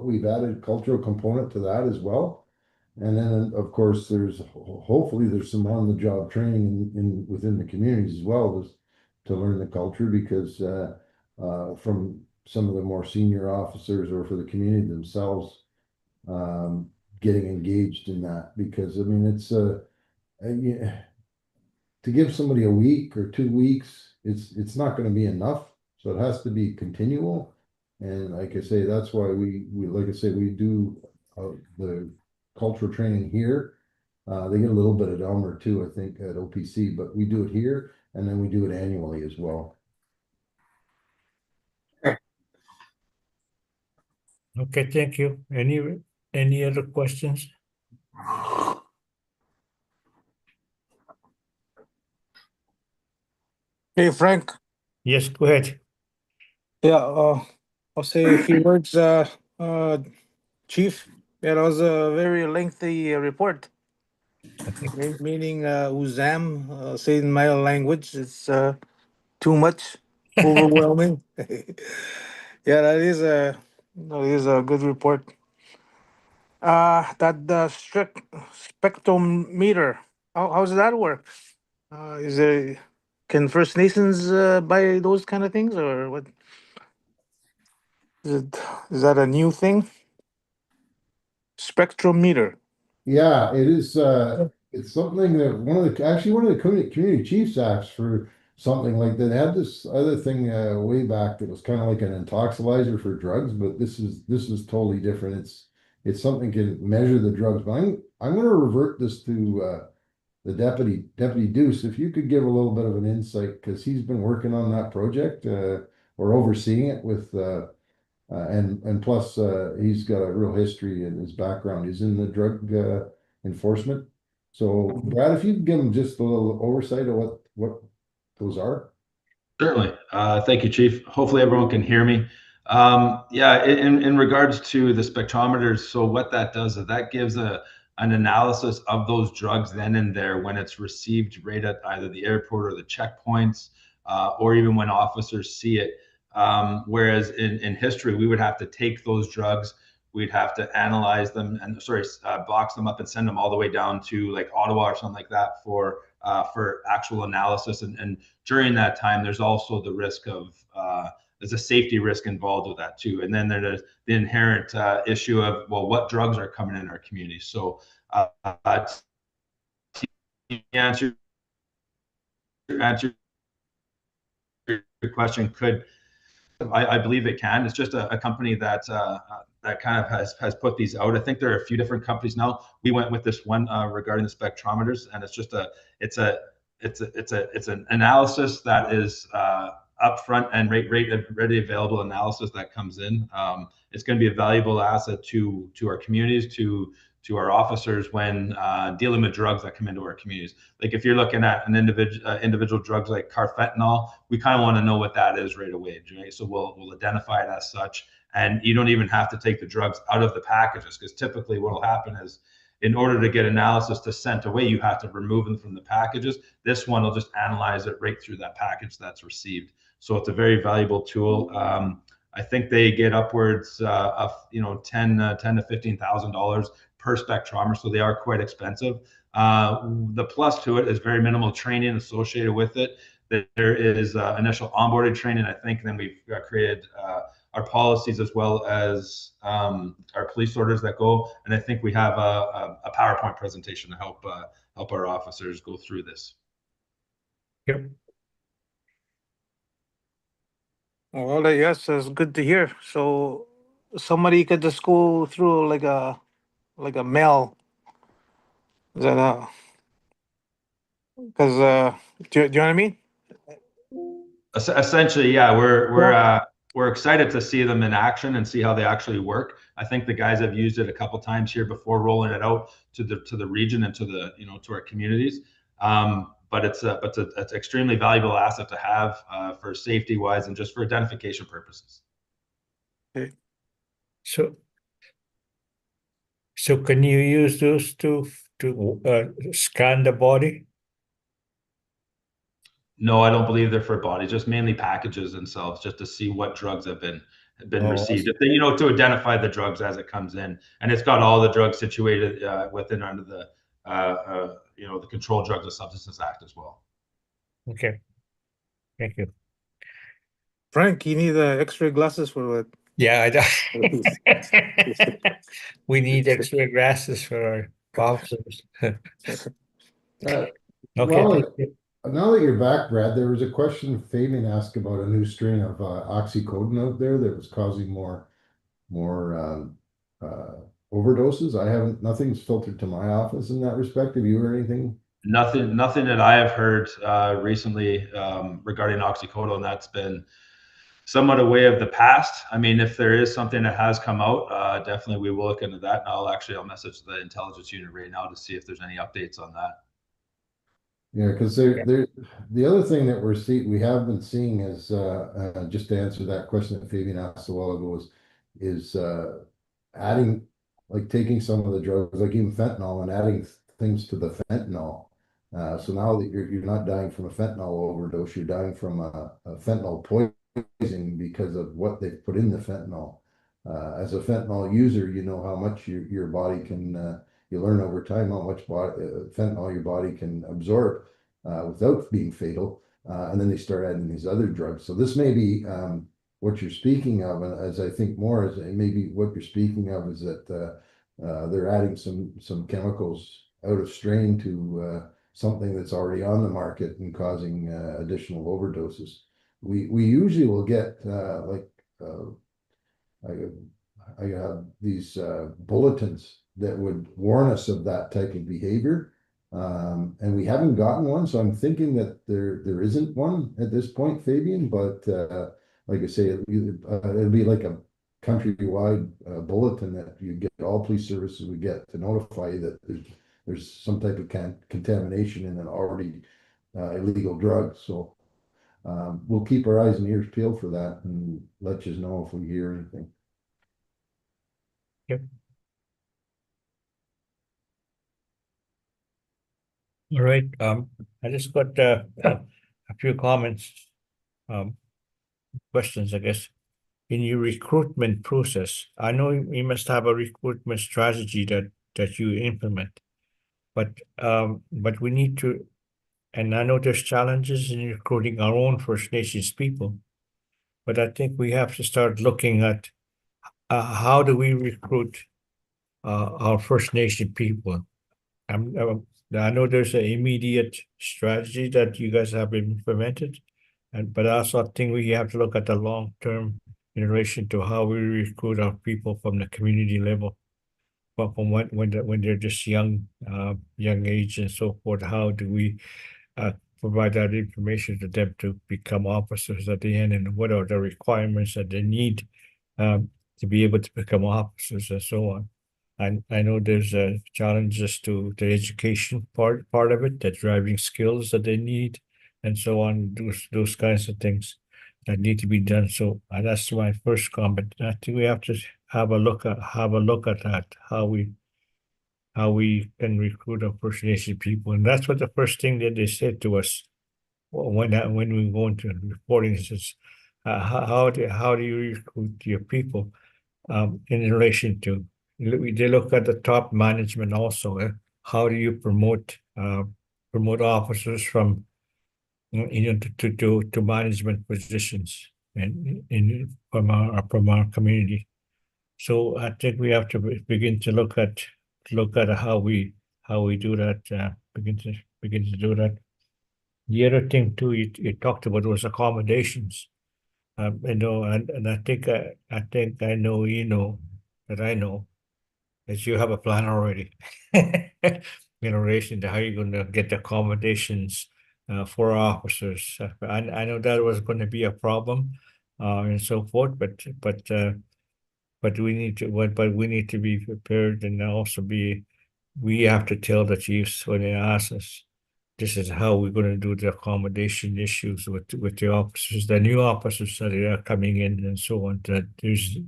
we've added cultural component to that as well. And then, of course, hopefully there's some on-the-job training within the communities as well to learn the culture, because from some of the more senior officers or for the community themselves, getting engaged in that, because I mean it's to give somebody a week or 2 weeks, it's not going to be enough. So it has to be continual. And like I say, that's why we like I say, we do the cultural training here. They get a little bit at Elmer too, I think, at OPC, but we do it here, and then we do it annually as well. Okay, thank you. Any other questions? Hey, Frank. Yes, go ahead. Yeah, I'll say a few words, Chief. Yeah, that was a very lengthy report. Meaning, Uzam, say in my language, it's too much, overwhelming. Yeah, that is a good report. That the strict spectrometer, how does that work? Is there Can First Nations buy those kind of things, or what? Is it is that a new thing? Spectrometer. Yeah, it is. It's something that one of the community chiefs asked for something like that. They had this other thing way back that was kind of like an intoxilizer for drugs, but this is totally different. It's something can measure the drugs. But I'm going to revert this to the Deputy Deuce. If you could give a little bit of an insight, because he's been working on that project or overseeing it with. And plus, he's got a real history in his background. He's in the drug enforcement. So, Brad, if you could give him just a little oversight of what those are. Certainly. Thank you, Chief. Hopefully everyone can hear me. Yeah, in regards to the spectrometers, so what that does is that gives an analysis of those drugs then and there when it's received right at either the airport or the checkpoints, or even when officers see it. Whereas in history, we would have to take those drugs, we'd have to analyze them and box them up and send them all the way down to like Ottawa or something like that for actual analysis. And during that time, there's also the risk of there's a safety risk involved with that too. And then there's the inherent issue of, well, what drugs are coming in our community. So to answer your question, I believe it can. It's just a company that that kind of has put these out. I think there are a few different companies now. We went with this one regarding the spectrometers, and it's an analysis that is upfront and ready available analysis that comes in. It's going to be a valuable asset to our communities, to our officers when dealing with drugs that come into our communities. Like if you're looking at an individual drugs like carfentanil, we kind of want to know what that is right away, right? So we'll identify it as such, and you don't even have to take the drugs out of the packages, because typically what will happen is, in order to get analysis to sent away, you have to remove them from the packages. This one will just analyze it right through that package that's received. So it's a very valuable tool. I think they get upwards of ten to $15,000 per spectrometer, so they are quite expensive. The plus to it is very minimal training associated with it. There is initial onboarding training, I think. Then we've created our policies as well as our police orders that go. And I think we have a PowerPoint presentation to help our officers go through this. Yep. Well, yes, it's good to hear. So somebody could just go through like a mail. Is that because do you know what I mean? Essentially, yeah, we're excited to see them in action and see how they actually work. I think the guys have used it a couple times here before rolling it out to the region and to the to our communities. But it's an extremely valuable asset to have for safety wise and just for identification purposes. Okay. So can you use those to scan the body? No, I don't believe they're for bodies, just mainly packages themselves, just to see what drugs have been received. If they, to identify the drugs as it comes in, and it's got all the drugs situated within under the the Controlled Drugs and Substances Act as well. Okay, thank you. Frank, you need X-ray glasses for what? Yeah, we need X-ray glasses for our officers. Okay. Well, now that you're back, Brad, there was a question Fabian asked about a new strain of oxycodone out there that was causing more overdoses. Nothing's filtered to my office in that respect. Have you heard anything? Nothing that I have heard recently regarding oxycodone. That's been somewhat a way of the past. I mean, if there is something that has come out, definitely we will look into that. And I'll message the intelligence unit right now to see if there's any updates on that. Yeah, because the other thing that we have been seeing is just to answer that question that Fabian asked a while ago is adding, like taking some of the drugs like even fentanyl and adding things to the fentanyl. So now that you're not dying from a fentanyl overdose, you're dying from a fentanyl poisoning because of what they've put in the fentanyl. As a fentanyl user, you know how much your body can. You learn over time how much fentanyl your body can absorb without being fatal, and then they start adding these other drugs. So this may be what you're speaking of, and as I think more is maybe what you're speaking of is that they're adding some chemicals out of strain to something that's already on the market and causing additional overdoses. We usually will get I have these bulletins that would warn us of that type of behavior, and we haven't gotten one. So I'm thinking that there isn't one at this point, Fabian. But like I say, it'll be like a countrywide bulletin that you get. All police services would get to notify you that there's some type of contamination in an already illegal drug. So we'll keep our eyes and ears peeled for that and let you know if we hear anything. Yep. All right. I just got a few comments, questions, I guess. In your recruitment process, I know you must have a recruitment strategy that you implement, but we need to, and I know there's challenges in recruiting our own First Nations people, but I think we have to start looking at how do we recruit our First Nation people. I know there's an immediate strategy that you guys have implemented, but I also think we have to look at the long-term in relation to how we recruit our people from the community level, but from when they're just young age and so forth. How do we provide that information to them to become officers at the end, and what are the requirements that they need to be able to become officers and so on. I know there's challenges to the education part of it, the driving skills that they need, and so on. Those kinds of things that need to be done. So that's my first comment. I think we have to have a look at that, how we can recruit our First Nation people, and that's what the first thing that they said to us when we go into reporting is, how do you recruit your people in relation to they look at the top management also. How do you promote officers from to management positions and in from our community? So I think we have to begin to look at how we do that. Begin to do that. The other thing too you talked about was accommodations. And I think I know that I know that you have a plan already in relation to how you're going to get the accommodations for officers. I know that was going to be a problem and so forth, but we need to we need to be prepared and also we have to tell the chiefs when they ask us. This is how we're going to do the accommodation issues with the officers, the new officers that are coming in, and so on. That there's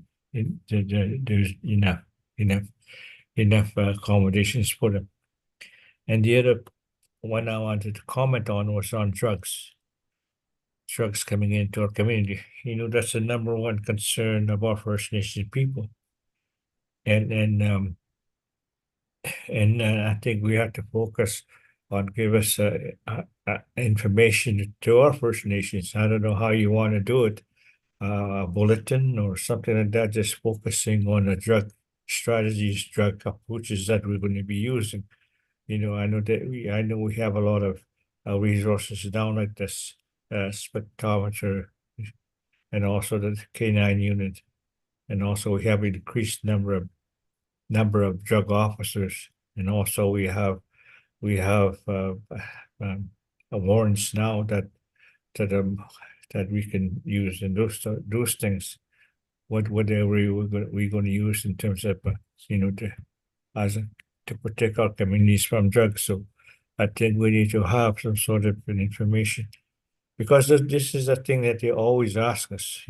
enough accommodations for them. And the other one I wanted to comment on was on drugs. Drugs coming into our community. That's the number one concern of our First Nation people. And I think we have to focus on give us information to our First Nations. I don't know how you want to do it, a bulletin or something like that, just focusing on the drug strategies, drug approaches that we're going to be using. I know we have a lot of resources down like this spectrometer and also the K9 unit, and also we have an increased number of drug officers, and also we have warrants now that we can use in those things. Whatever we're going to use in terms of to protect our communities from drugs. So I think we need to have some sort of an information, because this is a thing that they always ask us.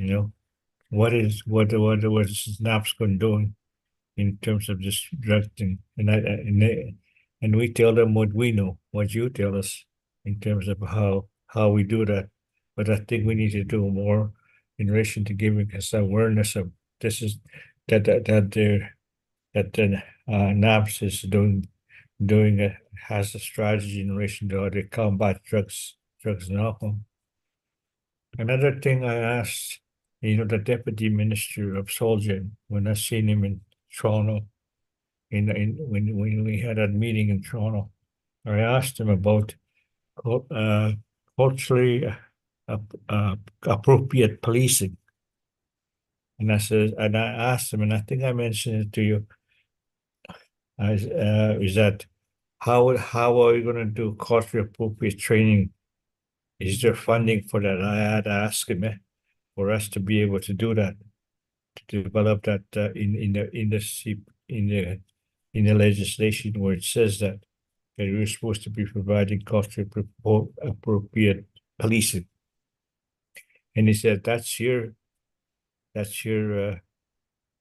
What is NAPS going doing in terms of this drug thing, and we tell them what we know, what you tell us in terms of how we do that. But I think we need to do more in relation to giving us awareness of this is that the NAPS is has a strategy in relation to how they combat drugs and alcohol. Another thing I asked, the Deputy Minister of Soldier, when I seen him in Toronto, when we had that meeting in Toronto, I asked him about culturally appropriate policing. And I asked him, and I think I mentioned it to you, is that how are you going to do culturally appropriate training? Is there funding for that? I had asked him for us to be able to do that, to develop that in the legislation where it says that we're supposed to be providing culturally appropriate policing. And he said that's your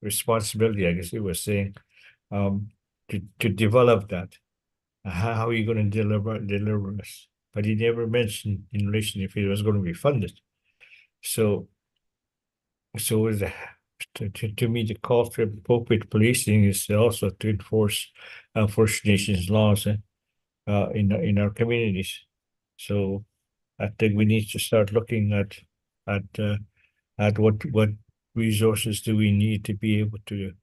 responsibility, I guess he was saying, to develop that. How are you going to deliver us? But he never mentioned in relation if it was going to be funded. So to me, the culture of appropriate policing is also to enforce First Nations laws in our communities. So I think we need to start looking at what resources do we need to be able to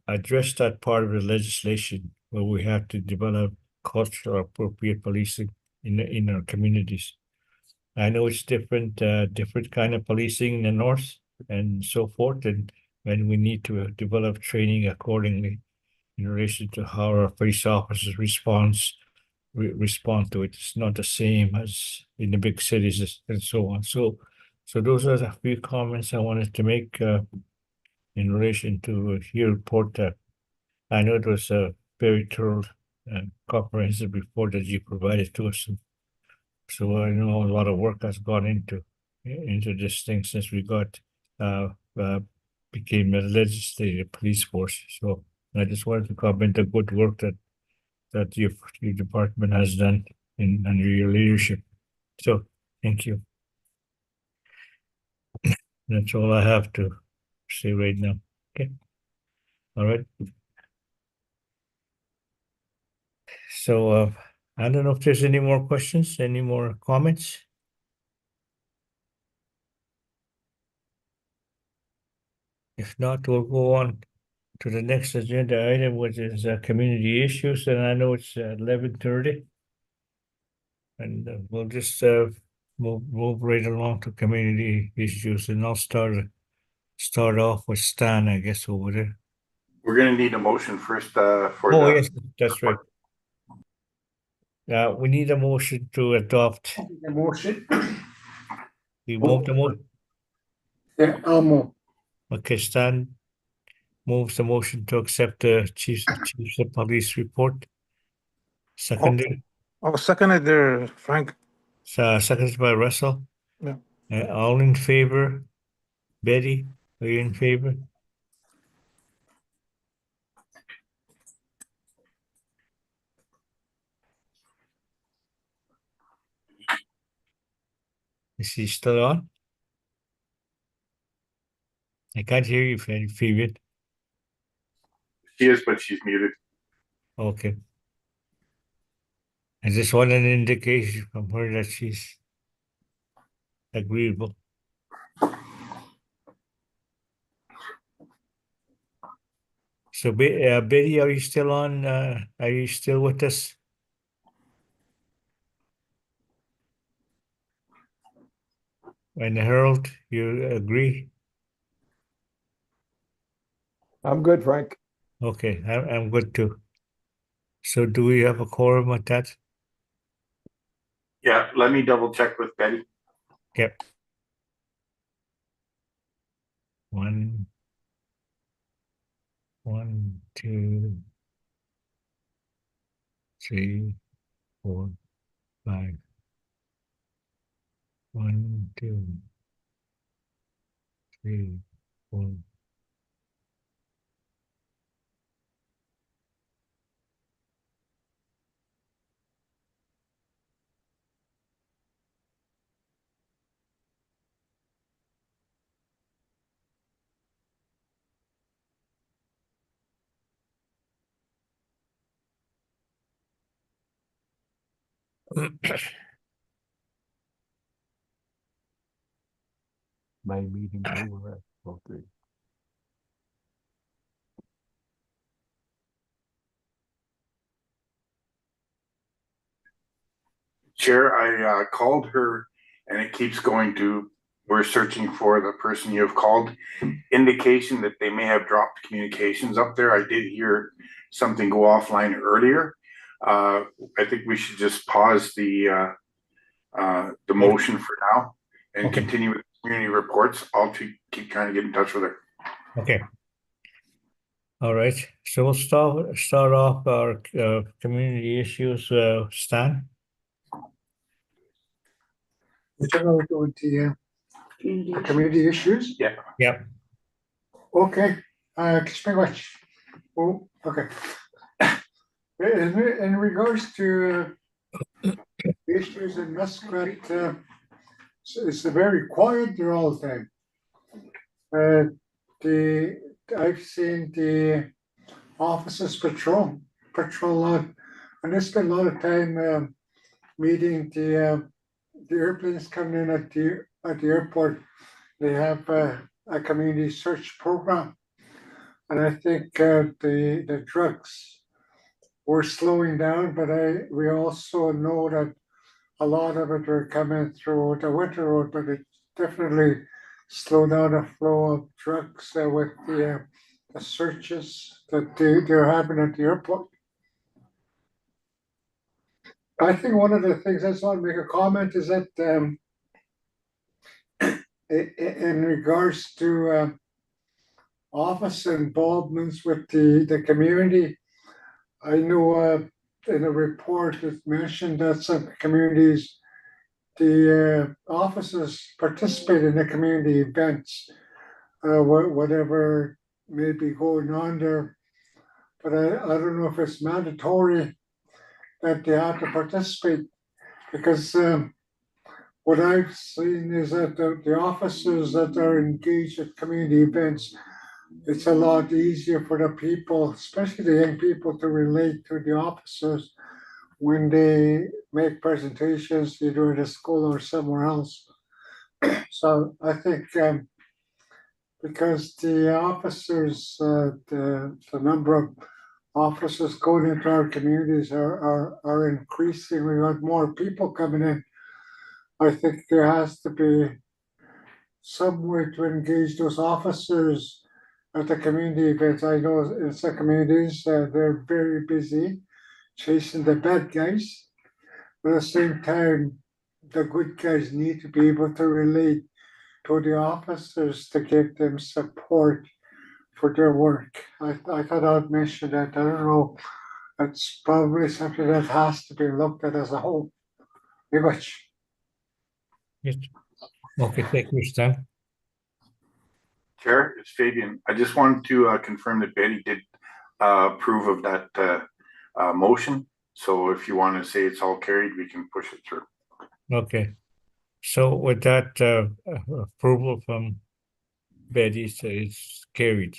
address that part of the legislation where we have to develop cultural appropriate policing in our communities. I know it's different kind of policing in the north and so forth, and we need to develop training accordingly in relation to how our police officers respond to it. It's not the same as in the big cities and so on. So those are the few comments I wanted to make in relation to your report. I know it was a very thorough and comprehensive report that you provided to us. So I know a lot of work has gone into this thing since we became a legislative police force. So I just wanted to comment the good work that your department has done under your leadership. So thank you. That's all I have to say right now. Okay. All right. So I don't know if there's any more questions, any more comments. If not, we'll go on to the next agenda item, which is community issues, and I know it's 11:30. And we'll just move right along to community issues, and I'll start off with Stan, I guess, over there. We're gonna need a motion first, for Oh, the. yes, that's right. We need a motion to adopt. The motion, You want the motion? yeah, I'll move. Okay, Stan moves the motion to accept the chief's of police report. Seconded, Oh, seconded there, Frank. seconded by Russell. Yeah. All in favor? Betty, are you in favor? Is he still on? I can't hear you, Fabian. She is, but she's muted. Okay. I just want an indication from her that she's agreeable. So, Betty, are you still on? Are you still with us? And Harold, you agree? I'm good, Frank. Okay, I'm good too. So do we have a quorum with that? Yeah, let me double check with Betty. Yep. 1, 2, 3, 4, 5. 1, 2, 3, 4. My meeting's over at 12:30. Chair, I called her and it keeps going to, we're searching for the person you have called. Indication that they may have dropped communications up there. I did hear something go offline earlier. I think we should just pause the motion for now and Okay. continue with community reports. I'll keep trying to get in touch with her. Okay. All right. So we'll start off our community issues. Stan. Which are going to go into community issues? Yeah. Yep. Okay, just pretty much, oh, okay. In regards to issues in Muskrat, it's very quiet there all the time. I've seen the officers patrol a lot, and they spend a lot of time meeting the airplanes coming in at the airport. They have a community search program, and I think the trucks were slowing down, but we also know that a lot of it are coming through the winter road, but it definitely slowed down the flow of trucks with the searches that they're having at the airport. I think one of the things I just want to make a comment is that in regards to office involvements with the community, I know in a report it mentioned that some communities, the officers participate in the community events, whatever may be going on there. But I don't know if it's mandatory that they have to participate, because what I've seen is that the officers that are engaged at community events, it's a lot easier for the people, especially the young people, to relate to the officers when they make presentations either at a school or somewhere else. So I think because the officers, the number of officers going into our communities are increasing. We want more people coming in. I think there has to be some way to engage those officers at the community events. I know in some communities they're very busy chasing the bad guys, but at the same time, the good guys need to be able to relate to the officers to give them support for their work. I thought I'd mention that. I don't know. It's probably something that has to be looked at as a whole. Very much. Yes. Okay, thank you, Stan. Chair, it's Fabian. I just wanted to confirm that Betty did approve of that motion. So if you want to say it's all carried, we can push it through. Okay. So with that approval from Betty, so it's carried.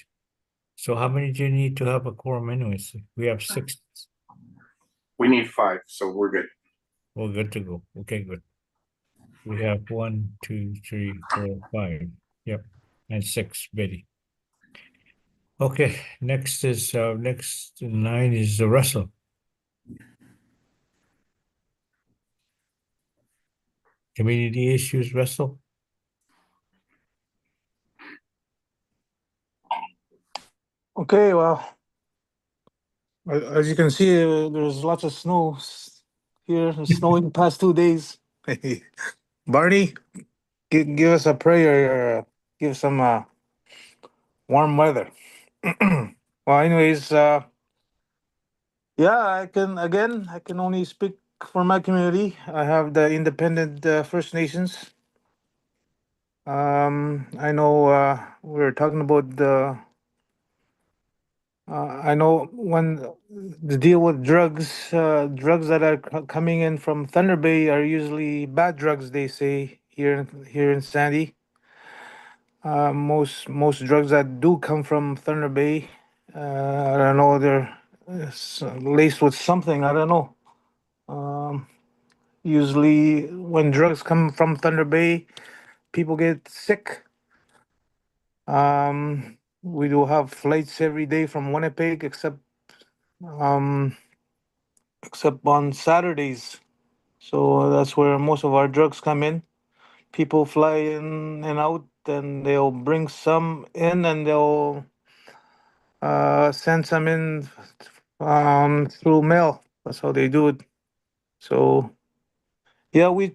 So how many do you need to have a quorum anyways? We have 6. We need 5, so we're good. We're good to go. Okay, good. We have 1, 2, 3, 4, 5. Yep. And 6, Betty. Okay, next is next 9 is the Russell. Community issues, Russell. Okay, well, as you can see, there's lots of snow here. It's snowing the past 2 days. Barney, give us a prayer. Give some warm weather. Well, anyways, yeah, I can only speak for my community. I have the independent First Nations. I know we're talking about the. I know when the deal with drugs, drugs that are coming in from Thunder Bay are usually bad drugs. They say here in Sandy. Most drugs that do come from Thunder Bay, I don't know, they're laced with something. I don't know. Usually, when drugs come from Thunder Bay, people get sick. We do have flights every day from Winnipeg, um, except on Saturdays. So that's where most of our drugs come in. People fly in and out, and they'll bring some in, and they'll send some in through mail. That's how they do it. So yeah, we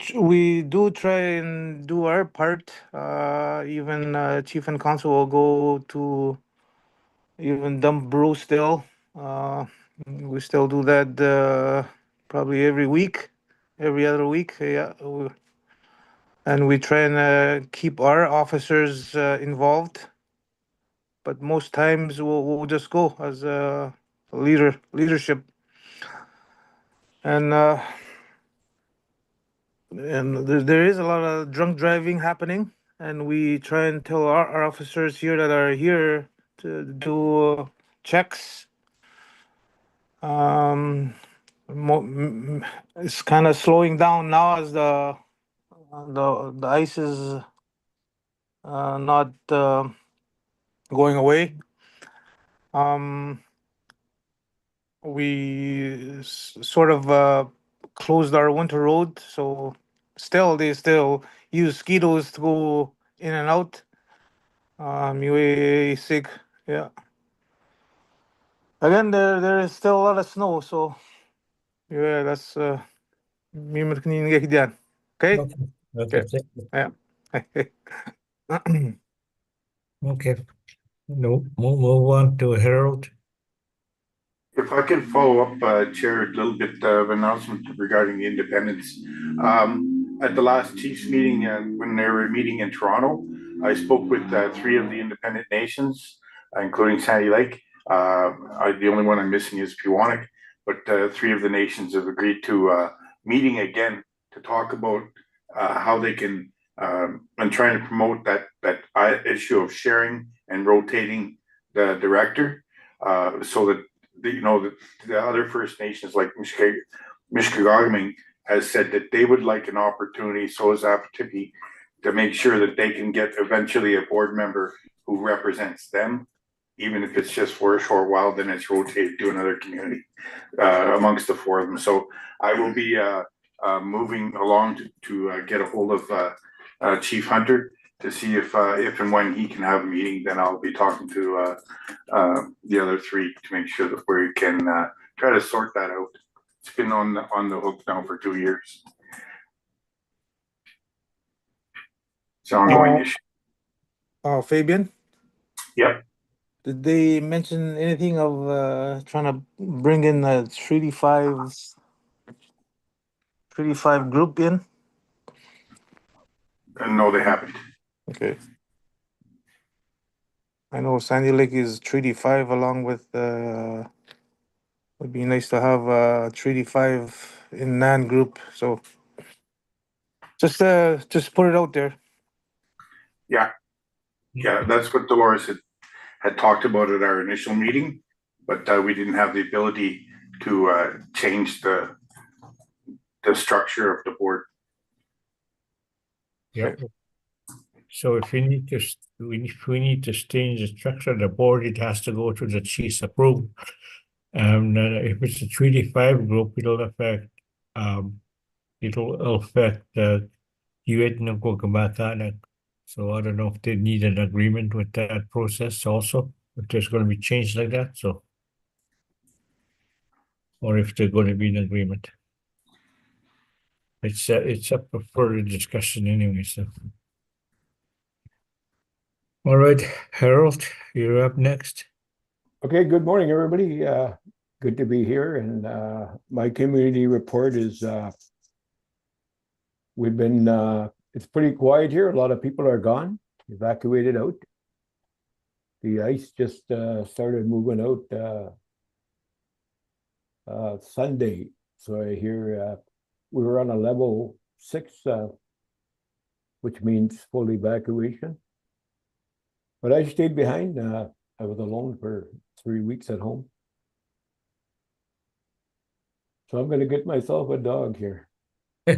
do try and do our part. Even chief and council will go to even dump brew still. We still do that probably every week, every other week. Yeah, and we try and keep our officers involved. But most times we'll just go as a leadership, and there is a lot of drunk driving happening, and we try and tell our officers here that are here to do checks. It's kind of slowing down now as the ice is not going away. We sort of closed our winter road, so they still use skidos to go in and out. UA sig, yeah. Again, there is still a lot of snow, so yeah, that's me okay? Okay. Okay. Thank you. Yeah. Okay. No, we'll move on to Harold. If I can follow up, Chair, a little bit of announcement regarding the independence. At the last Chiefs meeting, when they were meeting in Toronto, I spoke with 3 of the independent nations, including Sandy Lake. The only one I'm missing is Pewanik, but 3 of the nations have agreed to meeting again to talk about how they can, and trying to promote that issue of sharing and rotating the director, so that the other First Nations like Mishkegawgaming has said that they would like an opportunity, so is Apatippi, to make sure that they can get eventually a board member who represents them, even if it's just for a short while, then it's rotated to another community amongst the four of them. So I will be moving along to get a hold of Chief Hunter to see if and when he can have a meeting. Then I'll be talking to the other three to make sure that we can try to sort that out. It's been on the hook now for 2 years. It's an ongoing issue. Fabian, Yep. did they mention anything of trying to bring in a Treaty 5 group in? No, they haven't. Okay. I know Sandy Lake is Treaty 5 along with would be nice to have Treaty 5 in NAN group. So just put it out there. Yeah, that's what Dolores had talked about at our initial meeting, but we didn't have the ability to change the structure of the board. Yep. So if we need to change the structure of the board, it has to go to the chief's approval. And if it's a Treaty 5 group, it'll affect Uetnagogamathana. So I don't know if they need an agreement with that process also, if there's going to be change like that. So, or if they're going to be in agreement. It's up for further discussion anyway. So, all right, Harold, you're up next. Okay, good morning, everybody. Good to be here. And my community report is we've been it's pretty quiet here. A lot of people are gone, evacuated out. The ice just started moving out Sunday. So I hear we were on a level 6, which means full evacuation. But I stayed behind. I was alone for 3 weeks at home. So I'm going to get myself a dog here. But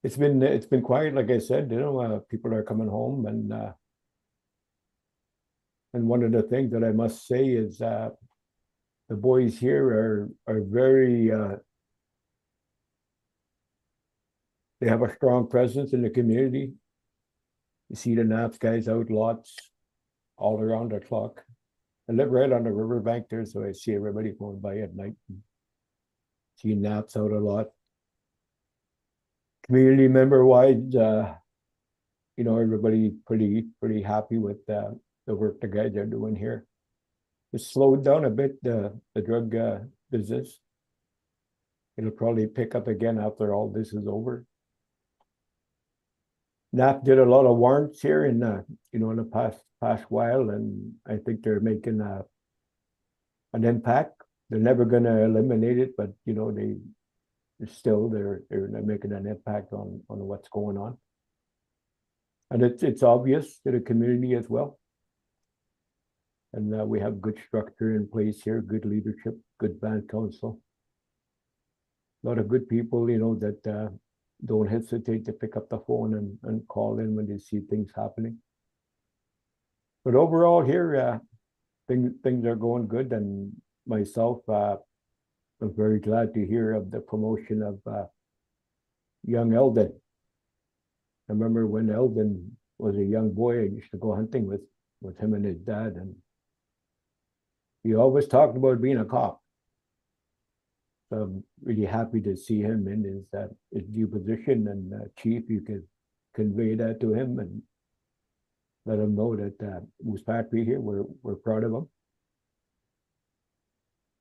it's been quiet, like I said. People are coming home, and one of the things that I must say is the boys here are very. They have a strong presence in the community. You see the NAPS guys out lots all around the clock. I live right on the riverbank there, so I see everybody going by at night. See NAPS out a lot. Community member wise, everybody pretty happy with the work the guys are doing here. It's slowed down a bit, the drug business. It'll probably pick up again after all this is over. NAP did a lot of warrants here in the past while, and I think they're making an impact. They're never going to eliminate it, but they're making an impact on what's going on, and it's obvious to the community as well. And we have good structure in place here, good leadership, good band council, a lot of good people, that don't hesitate to pick up the phone and call in when they see things happening. But overall here, things are going good, and myself, I'm very glad to hear of the promotion of young Eldon. I remember when Eldon was a young boy, I used to go hunting with him and his dad, and he always talked about being a cop. So I'm really happy to see him in his new position, and Chief, you can convey that to him and let him know that Moose Factory here, we're proud of him.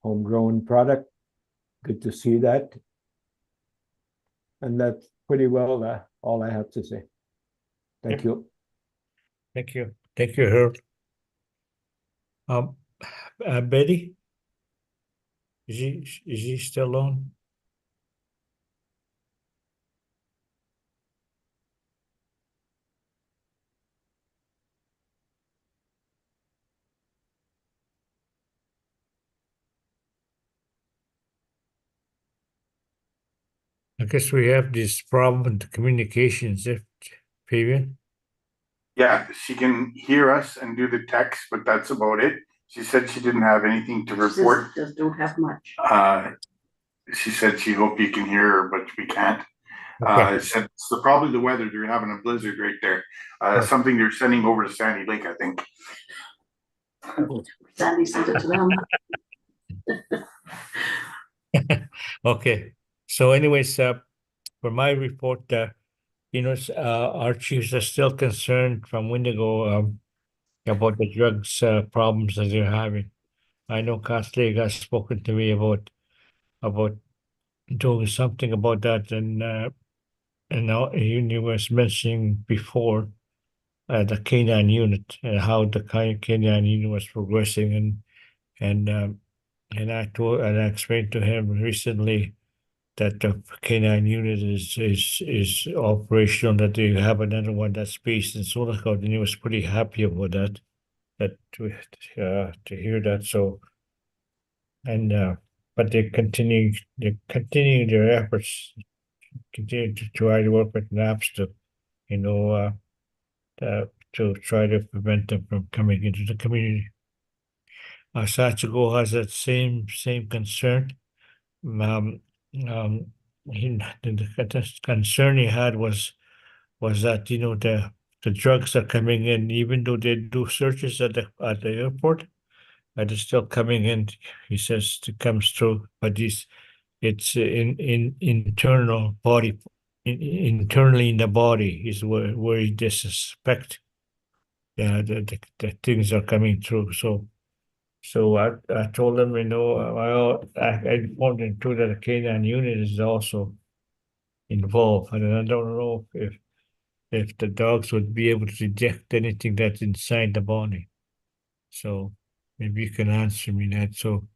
Homegrown product, good to see that. And that's pretty well all I have to say. Thank you. Thank you. Thank you, Harold. Betty? Is he still on? I guess we have this problem with the communications, Fabian. Yeah, she can hear us and do the text, but that's about it. She said she didn't have anything to report. Just don't have much. She said she hoped you can hear her, but we can't. Okay. Said it's probably the weather. They're having a blizzard right there. Something they're sending over to Sandy Lake, I think. Sandy sent it to them. Okay. So anyways, for my report, our chiefs are still concerned from Windigo about the drugs problems that they're having. I know Castley has spoken to me about doing something about that, and now he was mentioning before the K9 unit and how the K9 unit was progressing, and I explained to him recently that the K9 unit is operational, that they have another one that's based in Solihull, and he was pretty happy about that. To hear that. So, and but they're continuing their efforts, continue to try to work with NAPS to, you know, to try to prevent them from coming into the community. Sachigo has that same concern. Um, the concern he had was that the drugs are coming in, even though they do searches at the airport, and it's still coming in. He says it comes through, but it's in internal body, internally in the body is where they suspect the things are coming through. So I told him, I informed him too that the K9 unit is also involved, and I don't know if the dogs would be able to detect anything that's inside the body. So maybe you can answer me that. So,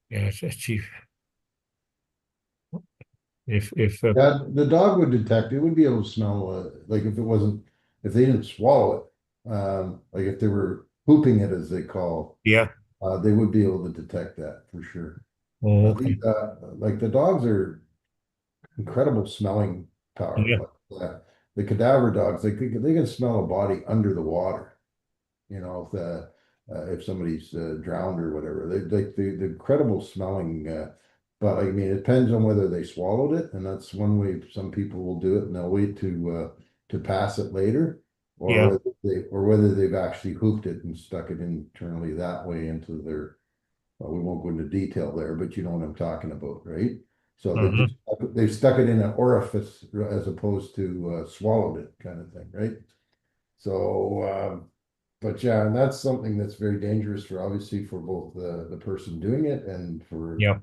yes, Chief. If Yeah, the dog would detect, it would be able to smell, like if they didn't swallow it, like if they were pooping it as they call, yeah, they would be able to detect that for sure. okay, Like the dogs are incredible smelling power. yeah, The cadaver dogs, they can smell a body under the water. If somebody's drowned or whatever, the incredible smelling. But I mean, it depends on whether they swallowed it, and that's one way some people will do it, and they'll wait to pass it later, yeah, or whether they've actually hooped it and stuck it internally that way into their. Well, we won't go into detail there, but you know what I'm talking about, right? So they've stuck it in an orifice as opposed to swallowed it, kind of thing, right? So, but yeah, and that's something that's very dangerous for obviously for both the person doing it and for yeah,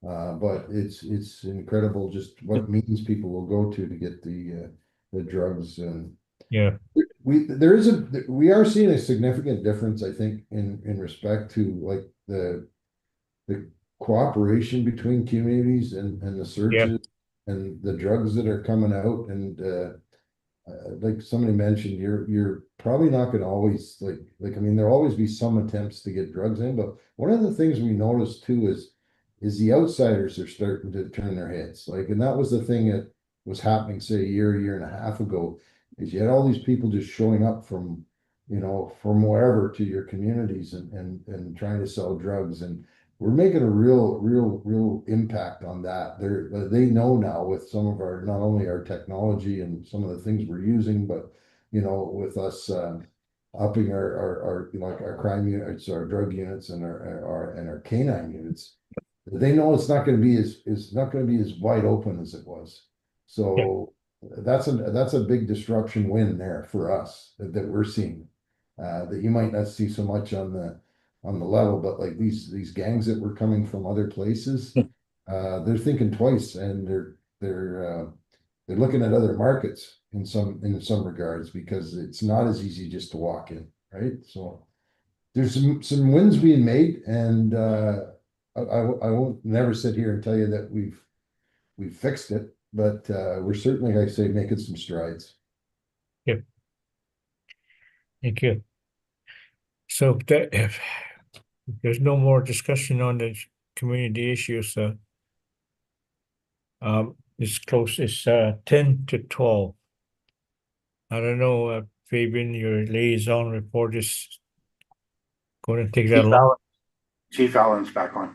but it's incredible just what means people will go to get the drugs. And yeah, we are seeing a significant difference, I think, in respect to like the cooperation between communities and the yeah, searches and the drugs that are coming out. And like somebody mentioned, you're probably not going to always I mean, there'll always be some attempts to get drugs in, but one of the things we noticed too is the outsiders are starting to turn their heads. And that was the thing that was happening, say, a year and a half ago, is you had all these people just showing up from wherever to your communities and trying to sell drugs. And we're making a real impact on that. They know now with some of our, not only our technology and some of the things we're using, but with us upping our crime units, our drug units, and our canine units. They know it's not going to be as wide open as it was. yeah, So that's a big disruption win there for us that we're seeing. That you might not see so much on the level, but like these gangs that were coming from other places, they're thinking twice, and they're looking at other markets in some regards, because it's not as easy just to walk in, right? So there's some wins being made, and I won't never sit here and tell you that we've fixed it, but we're certainly, like I say, making some strides. Thank you. So if there's no more discussion on the community issues, it's close. It's 10 to 12. I don't know, Fabian, your liaison report is going to take that long. Chief Allen's back on.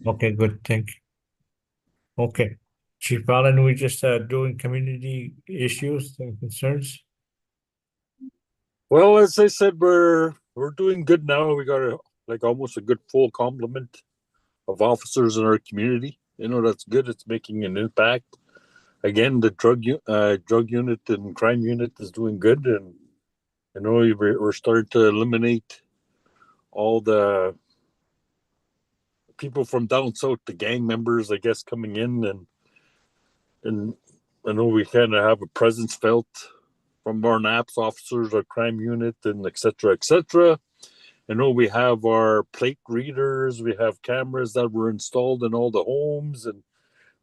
Okay, good. Thank you. Okay. Chief Allen, we just doing community issues and concerns. Well, as I said, we're doing good now. We got almost a good full complement of officers in our community. That's good. It's making an impact. Again, the drug unit and crime unit is doing good, and we're starting to eliminate all the people from down south, the gang members, I guess, coming in, and I know we kind of have a presence felt from our NAPS officers, our crime unit, and et cetera, et cetera. I know we have our plate readers, we have cameras that were installed in all the homes, and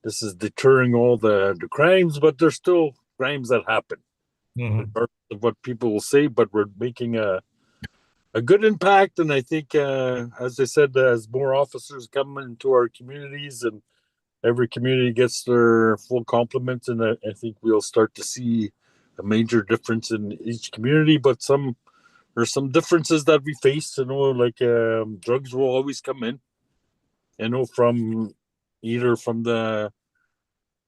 this is deterring all the crimes, but there's still crimes that happen, regardless of what people will say, but we're making a good impact. And I think, as I said, as more officers come into our communities and every community gets their full complement, and I think we'll start to see a major difference in each community. But there's some differences that we face. Like drugs will always come in. From either from the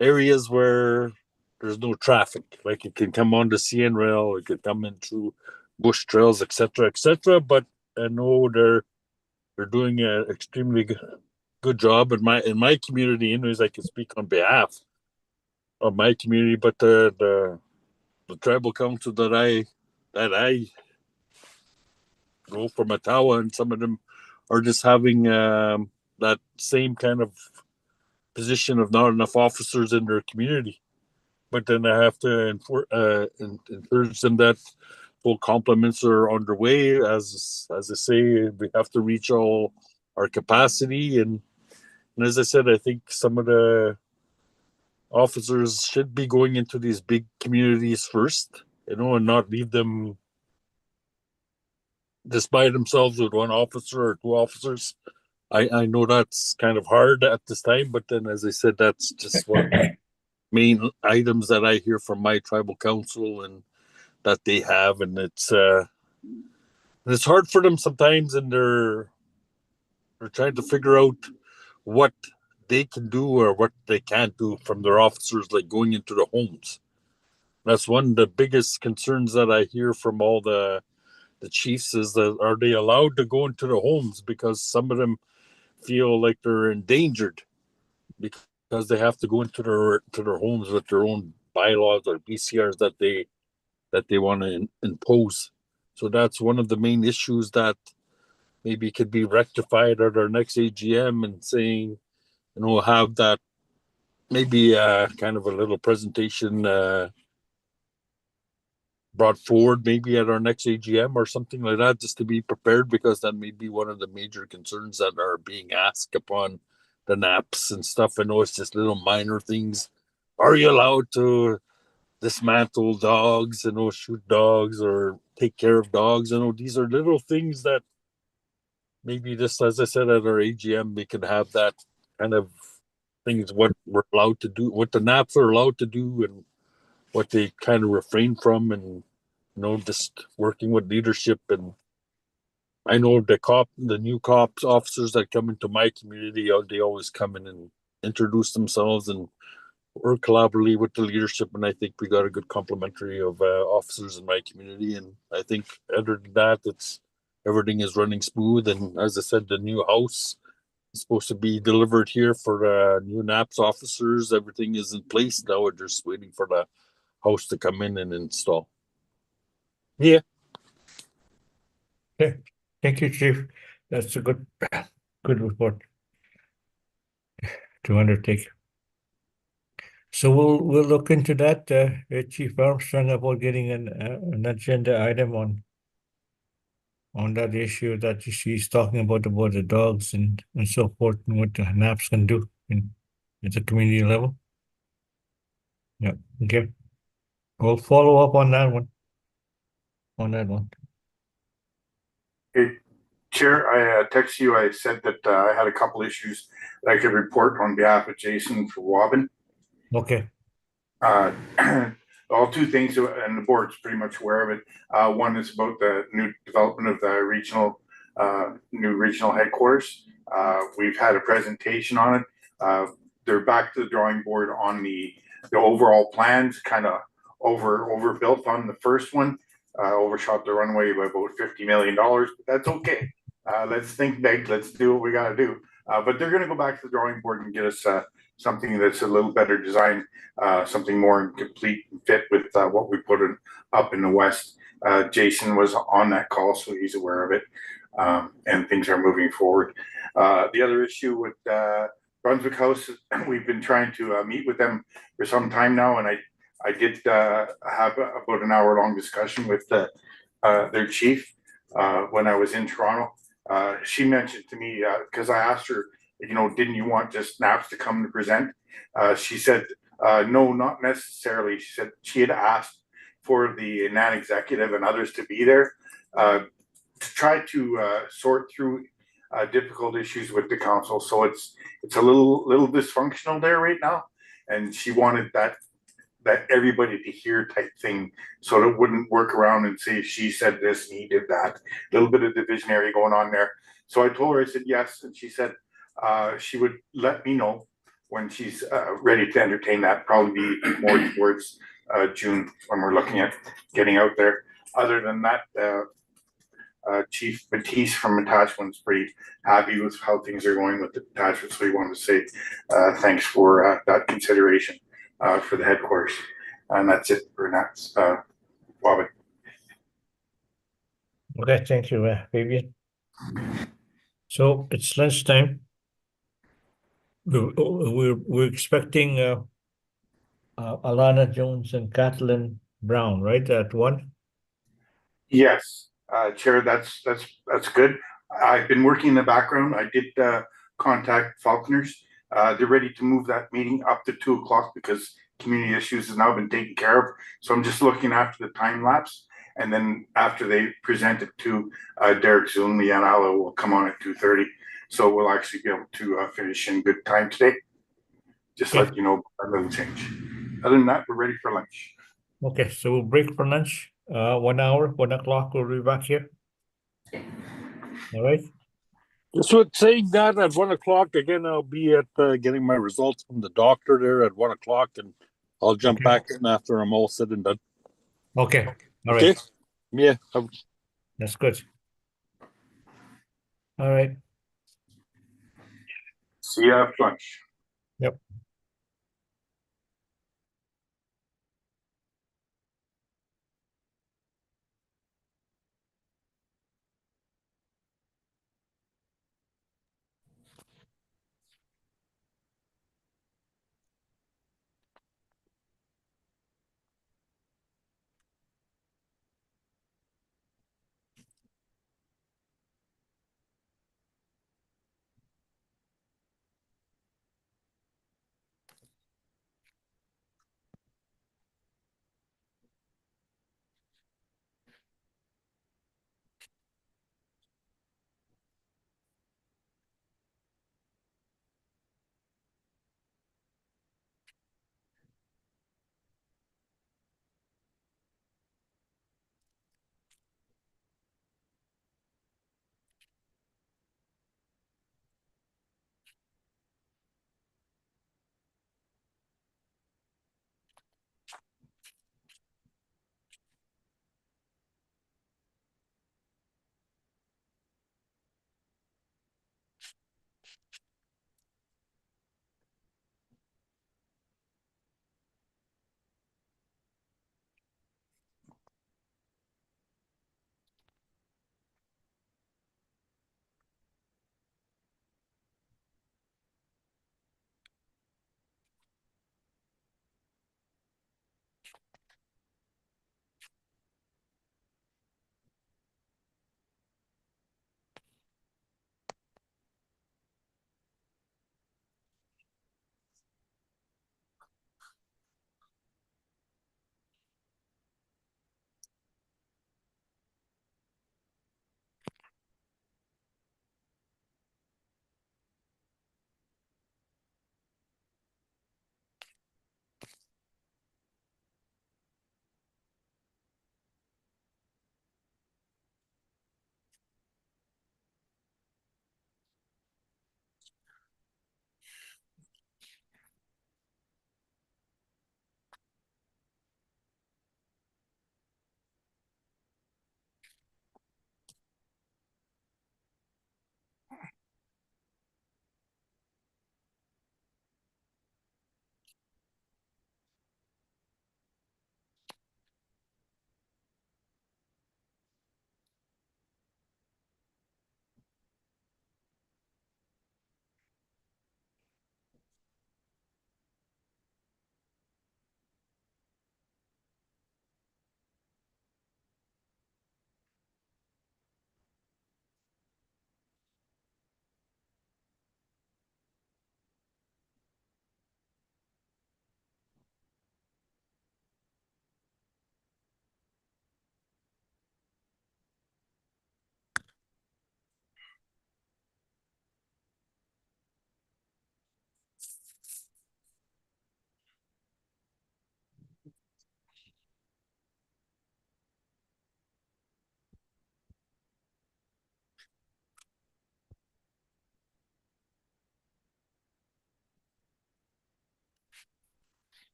areas where there's no traffic, like it can come on the CN rail, it could come in through bush trails, etc., etc. But I know they're doing an extremely good job in my community. Anyways, I can speak on behalf of my community, but the tribal council that I go from Ottawa, and some of them are just having that same kind of position of not enough officers in their community. But then I have to encourage them that full complements are underway. As I say, we have to reach all our capacity, and as I said, I think some of the officers should be going into these big communities first, and not leave them just by themselves with one officer or two officers. I know that's kind of hard at this time, but then, as I said, that's just one of the main items that I hear from my tribal council and that they have, and it's hard for them sometimes, and they're trying to figure out what they can do or what they can't do from their officers, like going into the homes. That's one of the biggest concerns that I hear from all the chiefs, is that are they allowed to go into the homes, because some of them feel like they're endangered because they have to go into their homes with their own bylaws or BCRs that they want to impose. So that's one of the main issues that maybe could be rectified at our next AGM, and saying, have that maybe kind of a little presentation brought forward maybe at our next AGM or something like that, just to be prepared, because that may be one of the major concerns that are being asked upon the NAPS and stuff. I know it's just little minor things. Are you allowed to dismantle dogs, shoot dogs or take care of dogs? These are little things that maybe, just as I said at our AGM, we could have that kind of things, what we're allowed to do, what the NAPS are allowed to do, and what they kind of refrain from, and just working with leadership. And I know the new cops officers that come into my community, they always come in and introduce themselves and work collaboratively with the leadership, and I think we got a good complementary of officers in my community. And I think other than that, everything is running smooth. And as I said, the new house is supposed to be delivered here for new NAPS officers. Everything is in place now. We're just waiting for the house to come in and install. Yeah. Okay. Thank you, Chief. That's a good report to undertake. So we'll look into that, Chief Armstrong, about getting an agenda item on on that issue that she's talking about the dogs and so forth, and what the NAPS can do at the community level. Yeah, okay. We'll follow up on that one. Hey, Chair, I texted you. I said that I had a couple issues that I could report on behalf of Jason for Wobbin. Okay, Uh, all two things, and the board's pretty much aware of it. One is about the new development of the new regional headquarters. We've had a presentation on it. They're back to the drawing board on the overall plans, kind of overbuilt on the first one. Overshot the runway by about $50 million, but that's okay. Let's think big. Let's do what we got to do. But they're going to go back to the drawing board and get us something that's a little better designed, something more complete fit with what we put up in the west. Jason was on that call, so he's aware of it, and things are moving forward. The other issue with Brunswick House, we've been trying to meet with them for some time now, and I did have about an hour-long discussion with their chief when I was in Toronto. She mentioned to me, because I asked her, didn't you want just NAPS to come to present? She said, no, not necessarily. She said she had asked for the non-executive and others to be there to try to sort through difficult issues with the council. So it's a little dysfunctional there right now, and she wanted that everybody to hear type thing, so it wouldn't work around and say she said this and he did that. A little bit of divisionary going on there. So I told her, I said yes, and she said she would let me know when she's ready to entertain that. Probably be more towards June when we're looking at getting out there. Other than that, Chief Matisse from Attachment's pretty happy with how things are going with the attachment, so he wanted to say thanks for that consideration for the headquarters. And that's it for NAPS. Bobby. okay, thank you, Fabian. So it's lunchtime. We're expecting Alana Jones and Kathleen Brown, right, at 1? Yes, Chair, that's good. I've been working in the background. I did contact Falconers. They're ready to move that meeting up to 2 o'clock because community issues has now been taken care of. So I'm just looking after the time lapse. And then after they present it to Derek Zoom, Leanne Allo will come on at 2:30. So we'll actually be able to finish in good time today. Just let you know a little change. Other than that, we're ready for lunch. Okay, so we'll break for lunch. 1 hour, 1 o'clock, we'll be back here. All right. So saying that at 1 o'clock again, I'll be at getting my results from the doctor there at 1 o'clock, and I'll jump back in after I'm all said and done. Okay. All right. Okay. Yeah. That's good. All right. See you after lunch. Yep.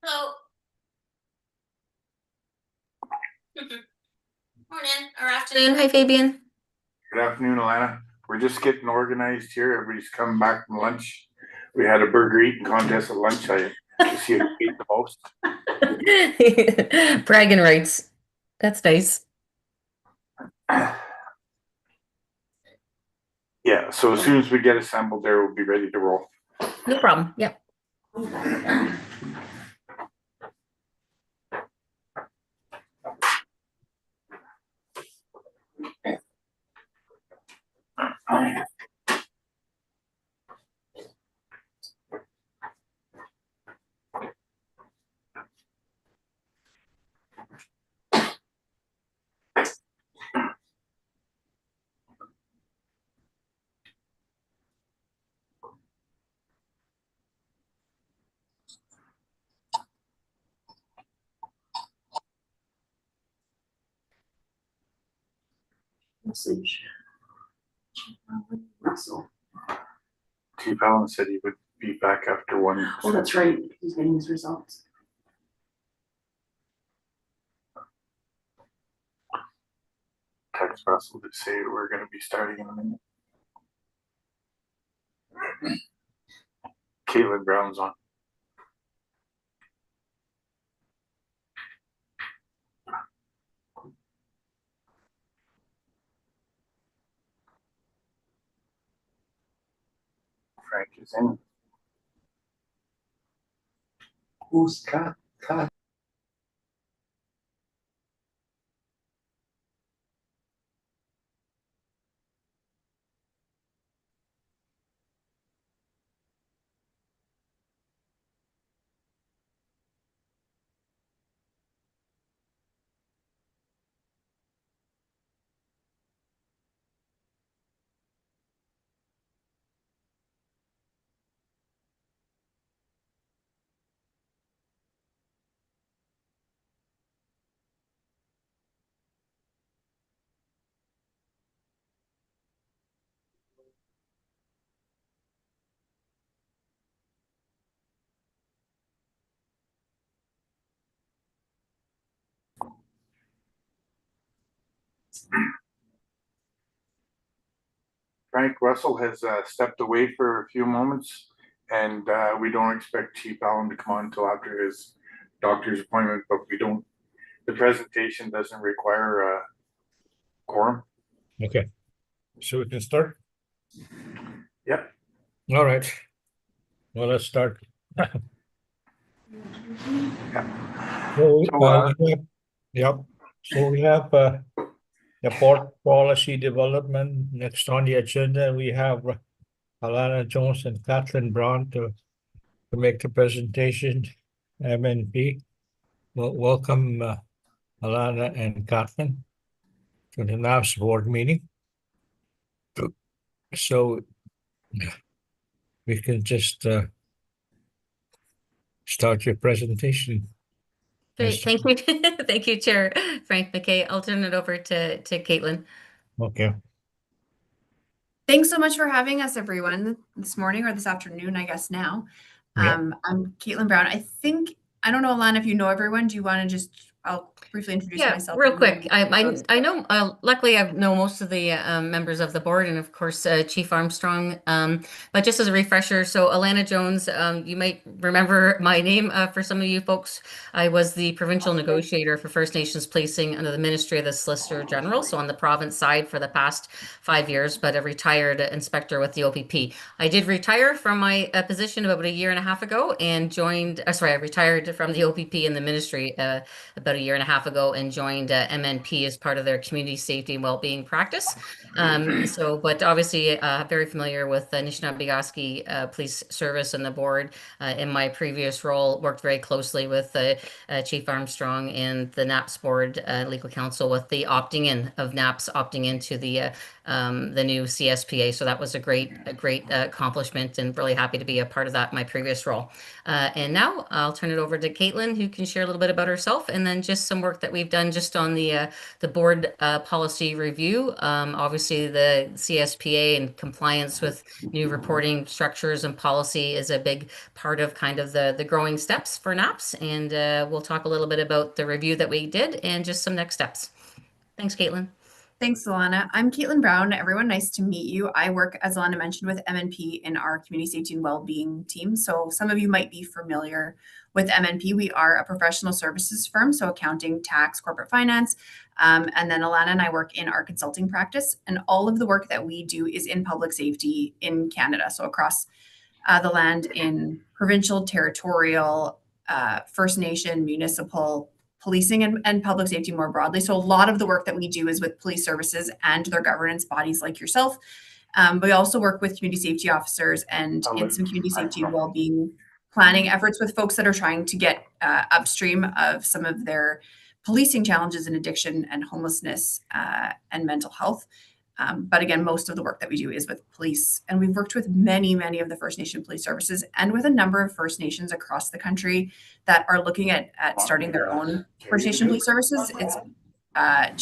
Hello. Morning or afternoon. Hi, Fabian. Good afternoon, Alana. We're just getting organized here. Everybody's coming back from lunch. We had a burger eating contest at lunch. I see who ate the most. Bragging rights. That's nice. Yeah, so as soon as we get assembled there, we'll be ready to roll. No problem. Yep. Message. Russell. Chief Allen said he would be back after one. Oh, that's right. He's getting his results. Text Russell to say we're going to be starting in a minute. Caitlin Brown's on. Frank is in. Who's cat? Frank Russell has stepped away for a few moments, and we don't expect Chief Allen to come on until after his doctor's appointment, but we don't, the presentation doesn't require a quorum. Okay. So we can start? Yep. All right. Well, let's start. So, yep. So we have the port policy development next on the agenda. We have Alana Jones and Kathleen Brown to make the presentation. MNP. Well, welcome, Alana and Kathleen, to the NAPS board meeting. So we can just start your presentation. Great. Thank you. Thank you, Chair Frank McKay. I'll turn it over to Caitlin. Okay. Thanks so much for having us, everyone, this morning or this afternoon, I guess now. Yeah. I'm Caitlin Brown. I don't know, Alana, if you know everyone. Do you want to I'll briefly introduce myself. Real quick. I know, luckily I know most of the members of the board and of course Chief Armstrong, but just as a refresher, so Alana Jones, you might remember my name for some of you folks. I was the provincial negotiator for First Nations placing under the Ministry of the Solicitor General, so on the province side for the past 5 years, but a retired inspector with the OPP. I did retire from my position about a year and a half ago and joined, I retired from the OPP in the ministry about a year and a half ago and joined MNP as part of their community safety and well-being practice. But obviously very familiar with Anishinaabe Police Service and the board. In my previous role, worked very closely with Chief Armstrong and the NAPS board legal counsel with the opting in of NAPS opting into the new CSPA. So that was a great accomplishment and really happy to be a part of that in my previous role. And now I'll turn it over to Caitlin, who can share a little bit about herself, and then just some work that we've done just on the board policy review. Obviously, the CSPA and compliance with new reporting structures and policy is a big part of kind of the growing steps for NAPS. And we'll talk a little bit about the review that we did and just some next steps. Thanks, Caitlin. Thanks, Alana. I'm Caitlin Brown. Everyone, nice to meet you. I work, as Alana mentioned, with MNP in our community safety and well-being team. So some of you might be familiar with MNP. We are a professional services firm, so accounting, tax, corporate finance. And then Alana and I work in our consulting practice. And all of the work that we do is in public safety in Canada. So across the land in provincial, territorial, First Nation, municipal, policing and public safety more broadly. So a lot of the work that we do is with police services and their governance bodies like yourself. But we also work with community safety officers and in some community safety and well-being planning efforts with folks that are trying to get upstream of some of their policing challenges in addiction and homelessness and mental health. But again, most of the work that we do is with police. And we've worked with many, many of the First Nation police services and with a number of First Nations across the country that are looking at starting their own First Nation police services. It's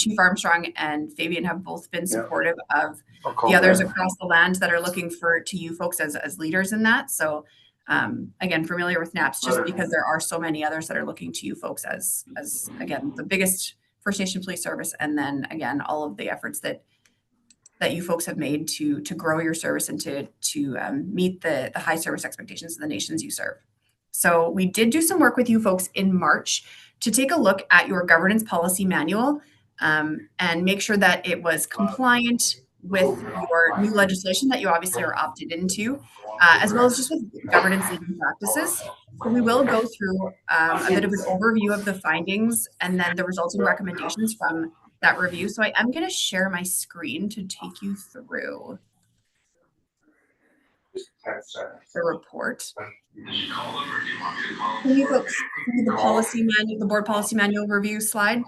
Chief Armstrong and Fabian have both been supportive of the others across the land that are looking to you folks as leaders in that. So again, familiar with NAPS just because there are so many others that are looking to you folks as again, the biggest First Nation police service. And then again, all of the efforts that you folks have made to grow your service and to meet the high service expectations of the nations you serve. So we did do some work with you folks in March to take a look at your governance policy manual and make sure that it was compliant with your new legislation that you obviously are opted into, as well as just with governance leading practices. So we will go through a bit of an overview of the findings and then the resulting recommendations from that review. So I am going to share my screen to take you through the report. Can you folks see the policy manual, the board policy manual review slide?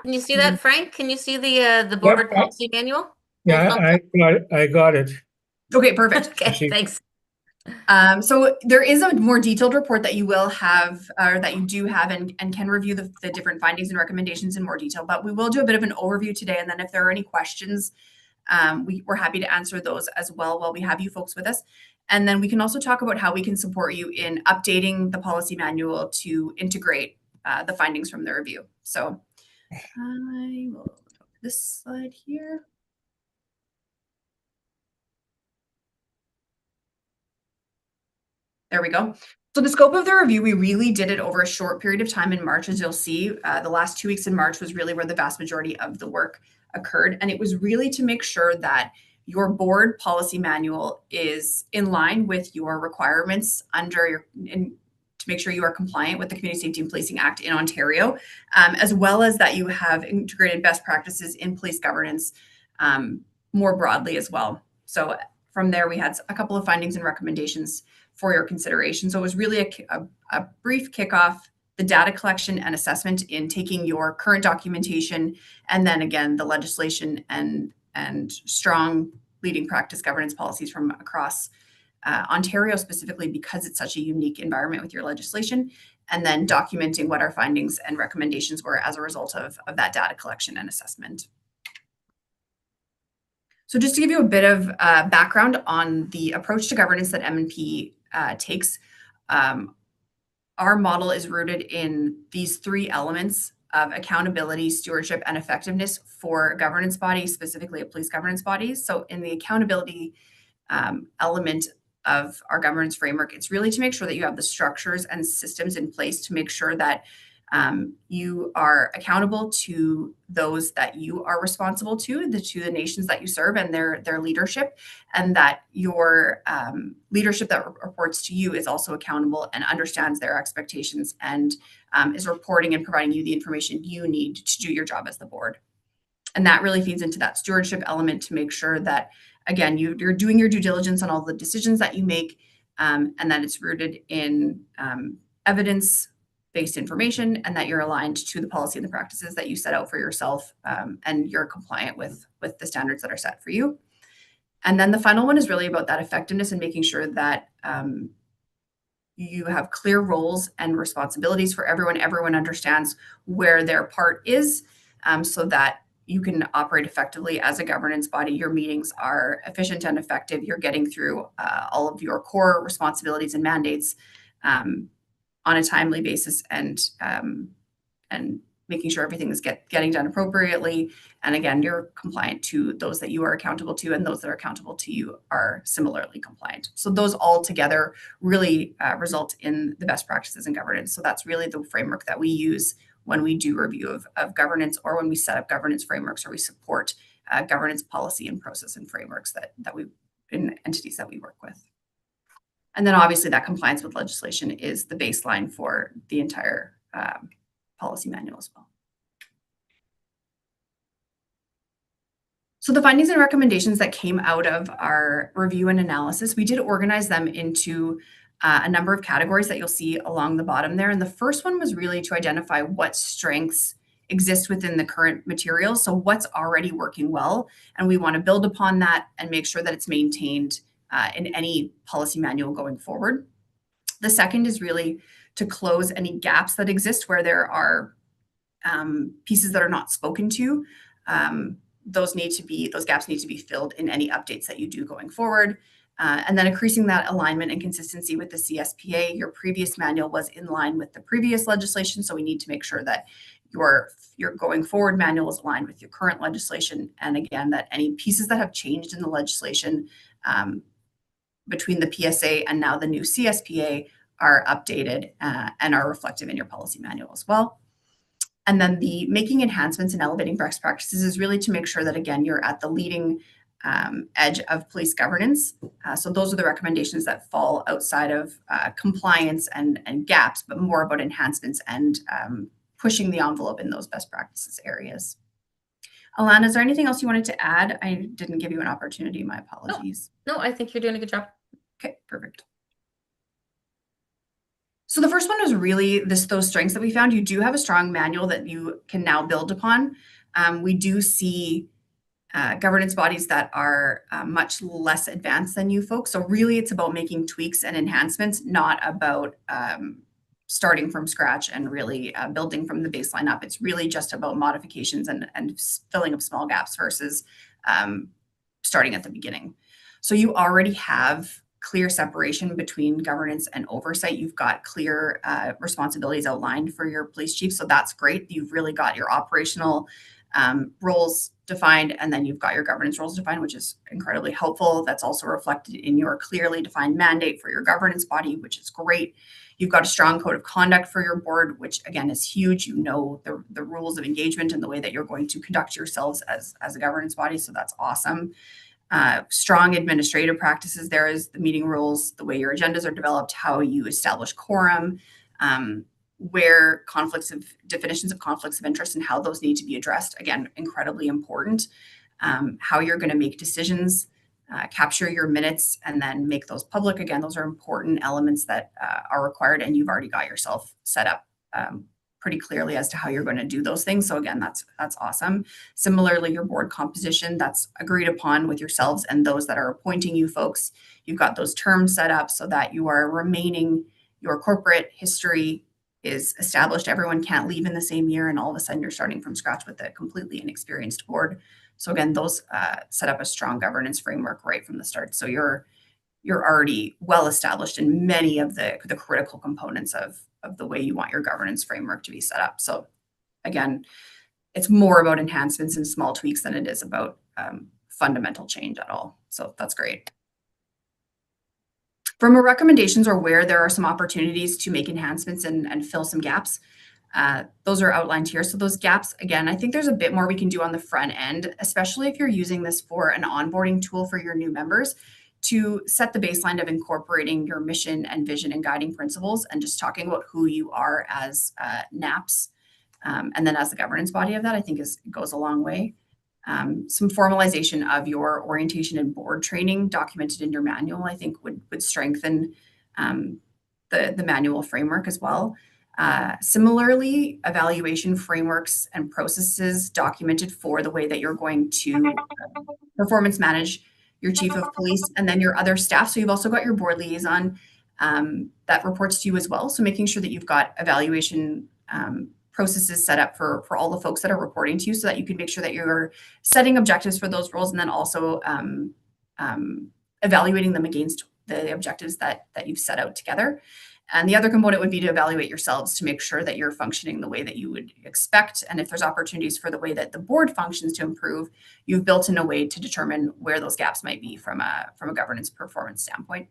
Can you see that, Frank? Can you see the board policy manual? Yeah, I got it. Okay, perfect. Okay, thanks. So there is a more detailed report that you will have, or that you do have, and can review the different findings and recommendations in more detail. But we will do a bit of an overview today, and then if there are any questions, we're happy to answer those as well while we have you folks with us. And then we can also talk about how we can support you in updating the policy manual to integrate the findings from the review. So I will go to this slide here. There we go. So the scope of the review, we really did it over a short period of time in March, as you'll see. The last 2 weeks in March was really where the vast majority of the work occurred. And it was really to make sure that your board policy manual is in line with your requirements to make sure you are compliant with the Community Safety and Policing Act in Ontario, as well as that you have integrated best practices in police governance more broadly as well. So from there, we had a couple of findings and recommendations for your consideration. So it was really a brief kickoff, the data collection and assessment in taking your current documentation, and then again, the legislation and strong leading practice governance policies from across Ontario specifically because it's such a unique environment with your legislation, and then documenting what our findings and recommendations were as a result of that data collection and assessment. So just to give you a bit of background on the approach to governance that MNP takes, our model is rooted in these three elements of accountability, stewardship, and effectiveness for governance bodies, specifically a police governance bodies. So in the accountability element of our governance framework, it's really to make sure that you have the structures and systems in place to make sure that you are accountable to those that you are responsible to the nations that you serve and their leadership, and that your leadership that reports to you is also accountable and understands their expectations and is reporting and providing you the information you need to do your job as the board. And that really feeds into that stewardship element to make sure that, again, you're doing your due diligence on all the decisions that you make, and that it's rooted in evidence-based information, and that you're aligned to the policy and the practices that you set out for yourself, and you're compliant with the standards that are set for you. And then the final one is really about that effectiveness and making sure that you have clear roles and responsibilities for everyone. Everyone understands where their part is, so that you can operate effectively as a governance body. Your meetings are efficient and effective. You're getting through all of your core responsibilities and mandates on a timely basis, and making sure everything is getting done appropriately. And again, you're compliant to those that you are accountable to, and those that are accountable to you are similarly compliant. So those all together really result in the best practices in governance. So that's really the framework that we use when we do review of governance, or when we set up governance frameworks, or we support governance policy and process and frameworks that we in entities that we work with. And then obviously that compliance with legislation is the baseline for the entire policy manual as well. So the findings and recommendations that came out of our review and analysis, we did organize them into a number of categories that you'll see along the bottom there. And the first one was really to identify what strengths exist within the current material. So what's already working well, and we want to build upon that and make sure that it's maintained in any policy manual going forward. The second is really to close any gaps that exist where there are pieces that are not spoken to. Those gaps need to be filled in any updates that you do going forward. And then increasing that alignment and consistency with the CSPA. Your previous manual was in line with the previous legislation, so we need to make sure that your going forward manual is aligned with your current legislation. And again, that any pieces that have changed in the legislation between the PSA and now the new CSPA are updated and are reflective in your policy manual as well. And then the making enhancements and elevating best practices is really to make sure that, again, you're at the leading edge of police governance. So those are the recommendations that fall outside of compliance and gaps, but more about enhancements and pushing the envelope in those best practices areas. Alana, is there anything else you wanted to add? I didn't give you an opportunity. My apologies. No, I think you're doing a good job. Okay, perfect. So the first one is really those strengths that we found. You do have a strong manual that you can now build upon. We do see governance bodies that are much less advanced than you folks. So really it's about making tweaks and enhancements, not about starting from scratch and really building from the baseline up. It's really just about modifications and filling up small gaps versus starting at the beginning. So you already have clear separation between governance and oversight. You've got clear responsibilities outlined for your police chief. So that's great. You've really got your operational roles defined, and then you've got your governance roles defined, which is incredibly helpful. That's also reflected in your clearly defined mandate for your governance body, which is great. You've got a strong code of conduct for your board, which again is huge. You know the rules of engagement and the way that you're going to conduct yourselves as a governance body. So that's awesome. Strong administrative practices. There is the meeting rules, the way your agendas are developed, how you establish quorum, where definitions of conflicts of interest and how those need to be addressed. Again, incredibly important. How you're going to make decisions, capture your minutes, and then make those public. Again, those are important elements that are required, and you've already got yourself set up pretty clearly as to how you're going to do those things. So again, that's awesome. Similarly, your board composition, that's agreed upon with yourselves and those that are appointing you folks. You've got those terms set up so that you are remaining, your corporate history is established. Everyone can't leave in the same year, and all of a sudden you're starting from scratch with a completely inexperienced board. So again, those set up a strong governance framework right from the start. So you're already well established in many of the critical components of the way you want your governance framework to be set up. So again, it's more about enhancements and small tweaks than it is about fundamental change at all. So that's great. From our recommendations, or where there are some opportunities to make enhancements and fill some gaps, those are outlined here. So those gaps, again, I think there's a bit more we can do on the front end, especially if you're using this for an onboarding tool for your new members, to set the baseline of incorporating your mission and vision and guiding principles, and just talking about who you are as NAPS, and then as the governance body of that, I think goes a long way. Some formalization of your orientation and board training documented in your manual, I think would strengthen the manual framework as well. Similarly, evaluation frameworks and processes documented for the way that you're going to performance manage your chief of police and then your other staff. So you've also got your board liaison that reports to you as well. So making sure that you've got evaluation processes set up for all the folks that are reporting to you, so that you can make sure that you're setting objectives for those roles, and then also evaluating them against the objectives that you've set out together. And the other component would be to evaluate yourselves to make sure that you're functioning the way that you would expect. And if there's opportunities for the way that the board functions to improve, you've built in a way to determine where those gaps might be from a governance performance standpoint.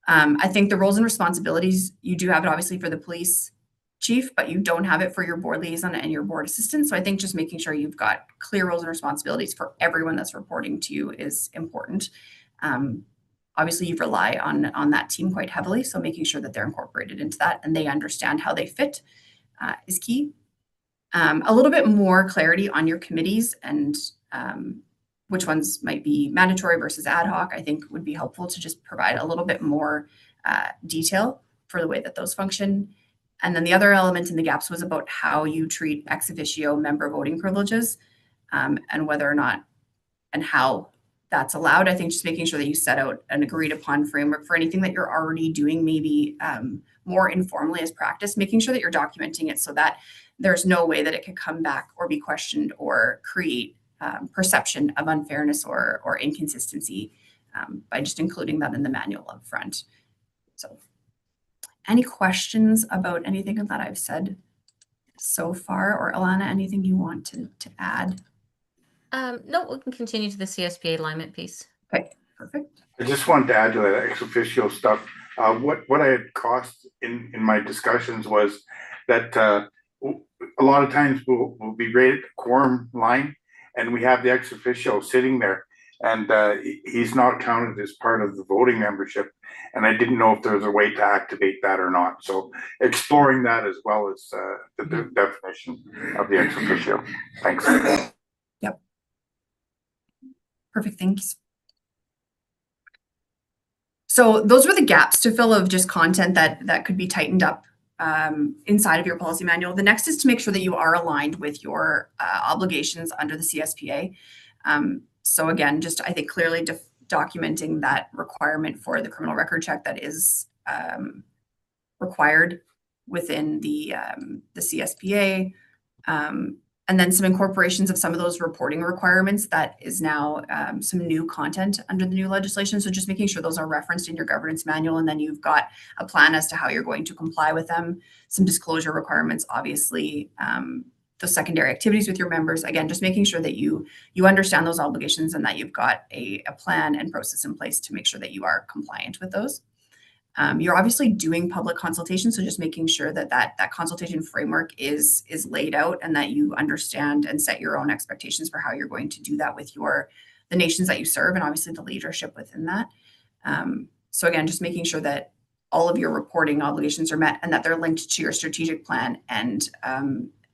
I think the roles and responsibilities, you do have it obviously for the police chief, but you don't have it for your board liaison and your board assistant. So I think just making sure you've got clear roles and responsibilities for everyone that's reporting to you is important. Obviously, you rely on that team quite heavily, so making sure that they're incorporated into that and they understand how they fit is key. A little bit more clarity on your committees and which ones might be mandatory versus ad hoc, I think would be helpful to just provide a little bit more detail for the way that those function. And then the other element in the gaps was about how you treat ex officio member voting privileges and whether or not and how that's allowed. I think just making sure that you set out an agreed upon framework for anything that you're already doing, maybe more informally as practice, making sure that you're documenting it so that there's no way that it could come back or be questioned or create perception of unfairness or inconsistency by just including that in the manual up front. So any questions about anything that I've said so far, or Alana, anything you want to add? No, we can continue to the CSPA alignment piece. Okay, perfect. I just wanted to add to that ex officio stuff. What I had cost in my discussions was that a lot of times we'll be rated quorum line, and we have the ex officio sitting there, and he's not counted as part of the voting membership. And I didn't know if there was a way to activate that or not. So exploring that as well as the definition of the ex officio. Thanks. Yep. Perfect, thanks. So those were the gaps to fill of just content that could be tightened up inside of your policy manual. The next is to make sure that you are aligned with your obligations under the CSPA. So again, just I think clearly documenting that requirement for the criminal record check that is required within the CSPA. And then some incorporations of some of those reporting requirements that is now some new content under the new legislation. So just making sure those are referenced in your governance manual, and then you've got a plan as to how you're going to comply with them. Some disclosure requirements, obviously, the secondary activities with your members. Again, just making sure that you understand those obligations and that you've got a plan and process in place to make sure that you are compliant with those. You're obviously doing public consultation, so just making sure that consultation framework is laid out and that you understand and set your own expectations for how you're going to do that with the nations that you serve and obviously the leadership within that. So again, just making sure that all of your reporting obligations are met and that they're linked to your strategic plan, and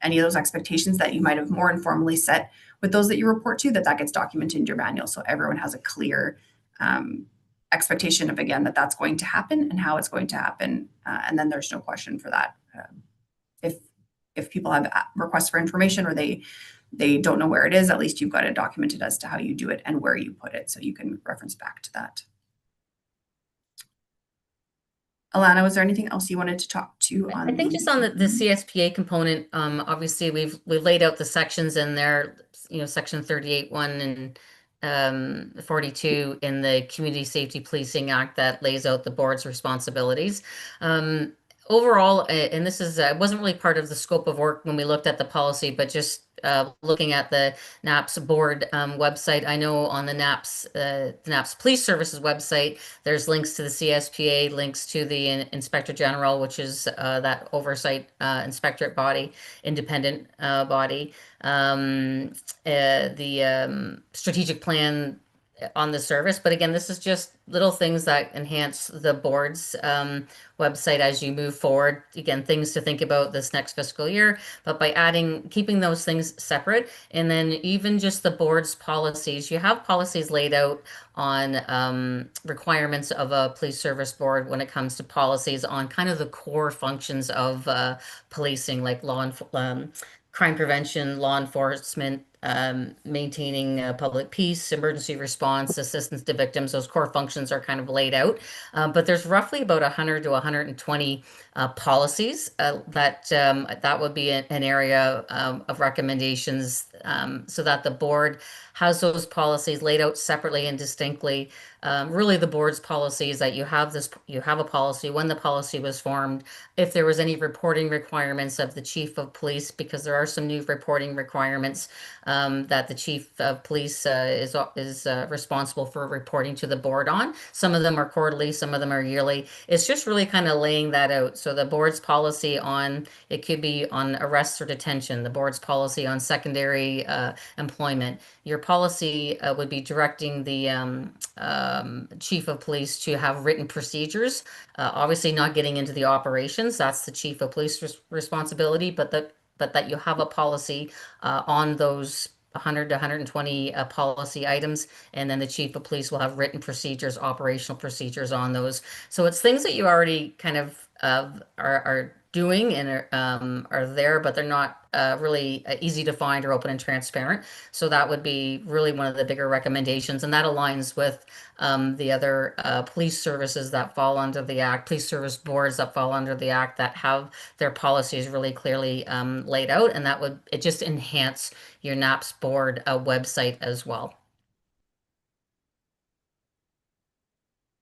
any of those expectations that you might have more informally set with those that you report to, that gets documented in your manual so everyone has a clear expectation of, again, that's going to happen and how it's going to happen. And then there's no question for that. If people have requests for information or they don't know where it is, at least you've got it documented as to how you do it and where you put it, so you can reference back to that. Alana, was there anything else you wanted to talk to on? I think just on the CSPA component, obviously we've laid out the sections in there, section 38(1) and 42 in the Community Safety Policing Act that lays out the board's responsibilities. Overall, and this wasn't really part of the scope of work when we looked at the policy, but just looking at the NAPS board website, I know on the NAPS Police Services website, there's links to the CSPA, links to the Inspector General, which is that oversight inspectorate body, independent body, the strategic plan on the service. But again, this is just little things that enhance the board's website as you move forward. Again, things to think about this next fiscal year, but by keeping those things separate, and then even just the board's policies, you have policies laid out on requirements of a police service board when it comes to policies on kind of the core functions of policing, like crime prevention, law enforcement, maintaining public peace, emergency response, assistance to victims. Those core functions are kind of laid out. But there's roughly about 100 to 120 policies that would be an area of recommendations so that the board has those policies laid out separately and distinctly. Really, the board's policy is that you have a policy when the policy was formed. If there was any reporting requirements of the chief of police, because there are some new reporting requirements that the chief of police is responsible for reporting to the board on. Some of them are quarterly, some of them are yearly. It's just really kind of laying that out. So the board's policy on, it could be on arrests or detention, the board's policy on secondary employment. Your policy would be directing the chief of police to have written procedures. Obviously not getting into the operations, that's the chief of police responsibility, but that you have a policy on those 100 to 120 policy items, and then the chief of police will have written procedures, operational procedures on those. So it's things that you already kind of are doing and are there, but they're not really easy to find or open and transparent. So that would be really one of the bigger recommendations, and that aligns with the other police services that fall under the Act, police service boards that fall under the Act that have their policies really clearly laid out, and that would it just enhance your NAPS board website as well.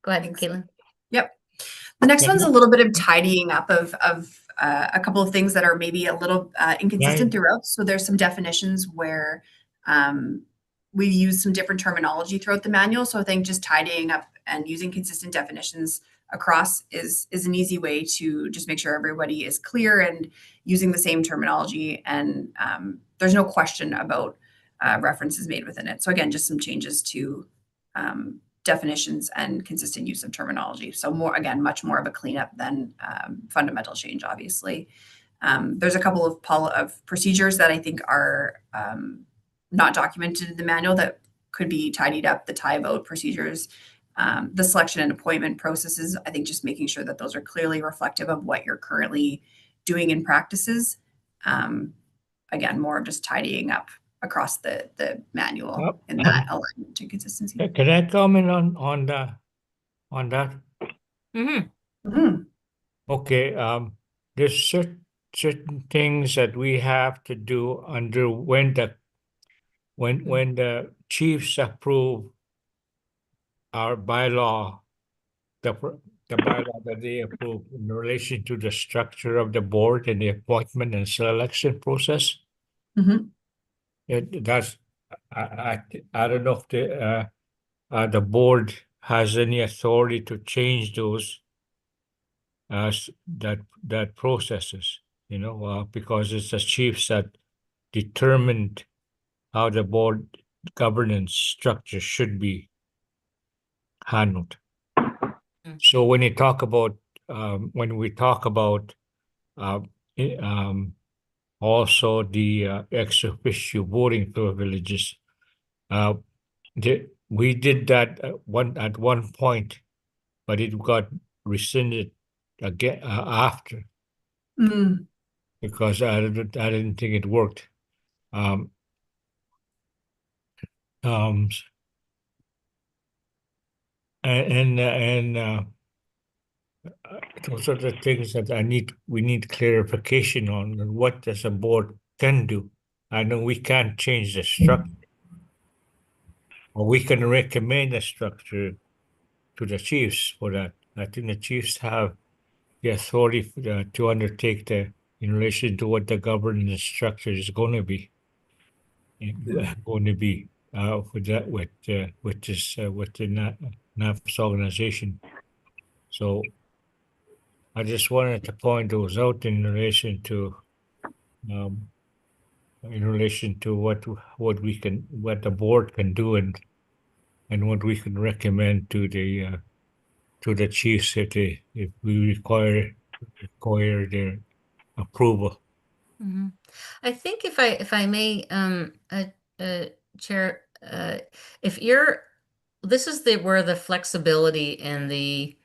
Go ahead, Thanks. Caitlin. Yep. The next one's a little bit of tidying up of a couple of things that are maybe a little inconsistent throughout. So there's some definitions where we use some different terminology throughout the manual. So I think just tidying up and using consistent definitions across is an easy way to just make sure everybody is clear and using the same terminology, and there's no question about references made within it. So again, just some changes to definitions and consistent use of terminology. So more, again, much more of a cleanup than fundamental change, obviously. There's a couple of procedures that I think are not documented in the manual that could be tidied up, the tie vote procedures, the selection and appointment processes. I think just making sure that those are clearly reflective of what you're currently doing in practices. Again, more of just tidying up across the manual in that alignment to consistency. Can I comment on that? Okay, there's certain things that we have to do under when the chiefs approve our bylaw, the bylaw that they approve in relation to the structure of the board and the appointment and selection process. That's I don't know if the board has any authority to change those that processes, because it's the chiefs that determined how the board governance structure should be handled. So when we talk about also the ex officio voting privileges, we did that at one point, but it got rescinded again after, because I didn't think it worked. Those are the things that we need clarification on, and what does a board can do. I know we can't change the structure, or we can recommend a structure to the chiefs for that. I think the chiefs have the authority to undertake in relation to what the governance structure is going to be. For that with the NAPS organization. So I just wanted to point those out in relation to what the board can do and what we can recommend to the chiefs if we require their approval. I think if I may, Chair, this is where the flexibility and the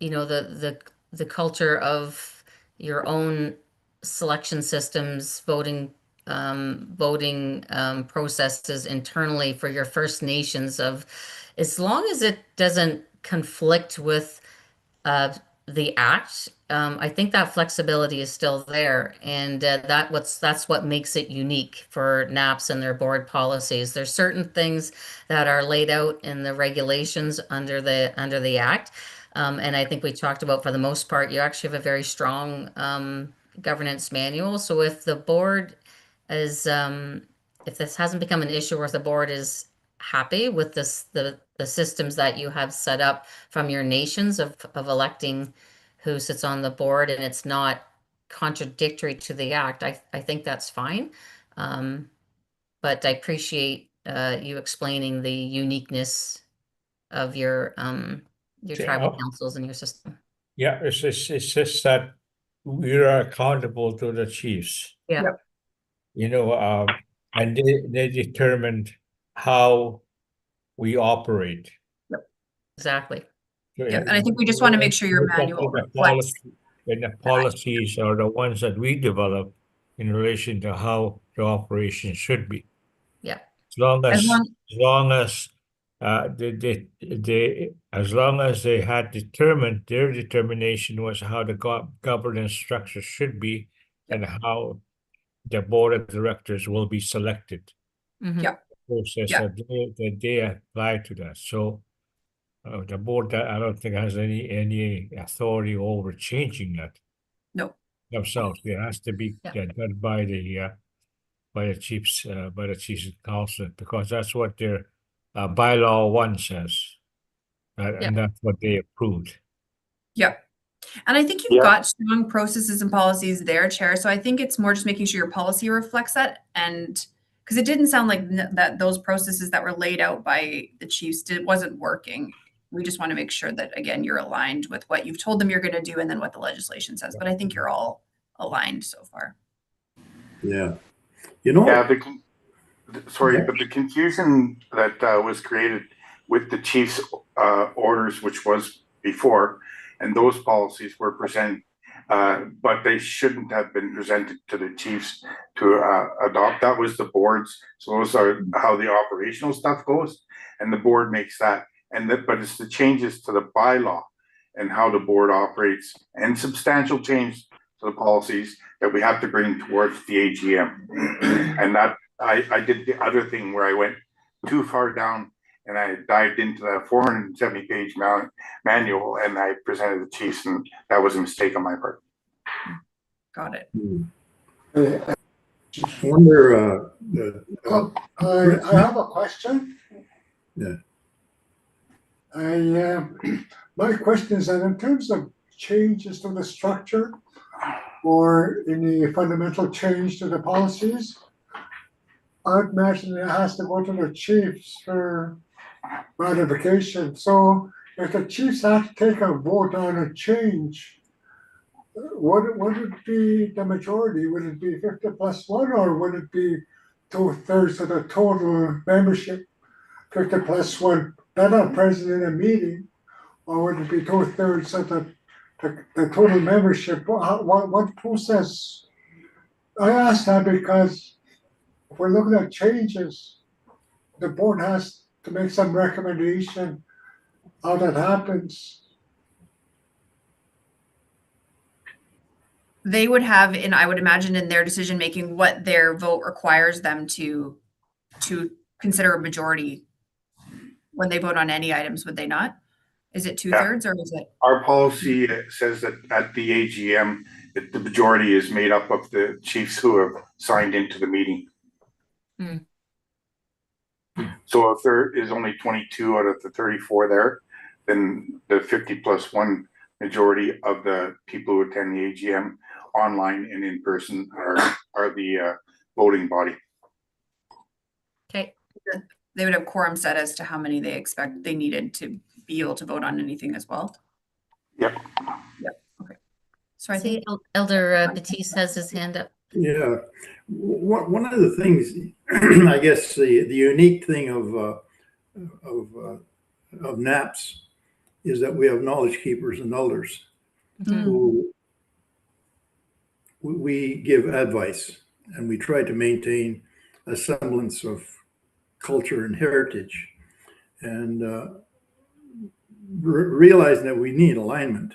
the culture of your own selection systems, voting voting processes internally for your First Nations of, as long as it doesn't conflict with the act, I think that flexibility is still there, and that's what makes it unique for NAPS and their board policies. There's certain things that are laid out in the regulations under the act, and I think we talked about, for the most part, you actually have a very strong governance manual. So if the board is if this hasn't become an issue, or if the board is happy with the systems that you have set up from your nations of electing who sits on the board, and it's not contradictory to the act, I think that's fine. But I appreciate you explaining the uniqueness of your tribal councils and your system. Yeah, it's just that we are accountable to the chiefs. Yeah. Yep. You know, and they determined how we operate. Exactly. So, Yeah, and I think we just want to make sure your manual reflects. And the policies are the ones that we develop in relation to how the operation should be. Yeah. As long as as long as they had determined, their determination was how the governance structure should be, and how the board of directors will be selected. Yeah. Process that they apply to that. So the board, I don't think, has any authority over changing that. No. Themselves. It has to be done by the chiefs council, because that's what their bylaw 1 says, and that's what they approved. Yep. And I think you've got strong processes and policies there, Chair. So I think it's more just making sure your policy reflects that, and because it didn't sound like that those processes that were laid out by the chiefs wasn't working. We just want to make sure that, again, you're aligned with what you've told them you're going to do, and then what the legislation says. But I think you're all aligned so far. Yeah. You know. Yeah, but the confusion that was created with the chief's orders, which was before, and those policies were presented, but they shouldn't have been presented to the chiefs to adopt. That was the board's. So those are how the operational stuff goes, and the board makes that. But it's the changes to the bylaw and how the board operates, and substantial change to the policies that we have to bring towards the AGM. And that I did the other thing where I went too far down, and I dived into that 470-page manual, and I presented the chiefs, and that was a mistake on my part. Got it. I wonder. I have a question. Yeah. My question is that in terms of changes to the structure or any fundamental change to the policies, I'd imagine it has to go to the chiefs for ratification. So if the chiefs have to take a vote on a change, what would be the majority? Would it be 50+1, or would it be 2/3 of the total membership, 50+1? That are present in a meeting, or would it be 2/3 of the total membership? What process? I ask that because if we're looking at changes, the board has to make some recommendation how that happens. They would have, and I would imagine in their decision making, what their vote requires them to consider a majority when they vote on any items, would they not? Is it 2/3 or is it? Our policy says that at the AGM, that the majority is made up of the chiefs who have signed into the meeting. Mm. So if there is only 22 out of the 34 there, then the 50+1 majority of the people who attend the AGM online and in person are the voting body. Okay. They would have quorum set as to how many they expect they needed to be able to vote on anything as well. Yep. Okay. So I See, think Elder Batiste has his hand up. Yeah, one of the things, I guess the unique thing of NAPS is that we have knowledge keepers and elders who we give advice and we try to maintain a semblance of culture and heritage, and realizing that we need alignment.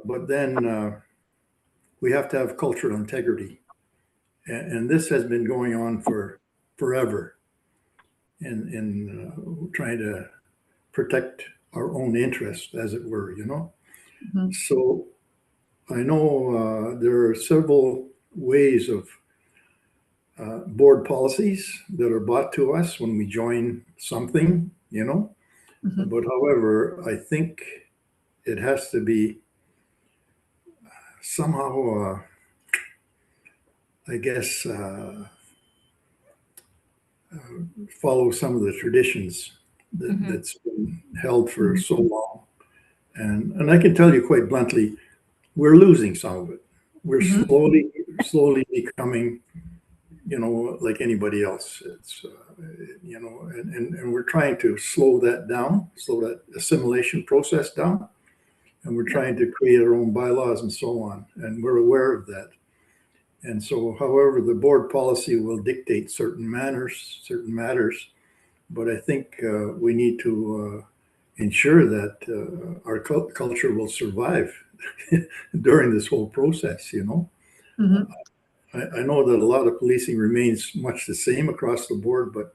But then we have to have cultural integrity, and this has been going on for forever in trying to protect our own interest, as it were, you know. So I know there are several ways of board policies that are brought to us when we join something, you know. But however, I think it has to be somehow, I guess, follow some of the traditions that's been held for so long. And I can tell you quite bluntly, we're losing some of it. We're slowly becoming, you know, like anybody else. It's, you know, and we're trying to slow that down, slow that assimilation process down. And we're trying to create our own bylaws and so on. And we're aware of that. And so, however, the board policy will dictate certain matters, but I think we need to ensure that our culture will survive during this whole process, you know. I know that a lot of policing remains much the same across the board, but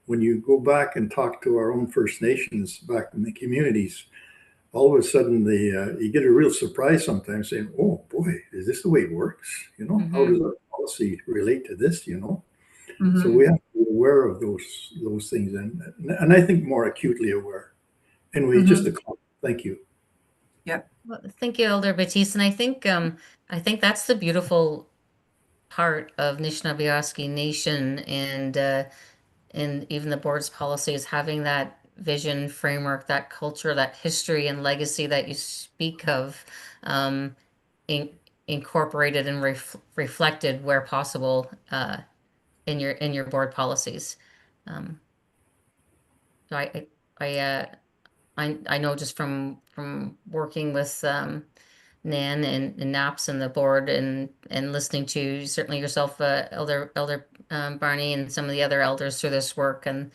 when you go back and talk to our own First Nations back in the communities, all of a sudden you get a real surprise sometimes saying, oh boy, is this the way it works? You know, how does our policy relate to this, you know? So we have to be aware of those things, and I think more acutely aware. Anyway, just a comment. Thank you. Yep. Well, thank you, Elder Batiste. And I think that's the beautiful part of Anishinaabe Nation and even the board's policy is having that vision framework, that culture, that history and legacy that you speak of, incorporated and reflected where possible in your board policies. So I know just from working with Nan and NAPS and the board and listening to certainly yourself, Elder Barney, and some of the other elders through this work, and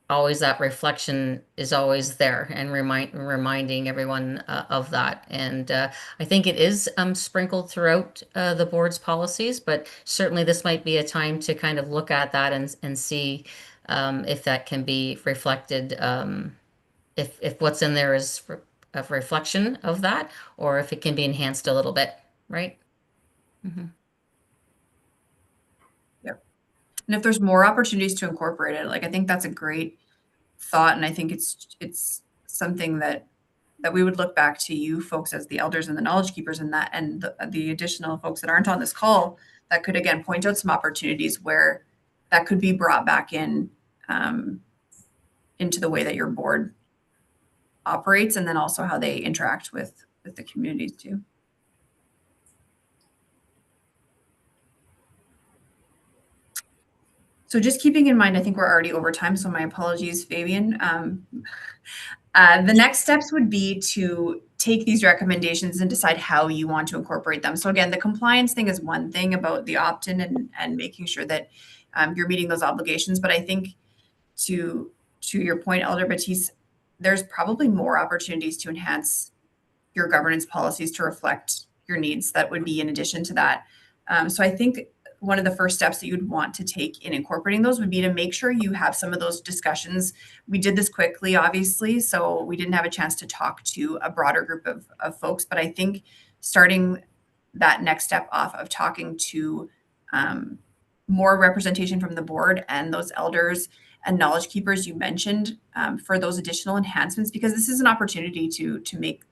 always that reflection is always there and reminding everyone of that. And I think it is sprinkled throughout the board's policies, but certainly this might be a time to kind of look at that and see if that can be reflected, if what's in there is a reflection of that, or if it can be enhanced a little bit, right? Yep. And if there's more opportunities to incorporate it, like I think that's a great thought, and I think it's something that we would look back to you folks as the elders and the knowledge keepers and that, and the additional folks that aren't on this call that could again point out some opportunities where that could be brought back in into the way that your board operates, and then also how they interact with the communities too. So just keeping in mind, I think we're already over time, so my apologies, Fabian. The next steps would be to take these recommendations and decide how you want to incorporate them. So again, the compliance thing is one thing about the opt-in and making sure that you're meeting those obligations. But I think to your point, Elder Batiste, there's probably more opportunities to enhance your governance policies to reflect your needs that would be in addition to that. So I think one of the first steps that you'd want to take in incorporating those would be to make sure you have some of those discussions. We did this quickly, obviously, so we didn't have a chance to talk to a broader group of folks, but I think starting that next step off of talking to more representation from the board and those elders and knowledge keepers you mentioned for those additional enhancements, because this is an opportunity to make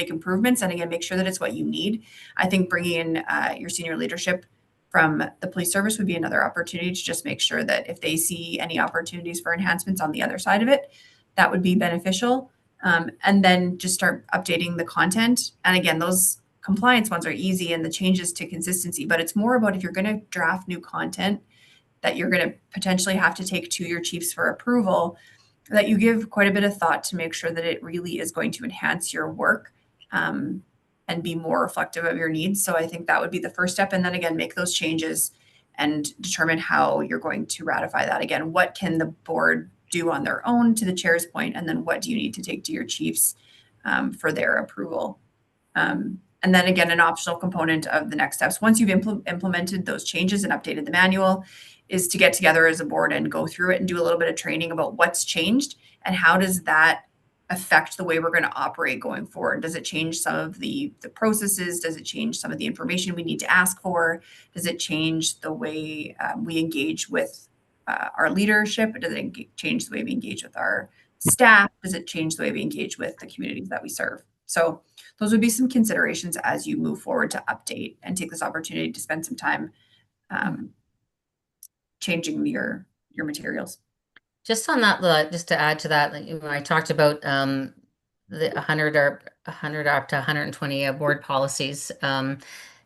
improvements, and again, make sure that it's what you need. I think bringing in your senior leadership from the police service would be another opportunity to just make sure that if they see any opportunities for enhancements on the other side of it, that would be beneficial. And then just start updating the content. And again, those compliance ones are easy and the changes to consistency, but it's more about if you're going to draft new content that you're going to potentially have to take to your chiefs for approval, that you give quite a bit of thought to make sure that it really is going to enhance your work and be more reflective of your needs. So I think that would be the first step. And then again, make those changes and determine how you're going to ratify that. Again, what can the board do on their own, to the chair's point, and then what do you need to take to your chiefs for their approval? And then again, an optional component of the next steps, once you've implemented those changes and updated the manual, is to get together as a board and go through it and do a little bit of training about what's changed and how does that affect the way we're going to operate going forward. Does it change some of the processes? Does it change some of the information we need to ask for? Does it change the way we engage with our leadership? Does it change the way we engage with our staff? Does it change the way we engage with the communities that we serve? So those would be some considerations as you move forward to update and take this opportunity to spend some time changing your materials. Just on that, just to add to that, when I talked about the 100 or 100 up to 120 board policies,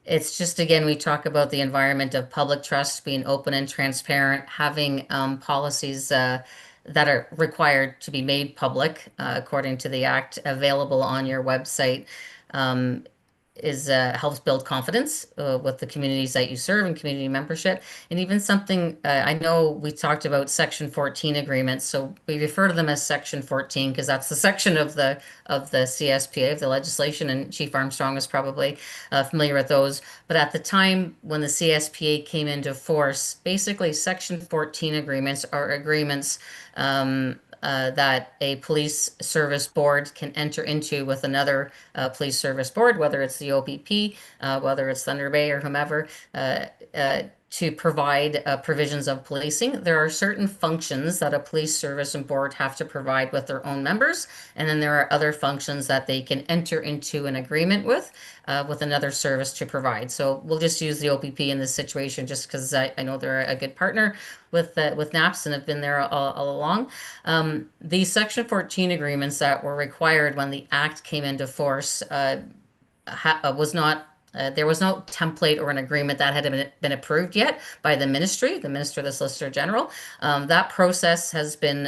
it's just, again, we talk about the environment of public trust, being open and transparent, having policies that are required to be made public according to the Act, available on your website. Helps build confidence with the communities that you serve and community membership. And even something, I know we talked about Section 14 agreements, so we refer to them as Section 14 because that's the section of the CSPA, of the legislation, and Chief Armstrong is probably familiar with those. But at the time when the CSPA came into force, basically Section 14 agreements are agreements that a police service board can enter into with another police service board, whether it's the OPP, whether it's Thunder Bay or whomever, to provide provisions of policing. There are certain functions that a police service and board have to provide with their own members, and then there are other functions that they can enter into an agreement with another service to provide. So we'll just use the OPP in this situation just because I know they're a good partner with NAPS and have been there all along. These Section 14 agreements that were required when the Act came into force was not there was no template or an agreement that had been approved yet by the Minister, the Solicitor General. That process has been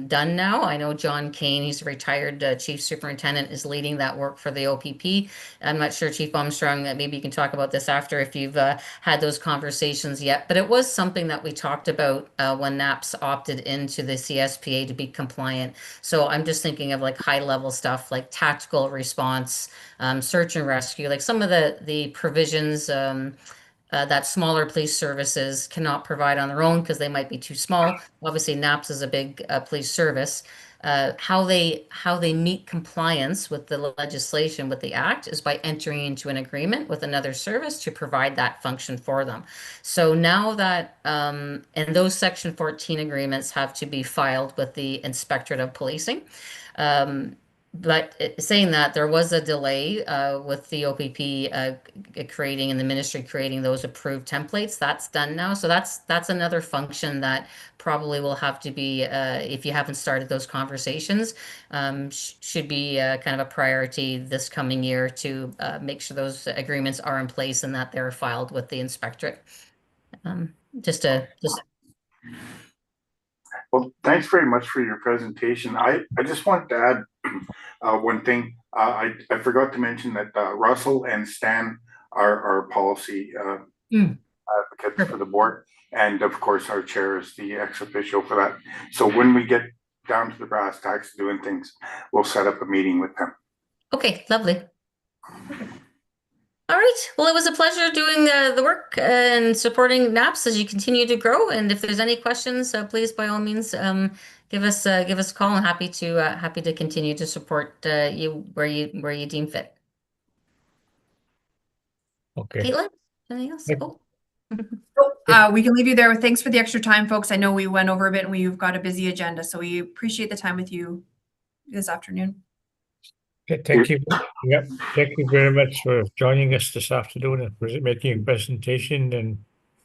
done now. I know John Kane, he's a retired Chief Superintendent, is leading that work for the OPP. I'm not sure, Chief Armstrong, maybe you can talk about this after if you've had those conversations yet, but it was something that we talked about when NAPS opted into the CSPA to be compliant. So I'm just thinking of like high level stuff like tactical response, search and rescue, like some of the provisions that smaller police services cannot provide on their own because they might be too small. Obviously, NAPS is a big police service. How they meet compliance with the legislation, with the Act, is by entering into an agreement with another service to provide that function for them. So now that, and those Section 14 agreements have to be filed with the Inspectorate of Policing. But saying that, there was a delay with the OPP creating and the ministry creating those approved templates. That's done now. So that's another function that probably will have to be, if you haven't started those conversations, should be kind of a priority this coming year to make sure those agreements are in place and that they're filed with the inspectorate. Well, thanks very much for your presentation. I just wanted to add one thing. I forgot to mention that Russell and Stan are our policy advocates for the board. And of course, our chair is the ex officio for that. So when we get down to the brass tacks doing things, we'll set up a meeting with them. Okay, lovely. All right. Well, it was a pleasure doing the work and supporting NAPS as you continue to grow. And if there's any questions, please, by all means, give us a call. I'm happy to continue to support you where you deem fit. Okay. Caitlin, anything else? We can leave you there. Thanks for the extra time, folks. I know we went over a bit and we've got a busy agenda, so we appreciate the time with you this afternoon. Okay, thank you. Yep, thank you very much for joining us this afternoon and for making a presentation,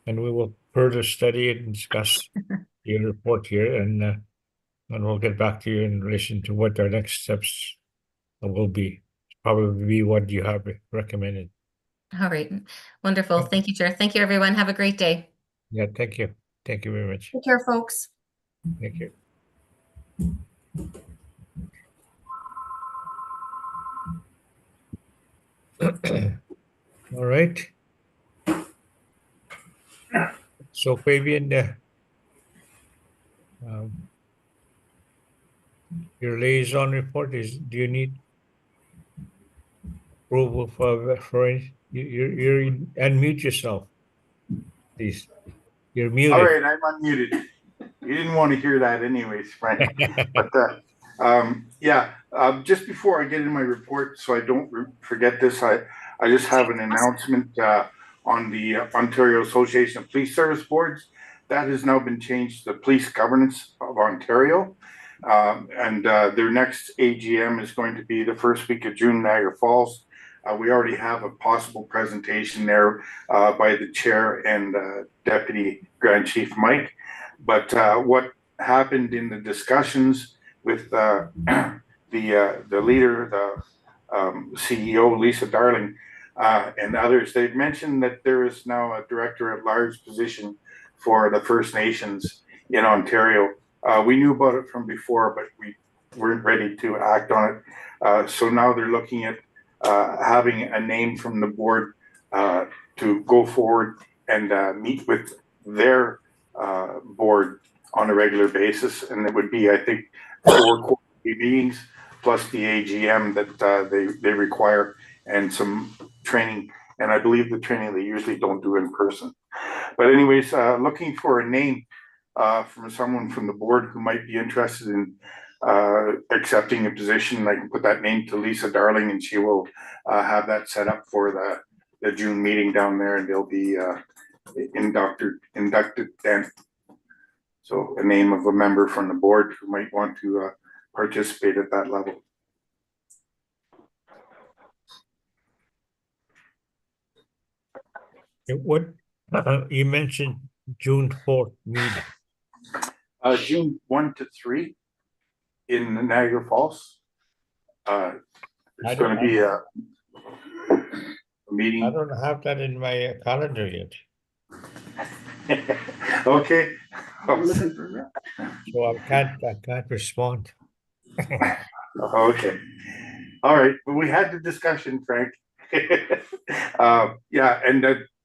and we will further study it and discuss your report here, and we'll get back to you in relation to what our next steps will be. Probably be what you have recommended. All right. Wonderful. Thank you, Chair. Thank you, everyone. Have a great day. Yeah, thank you. Thank you very much. Take care, folks. Thank you. All right. So Fabian, your liaison report is, do you need approval for it? You're unmute yourself, please. You're muted. All right, I'm unmuted. You didn't want to hear that anyways, Frank. But just before I get into my report, so I don't forget this, I just have an announcement on the Ontario Association of Police Service Boards. That has now been changed to the Police Governance of Ontario. And their next AGM is going to be the first week of June, Niagara Falls. We already have a possible presentation there by the chair and Deputy Grand Chief Mike. But what happened in the discussions with the leader, the CEO, Lisa Darling, and others, they've mentioned that there is now a director at large position for the First Nations in Ontario. We knew about it from before, but we weren't ready to act on it. So now they're looking at having a name from the board to go forward and meet with their board on a regular basis. And it would be, I think, 4 quarterly meetings plus the AGM that they require and some training. And I believe the training they usually don't do in person. But anyways, looking for a name from someone from the board who might be interested in accepting a position. I can put that name to Lisa Darling, and she will have that set up for the June meeting down there, and they'll be inducted then. So a name of a member from the board who might want to participate at that level. What you mentioned June 4th meeting. June 1 to 3 in Niagara Falls. It's going to be a meeting. I don't have that in my calendar yet. Okay. So I can't respond. Okay. All right. Well, we had the discussion, Frank. Yeah,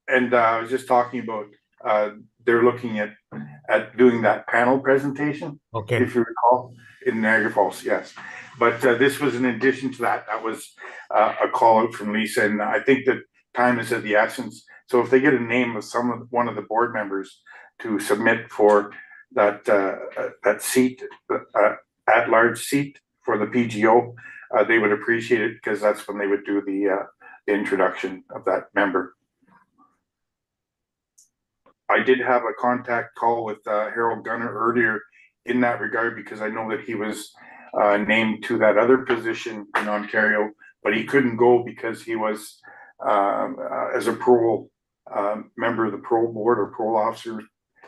and I was just talking about they're looking at doing that panel presentation. Okay. If you recall, in Niagara Falls, yes. But this was in addition to that. That was a call out from Lisa, and I think that time is of the essence. So if they get a name of one of the board members to submit for that seat, at large seat for the PGO, they would appreciate it, because that's when they would do the introduction of that member. I did have a contact call with Harold Gunner earlier in that regard, because I know that he was named to that other position in Ontario, but he couldn't go because he was as a parole member of the parole board or parole officer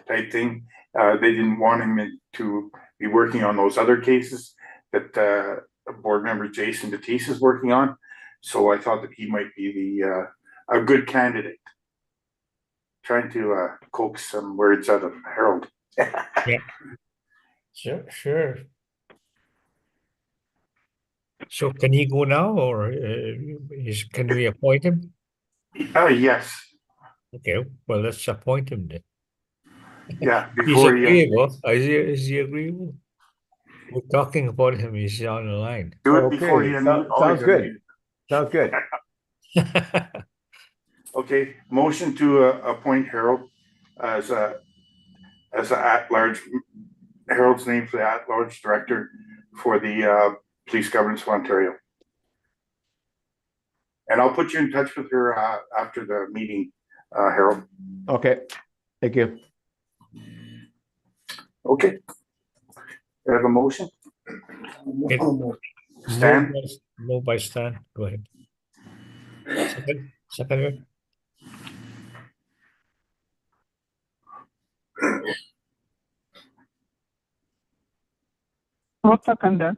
type thing. They didn't want him to be working on those other cases that board member Jason Batiste is working on. So I thought that he might be a good candidate. Trying to coax some words out of Harold. Yeah. Sure. So can he go now, or can we appoint him? Yes. Okay, well, let's appoint him then. Yeah, He's before agreeable. Is he agreeable? We're talking about him. He's on the line. Do it before he sounds good. Sounds good. Okay, motion to appoint Harold as a at-large. Harold's name for the at-large director for the Police Governance of Ontario. And I'll put you in touch with her after the meeting, Harold. Okay, thank you. Okay. I have a motion. Stan? Move by Stan. Go ahead. Second. I'll second that.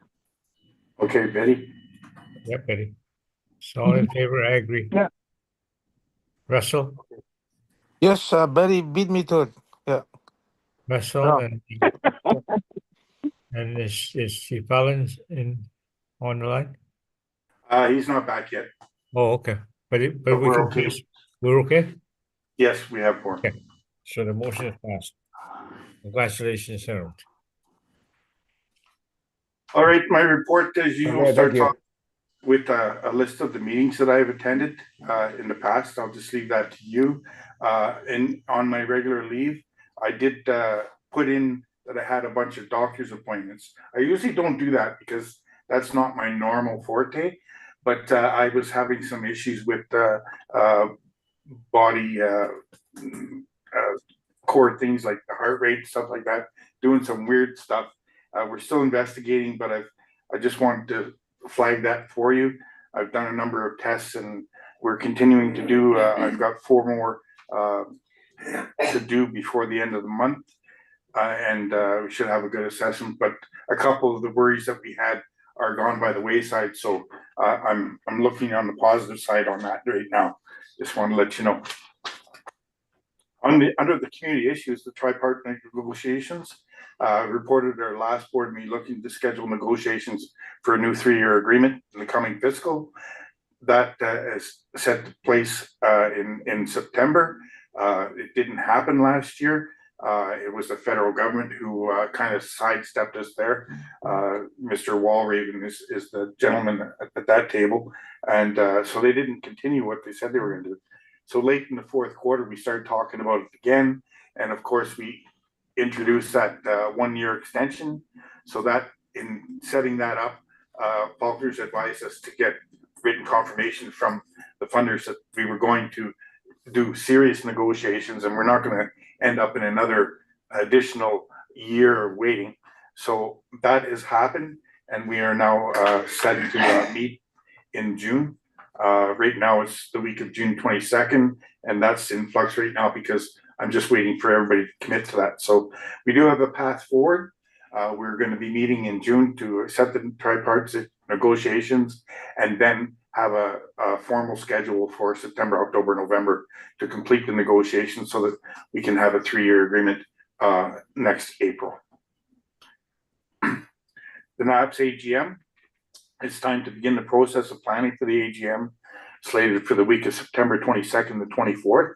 Okay, Betty? Yeah, Betty. So all in favor, I agree. Yeah. Russell? Yes, Betty beat me to it. Yeah. Russell Yeah. and is Chief Collins on the line? He's not back yet. Oh, okay. But we we're can okay. pass. We're okay? Yes, we have four. Okay. So the motion is passed. Congratulations, Harold. All right, my report as usual Okay, thank starts you. off with a list of the meetings that I've attended in the past. I'll just leave that to you. And on my regular leave, I did put in that I had a bunch of doctor's appointments. I usually don't do that because that's not my normal forte, but I was having some issues with body core things like the heart rate, stuff like that, doing some weird stuff. We're still investigating, but I just wanted to flag that for you. I've done a number of tests and we're continuing to do, I've got 4 more to do before the end of the month. And we should have a good assessment, but a couple of the worries that we had are gone by the wayside. So I'm looking on the positive side on that right now. Just want to let you know. Under the community issues, the tripartite negotiations reported our last board meeting looking to schedule negotiations for a new 3-year agreement in the coming fiscal. That is set to place in September. It didn't happen last year. It was the federal government who kind of sidestepped us there. Mr. Walraven is the gentleman at that table. And so they didn't continue what they said they were going to do. So late in the 4th quarter, we started talking about it again. And of course, we introduced that 1-year extension. So that in setting that up, Faulkner's advised us to get written confirmation from the funders that we were going to do serious negotiations and we're not going to end up in another additional year of waiting. So that has happened and we are now set to meet in June. Right now it's the week of June 22nd and that's in flux right now because I'm just waiting for everybody to commit to that. So we do have a path forward. We're going to be meeting in June to accept the tripartite negotiations and then have a formal schedule for September, October, November to complete the negotiations so that we can have a 3-year agreement next April. The NAPS AGM, it's time to begin the process of planning for the AGM slated for the week of September 22nd to 24th.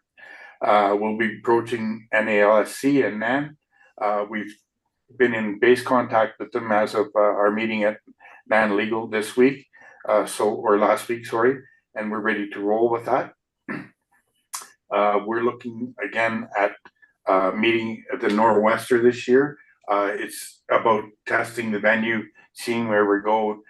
We'll be approaching NALSC and NAN. We've been in base contact with them as of our meeting at NAN Legal this week, or last week, sorry, and we're ready to roll with that. We're looking again at meeting at the Nor'Wester this year. It's about testing the venue, seeing where we go.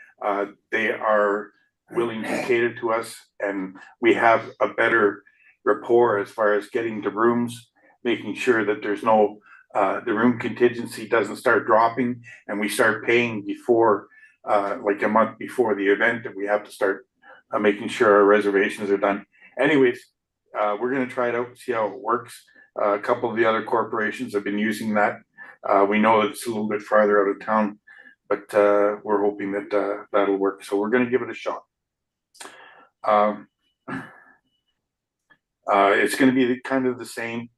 They are willing to cater to us, and we have a better rapport as far as getting to rooms, making sure that there's no the room contingency doesn't start dropping and we start paying before like a month before the event, and we have to start making sure our reservations are done. Anyways, we're going to try it out and see how it works. A couple of the other corporations have been using that. We know that it's a little bit farther out of town, but we're hoping that that'll work. So we're going to give it a shot. It's going to be kind of the same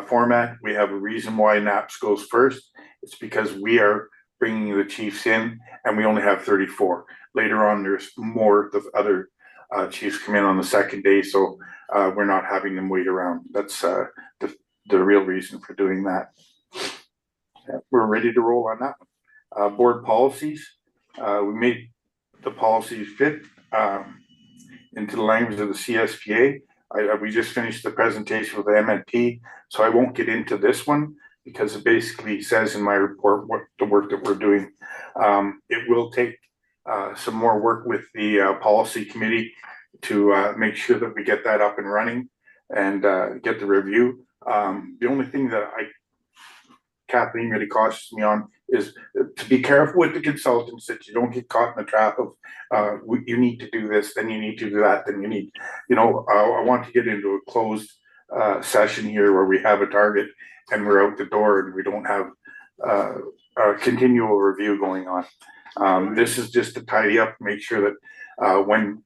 format. We have a reason why NAPS goes first. It's because we are bringing the chiefs in and we only have 34. Later on, there's more. The other chiefs come in on the second day, so we're not having them wait around. That's the real reason for doing that. We're ready to roll on that one. Board policies. We made the policies fit into the language of the CSPA. We just finished the presentation with the MNP, so I won't get into this one because it basically says in my report what the work that we're doing. It will take some more work with the policy committee to make sure that we get that up and running and get the review. The only thing that Kathleen really cautions me on is to be careful with the consultants that you don't get caught in the trap of you need to do this, then you need to do that, then you need, I want to get into a closed session here where we have a target and we're out the door and we don't have a continual review going on. This is just to tidy up, make sure that when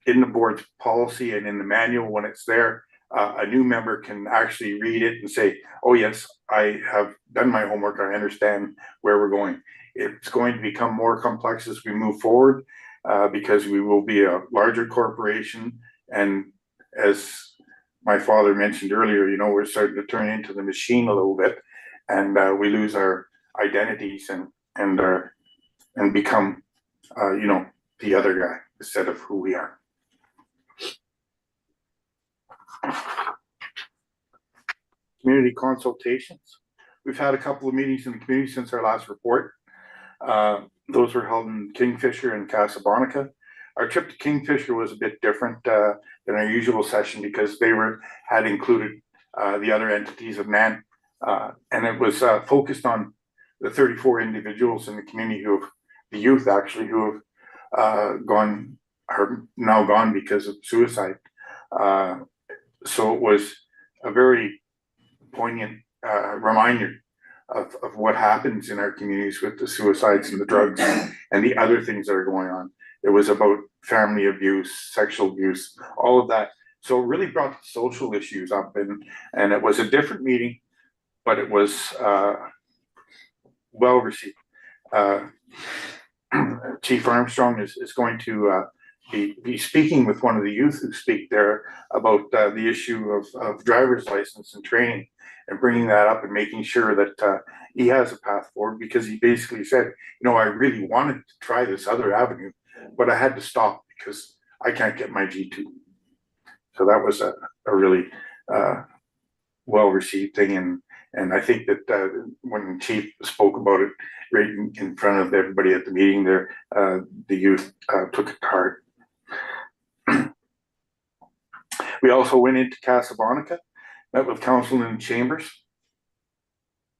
in the board's policy and in the manual, when it's there, a new member can actually read it and say, oh yes, I have done my homework, I understand where we're going. It's going to become more complex as we move forward because we will be a larger corporation And as my father mentioned earlier, you know, we're starting to turn into the machine a little bit, and we lose our identities and become, you know, the other guy instead of who we are. Community consultations. We've had a couple of meetings in the community since our last report. Those were held in Kingfisher and Casablanca. Our trip to Kingfisher was a bit different than our usual session because they had included the other entities of NAN, and it was focused on the 34 individuals in the community the youth actually, who have are now gone because of suicide. So it was a very poignant reminder of what happens in our communities with the suicides and the drugs and the other things that are going on. It was about family abuse, sexual abuse, all of that. So it really brought the social issues up, and it was a different meeting, but it was well received. Chief Armstrong is going to be speaking with one of the youth who speak there about the issue of driver's license and training, and bringing that up and making sure that he has a path forward, because he basically said, you know, I really wanted to try this other avenue, but I had to stop because I can't get my G2. So that was a really well-received thing. And I think that when Chief spoke about it right in front of everybody at the meeting there, the youth took it to heart. We also went into Casablanca, met with council and chambers.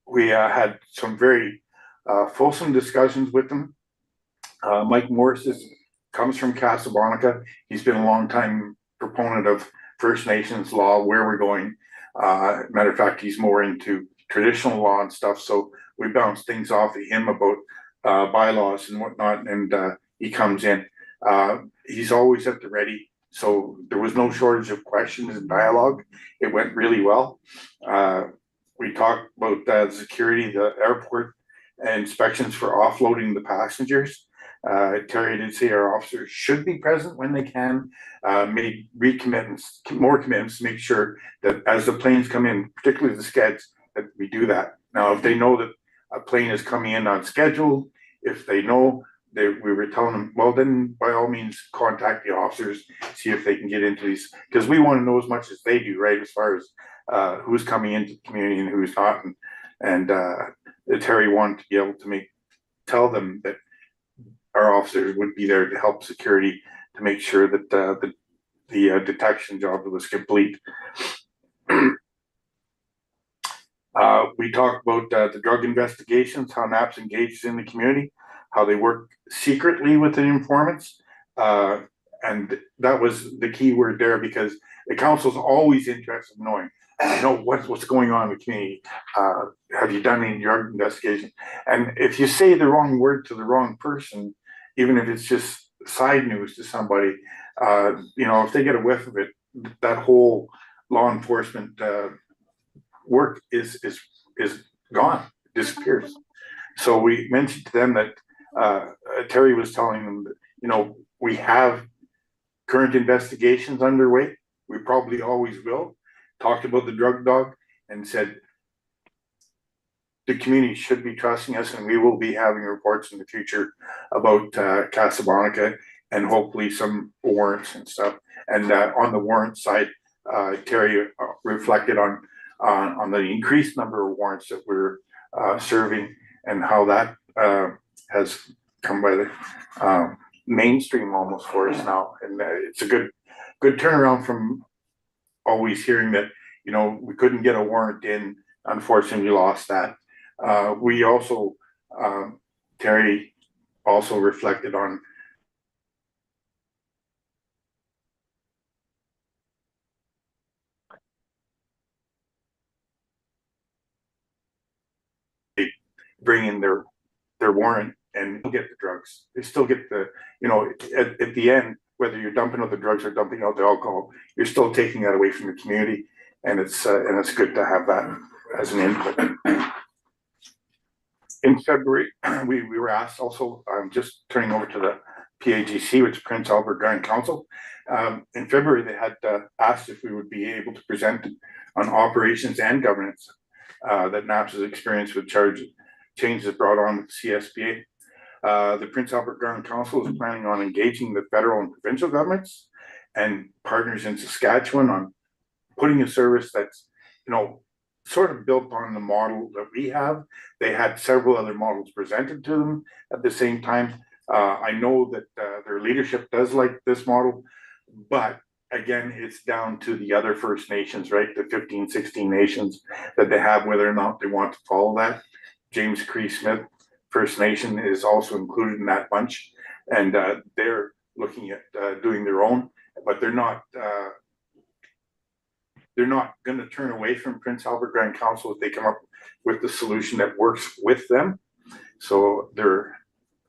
We had some very fulsome discussions with them. Mike Morris comes from Casablanca. He's been a long time proponent of First Nations law, where we're going. Matter of fact, he's more into traditional law and stuff. So we bounce things off of him about bylaws and whatnot, and he comes in. He's always at the ready. So there was no shortage of questions and dialogue. It went really well. We talked about the security, the airport inspections for offloading the passengers. Terry did say our officers should be present when they can, made more commitments to make sure that as the planes come in, particularly the skeds, that we do that. Now, if they know that a plane is coming in on schedule, if they know that we were telling them, well, then by all means contact the officers, see if they can get into these, because we want to know as much as they do, right, as far as who's coming into the community and who's not. And Terry wanted to be able to tell them that our officers would be there to help security, to make sure that the detection job was complete. We talked about the drug investigations, how NAPS engages in the community, how they work secretly with the informants. And that was the key word there, because the council's always interested in knowing, you know, what's going on in the community. Have you done any drug investigation? And if you say the wrong word to the wrong person, even if it's just side news to somebody, you know, if they get a whiff of it, that whole law enforcement work is gone, disappears. So we mentioned to them that Terry was telling them that, you know, we have current investigations underway. We probably always will. Talked about the drug dog and said the community should be trusting us, and we will be having reports in the future about Casablanca and hopefully some warrants and stuff. And on the warrant side, Terry reflected on the increased number of warrants that we're serving, and how that has come by the mainstream almost for us now. And it's a good turnaround from always hearing that, you know, we couldn't get a warrant in. Unfortunately, we lost that. We also, Terry also reflected on bring in their warrant and get the drugs. They still get the, you know, at the end, whether you're dumping out the drugs or dumping out the alcohol, you're still taking that away from the community, and it's good to have that as an input. In February, we were asked also, I'm just turning over to PAGC, which is Prince Albert Grand Council. In February, they had asked if we would be able to present on operations and governance that NAPS has experienced with changes brought on with CSPA. The Prince Albert Grand Council is planning on engaging the federal and provincial governments and partners in Saskatchewan on putting a service that's, sort of built on the model that we have. They had several other models presented to them at the same time. I know that their leadership does like this model, but again, it's down to the other First Nations, right? The 15, 16 nations that they have, whether or not they want to follow that. James Cree Smith First Nation is also included in that bunch, and they're looking at doing their own, but they're not going to turn away from Prince Albert Grand Council if they come up with the solution that works with them. So they're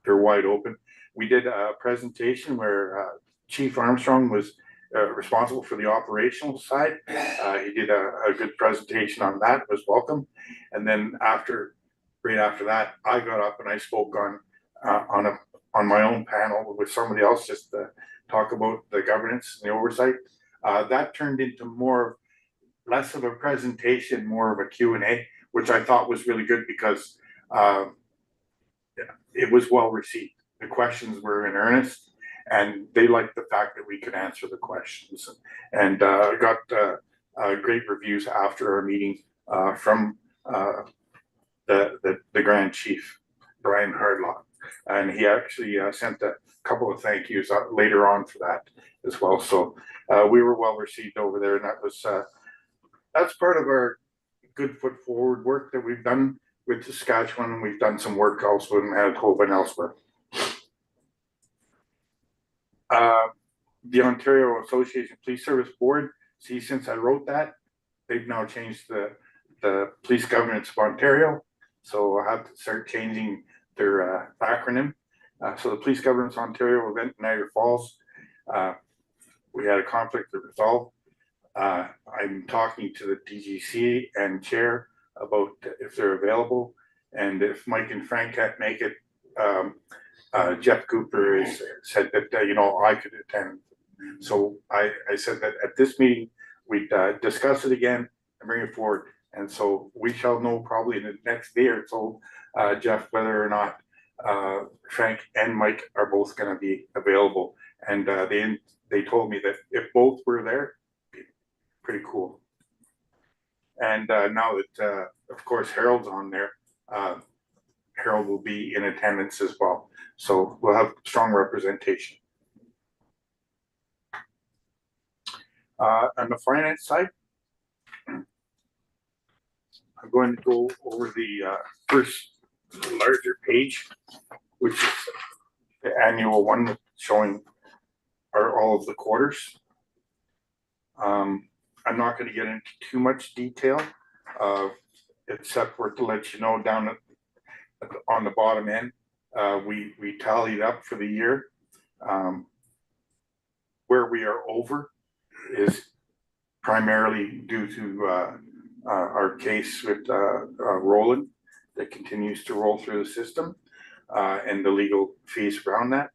wide open. We did a presentation where Chief Armstrong was responsible for the operational side. He did a good presentation on that, was welcome. And then right after that, I got up and I spoke on my own panel with somebody else just to talk about the governance and the oversight. That turned into less of a presentation, more of a Q&A, which I thought was really good because it was well received. The questions were in earnest, and they liked the fact that we could answer the questions, and got great reviews after our meeting from the Grand Chief, Brian Hardlock, and he actually sent a couple of thank yous later on for that as well. So we were well received over there, and that's part of our good foot forward work that we've done with Saskatchewan. We've done some work also in Manitoba and elsewhere. The Ontario Association Police Service Board, since I wrote that, they've now changed the Police Governance of Ontario. So I'll have to start changing their acronym. So the Police Governance Ontario event in Niagara Falls, we had a conflict to resolve. I'm talking to the DGC and chair about if they're available, and if Mike and Frank can't make it, Jeff Cooper has said that I could attend. So I said that at this meeting we'd discuss it again and bring it forward, and so we shall know probably in the next day or so, Jeff, whether or not Frank and Mike are both going to be available. And they told me that if both were there, pretty cool. And now that of course Harold's on there, Harold will be in attendance as well, so we'll have strong representation. On the finance side, I'm going to go over the first larger page, which is the annual one showing all of the quarters. I'm not going to get into too much detail, except for to let you know down on the bottom end, we tallied up for the year. Where we are over is primarily due to our case with Roland that continues to roll through the system, and the legal fees around that.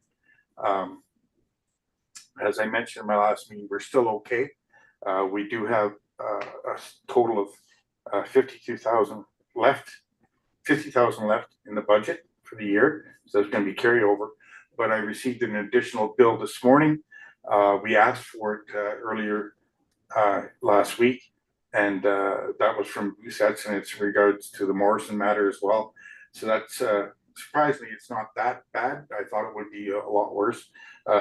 As I mentioned in my last meeting, we're still okay. We do have a total of 52,000 left, 50,000 left in the budget for the year, so there's going to be carryover. But I received an additional bill this morning. We asked for it earlier last week, and that was from Busets, and it's in regards to the Morrison matter as well. So that's surprisingly, it's not that bad. I thought it would be a lot worse.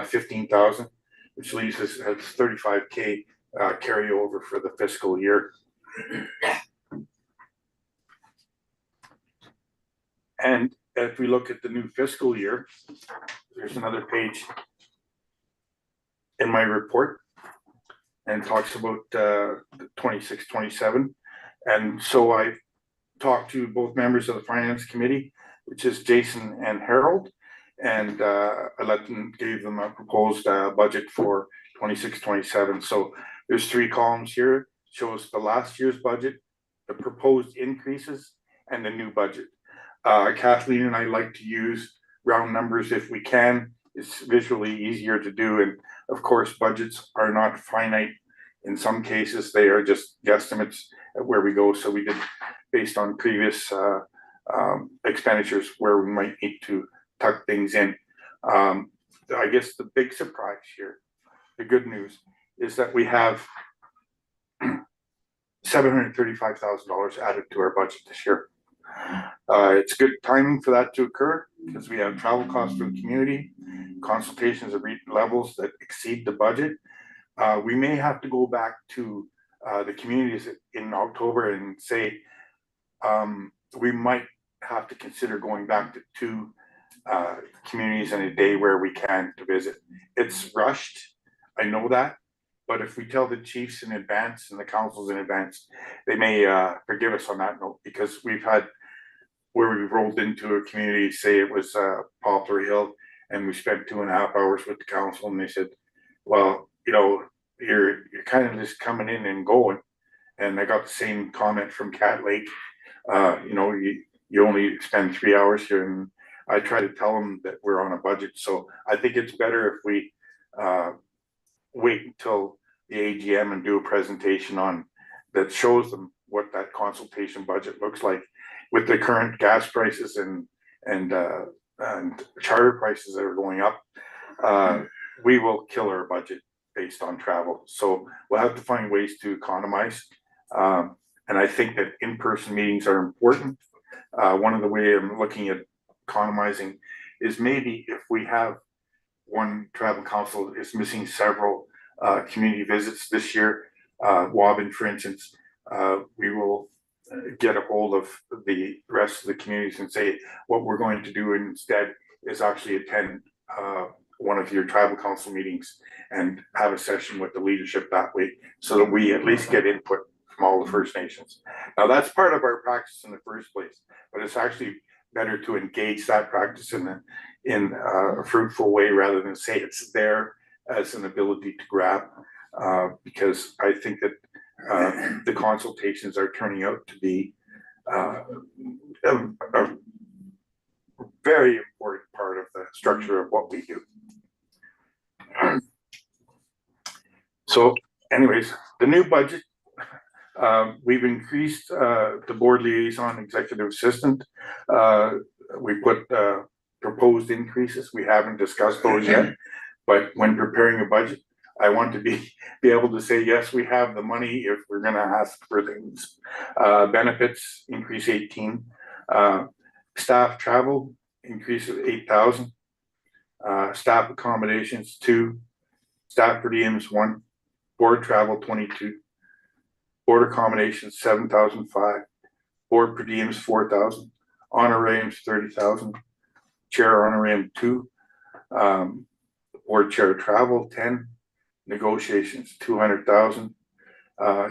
15,000, which leaves us at 35K carryover for the fiscal year. And if we look at the new fiscal year, there's another page in my report, and it talks about 26-27. And so I talked to both members of the finance committee, which is Jason and Harold, and I gave them a proposed budget for 26-27. So there's 3 columns here, shows the last year's budget, the proposed increases, and the new budget. Kathleen and I like to use round numbers if we can. it's visually easier to do. And of course, budgets are not finite. In some cases, they are just guesstimates at where we go. So we did based on previous expenditures where we might need to tuck things in. I guess the big surprise here, the good news, is that we have $735,000 added to our budget this year. It's good timing for that to occur because we have travel costs for the community, consultations at levels that exceed the budget. We may have to go back to the communities in October and say we might have to consider going back to 2 communities in a day where we can to visit. It's rushed, I know that, but if we tell the chiefs in advance and the councils in advance, they may forgive us on that note, because we've had where we rolled into a community, say it was Poplar Hill, and we spent 2.5 hours with the council, and they said, well, you know, you're kind of just coming in and going. And I got the same comment from Cat Lake. You know, you only spend 3 hours here, and I try to tell them that we're on a budget. So I think it's better if we wait until the AGM and do a presentation on that shows them what that consultation budget looks like with the current gas prices and charter prices that are going up. We will kill our budget based on travel. So we'll have to find ways to economize. And I think that in-person meetings are important. One of the ways I'm looking at economizing is maybe if we have one travel council is missing several community visits this year, Waubin, for instance, we will get a hold of the rest of the communities and say what we're going to do instead is actually attend one of your tribal council meetings and have a session with the leadership that way, so that we at least get input from all the First Nations. Now that's part of our practice in the first place, but it's actually better to engage that practice in a fruitful way rather than say it's there as an ability to grab, because I think that the consultations are turning out to be a very important part of the structure of what we do. So anyways, the new budget, we've increased the board liaison executive assistant. We put proposed increases. We haven't discussed those yet, but when preparing a budget, I want to be able to say, yes, we have the money if we're going to ask for things. Benefits increase 18. Staff travel increase of 8,000. Staff accommodations 2. Staff per diems 1. Board travel 22. Board accommodations 7,005. Board per diems 4,000. Honorariums 30,000. Chair honorarium 2. Board chair travel 10. Negotiations 200,000.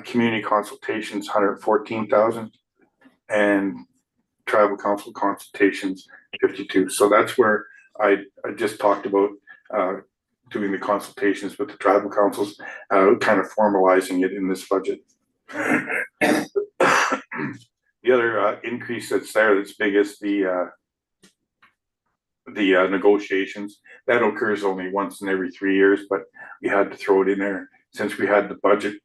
Community consultations 114,000. And tribal council consultations 52. So that's where I just talked about doing the consultations with the tribal councils, kind of formalizing it in this budget. The other increase that's there that's big is the negotiations. That occurs only once in every 3 years, but we had to throw it in there since we had the budget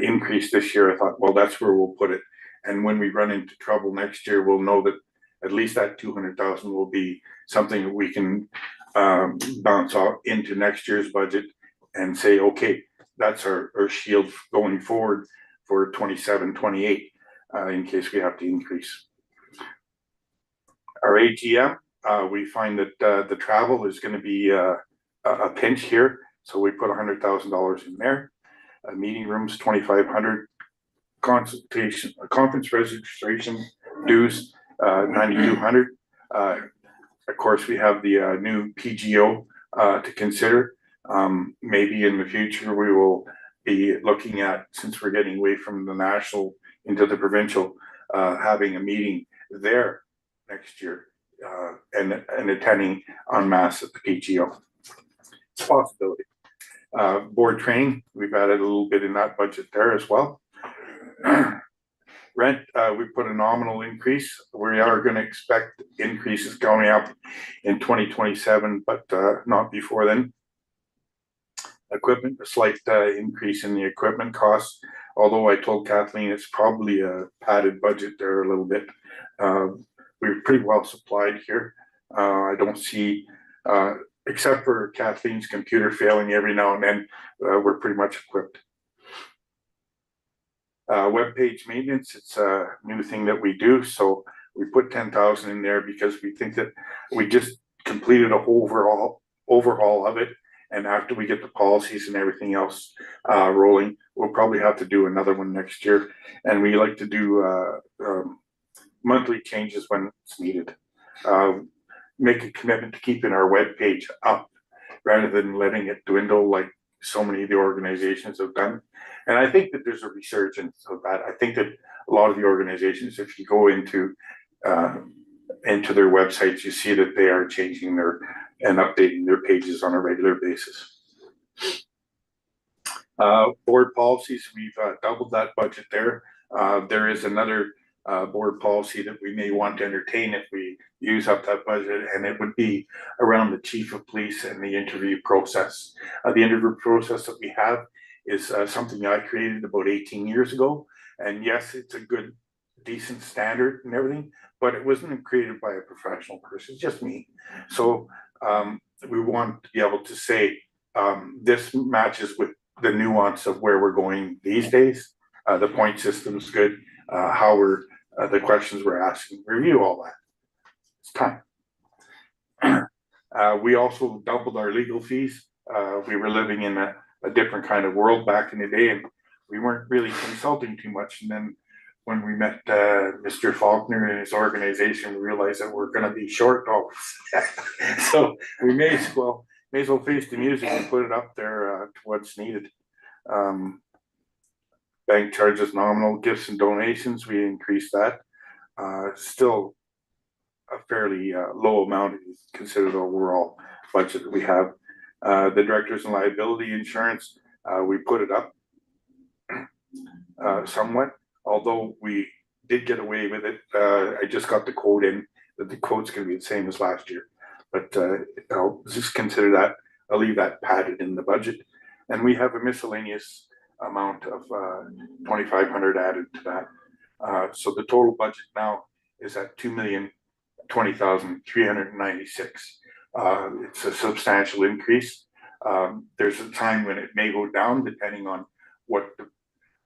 increase this year. I thought, well, that's where we'll put it. And when we run into trouble next year, we'll know that at least that 200,000 will be something that we can bounce out into next year's budget and say, okay, that's our shield going forward for 27, 28, in case we have to increase. Our AGM, we find that the travel is going to be a pinch here, so we put $100,000 in there. Meeting rooms 2,500. Conference registration dues 9,200. Of course, we have the new PGO to consider. Maybe in the future we will be looking at, since we're getting away from the national into the provincial, having a meeting there next year and attending en masse at the PGO. It's a possibility. Board training, we've added a little bit in that budget there as well. Rent, we put a nominal increase. We are going to expect increases going up in 2027, but not before then. Equipment, a slight increase in the equipment costs, although I told Kathleen it's probably a padded budget there a little bit. We're pretty well supplied here. I don't see, except for Kathleen's computer failing every now and then, we're pretty much equipped. Web page maintenance, it's a new thing that we do, so we put 10,000 in there because we think that we just completed a overhaul of it, and after we get the policies and everything else rolling, we'll probably have to do another one next year. And we like to do monthly changes when it's needed. Make a commitment to keeping our web page up rather than letting it dwindle like so many of the organizations have done. And I think that there's a resurgence of that. I think that a lot of the organizations, if you go into their websites, you see that they are changing and updating their pages on a regular basis. Board policies, we've doubled that budget there. There is another board policy that we may want to entertain if we use up that budget, and it would be around the chief of police and the interview process. The interview process that we have is something I created about 18 years ago, and yes, it's a good, decent standard and everything, but it wasn't created by a professional person, just me. So we want to be able to say this matches with the nuance of where we're going these days. The point system's good, how we're the questions we're asking, review all that. It's time. We also doubled our legal fees. We were living in a different kind of world back in the day, and we weren't really consulting too much. And then when we met Mr. Faulkner and his organization, we realized that we're going to be short dollars. So we may as well face the music and put it up there to what's needed. Bank charges nominal, gifts and donations, we increased that. Still a fairly low amount if you consider the overall budget that we have. The directors and liability insurance, we put it up somewhat, although we did get away with it. I just got the quote in that the quote's going to be the same as last year, but I'll just consider that. I'll leave that padded in the budget, and we have a miscellaneous amount of 2,500 added to that. So the total budget now is at 2,020,396. It's a substantial increase. There's a time when it may go down depending on what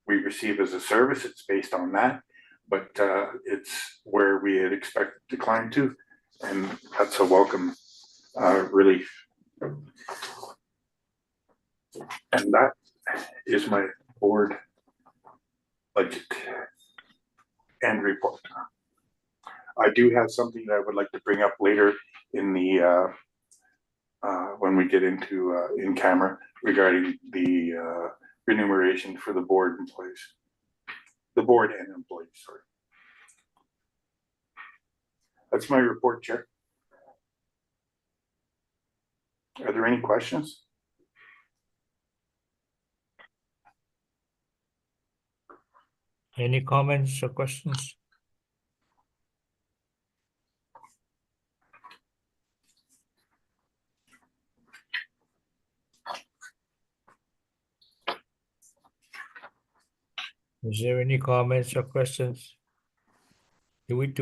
we receive as a service. It's based on that, but it's where we had expected to climb to, and that's a welcome relief. And that is my board budget and report. I do have something that I would like to bring up later in the when we get into in camera regarding the remuneration for the board employees, the board and employees. Sorry, that's my report, Chair. Are there any questions? Any comments or questions? Is there any comments or questions? Do we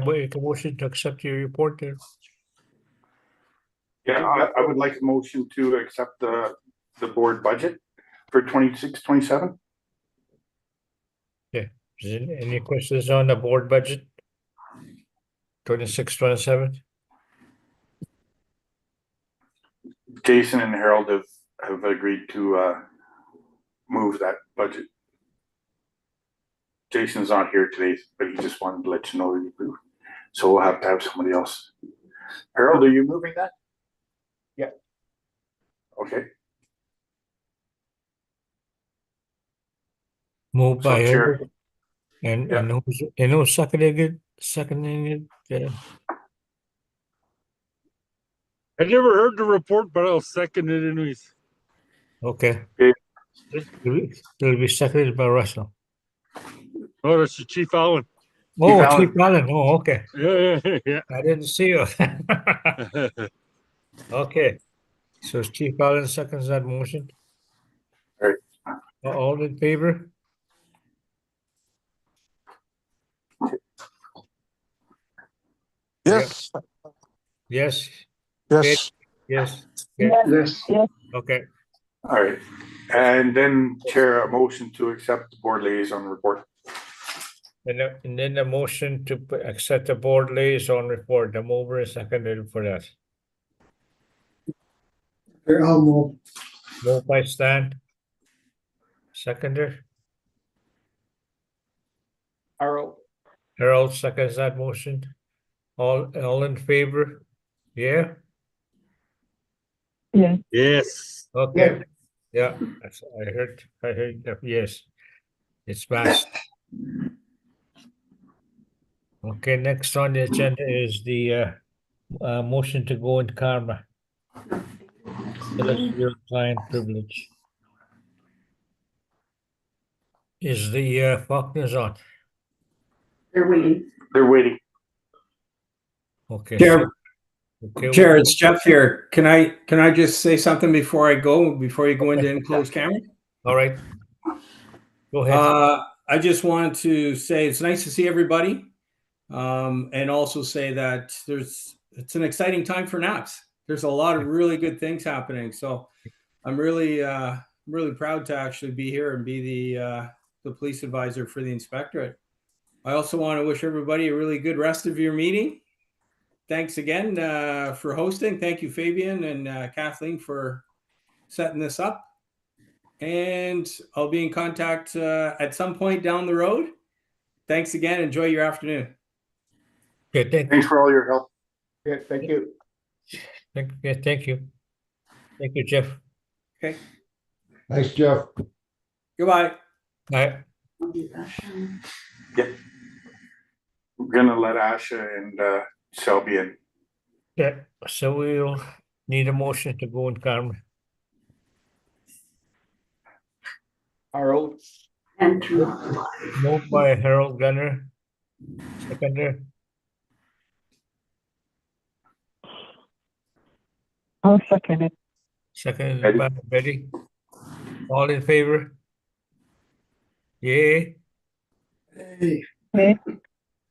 make a motion to accept your report there? Yeah, I would like a motion to accept the board budget for 26-27. Yeah. Is there any questions on the board budget? 26-27? Jason and Harold have agreed to move that budget. Jason's not here today, but he just wanted to let you know that he moved. So we'll have to have somebody else. Harold, are you moving that? Yeah. Okay. Moved by Chair. Herbert. And who's seconding it? I never heard the report, but I'll second it anyways. Okay. Okay. It'll be seconded by Russell. Oh, that's the Chief Allen. Oh, Allen. Chief Allen. Oh, okay. Yeah. I didn't see you. Okay. So Chief Allen seconds that motion. Right. All in favor? Yes. Yes. Yes. Yes. Okay. Yes. Okay. All right. And then Chair, a motion to accept the board liaison report. And then the motion to accept the board liaison report. The mover is seconded for that. Okay, I'll move. Moved by Stan. Seconder. Harold seconds that motion. All in favor? Yeah? Yes. Okay. Yeah, I heard that, yes. It's passed. Okay, next on the agenda is the motion to go in camera. Celestial client privilege. Is the Faulkner's on? They're waiting. They're waiting. Okay. Chair, Okay. Chair, it's Jeff here. Can I just say something before you go into closed camera? All right. Go ahead. I just wanted to say it's nice to see everybody. And also say that it's an exciting time for NAPS. There's a lot of really good things happening. So I'm really proud to actually be here and be the police advisor for the inspectorate. I also want to wish everybody a really good rest of your meeting. Thanks again for hosting. Thank you, Fabian and Kathleen, for setting this up. And I'll be in contact at some point down the road. Thanks again. Enjoy your afternoon. Okay, Thanks for all your help. Yeah, thank you. Thank you. Thank you, Jeff. Okay. Thanks, Jeff. Goodbye. Bye. I'll do that. Yeah. We're gonna let Asha and Shelby in. Yeah, so we'll need a motion to go in camera. Harold, And turn off the light. Moved by Harold Gunner. Seconder. I'll second it. Seconded by Betty. All in favor? Yay. Hey,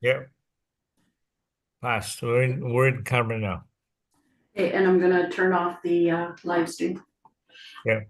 Yeah. Passed. We're in camera now. Okay, and I'm gonna turn off the live stream. Yeah.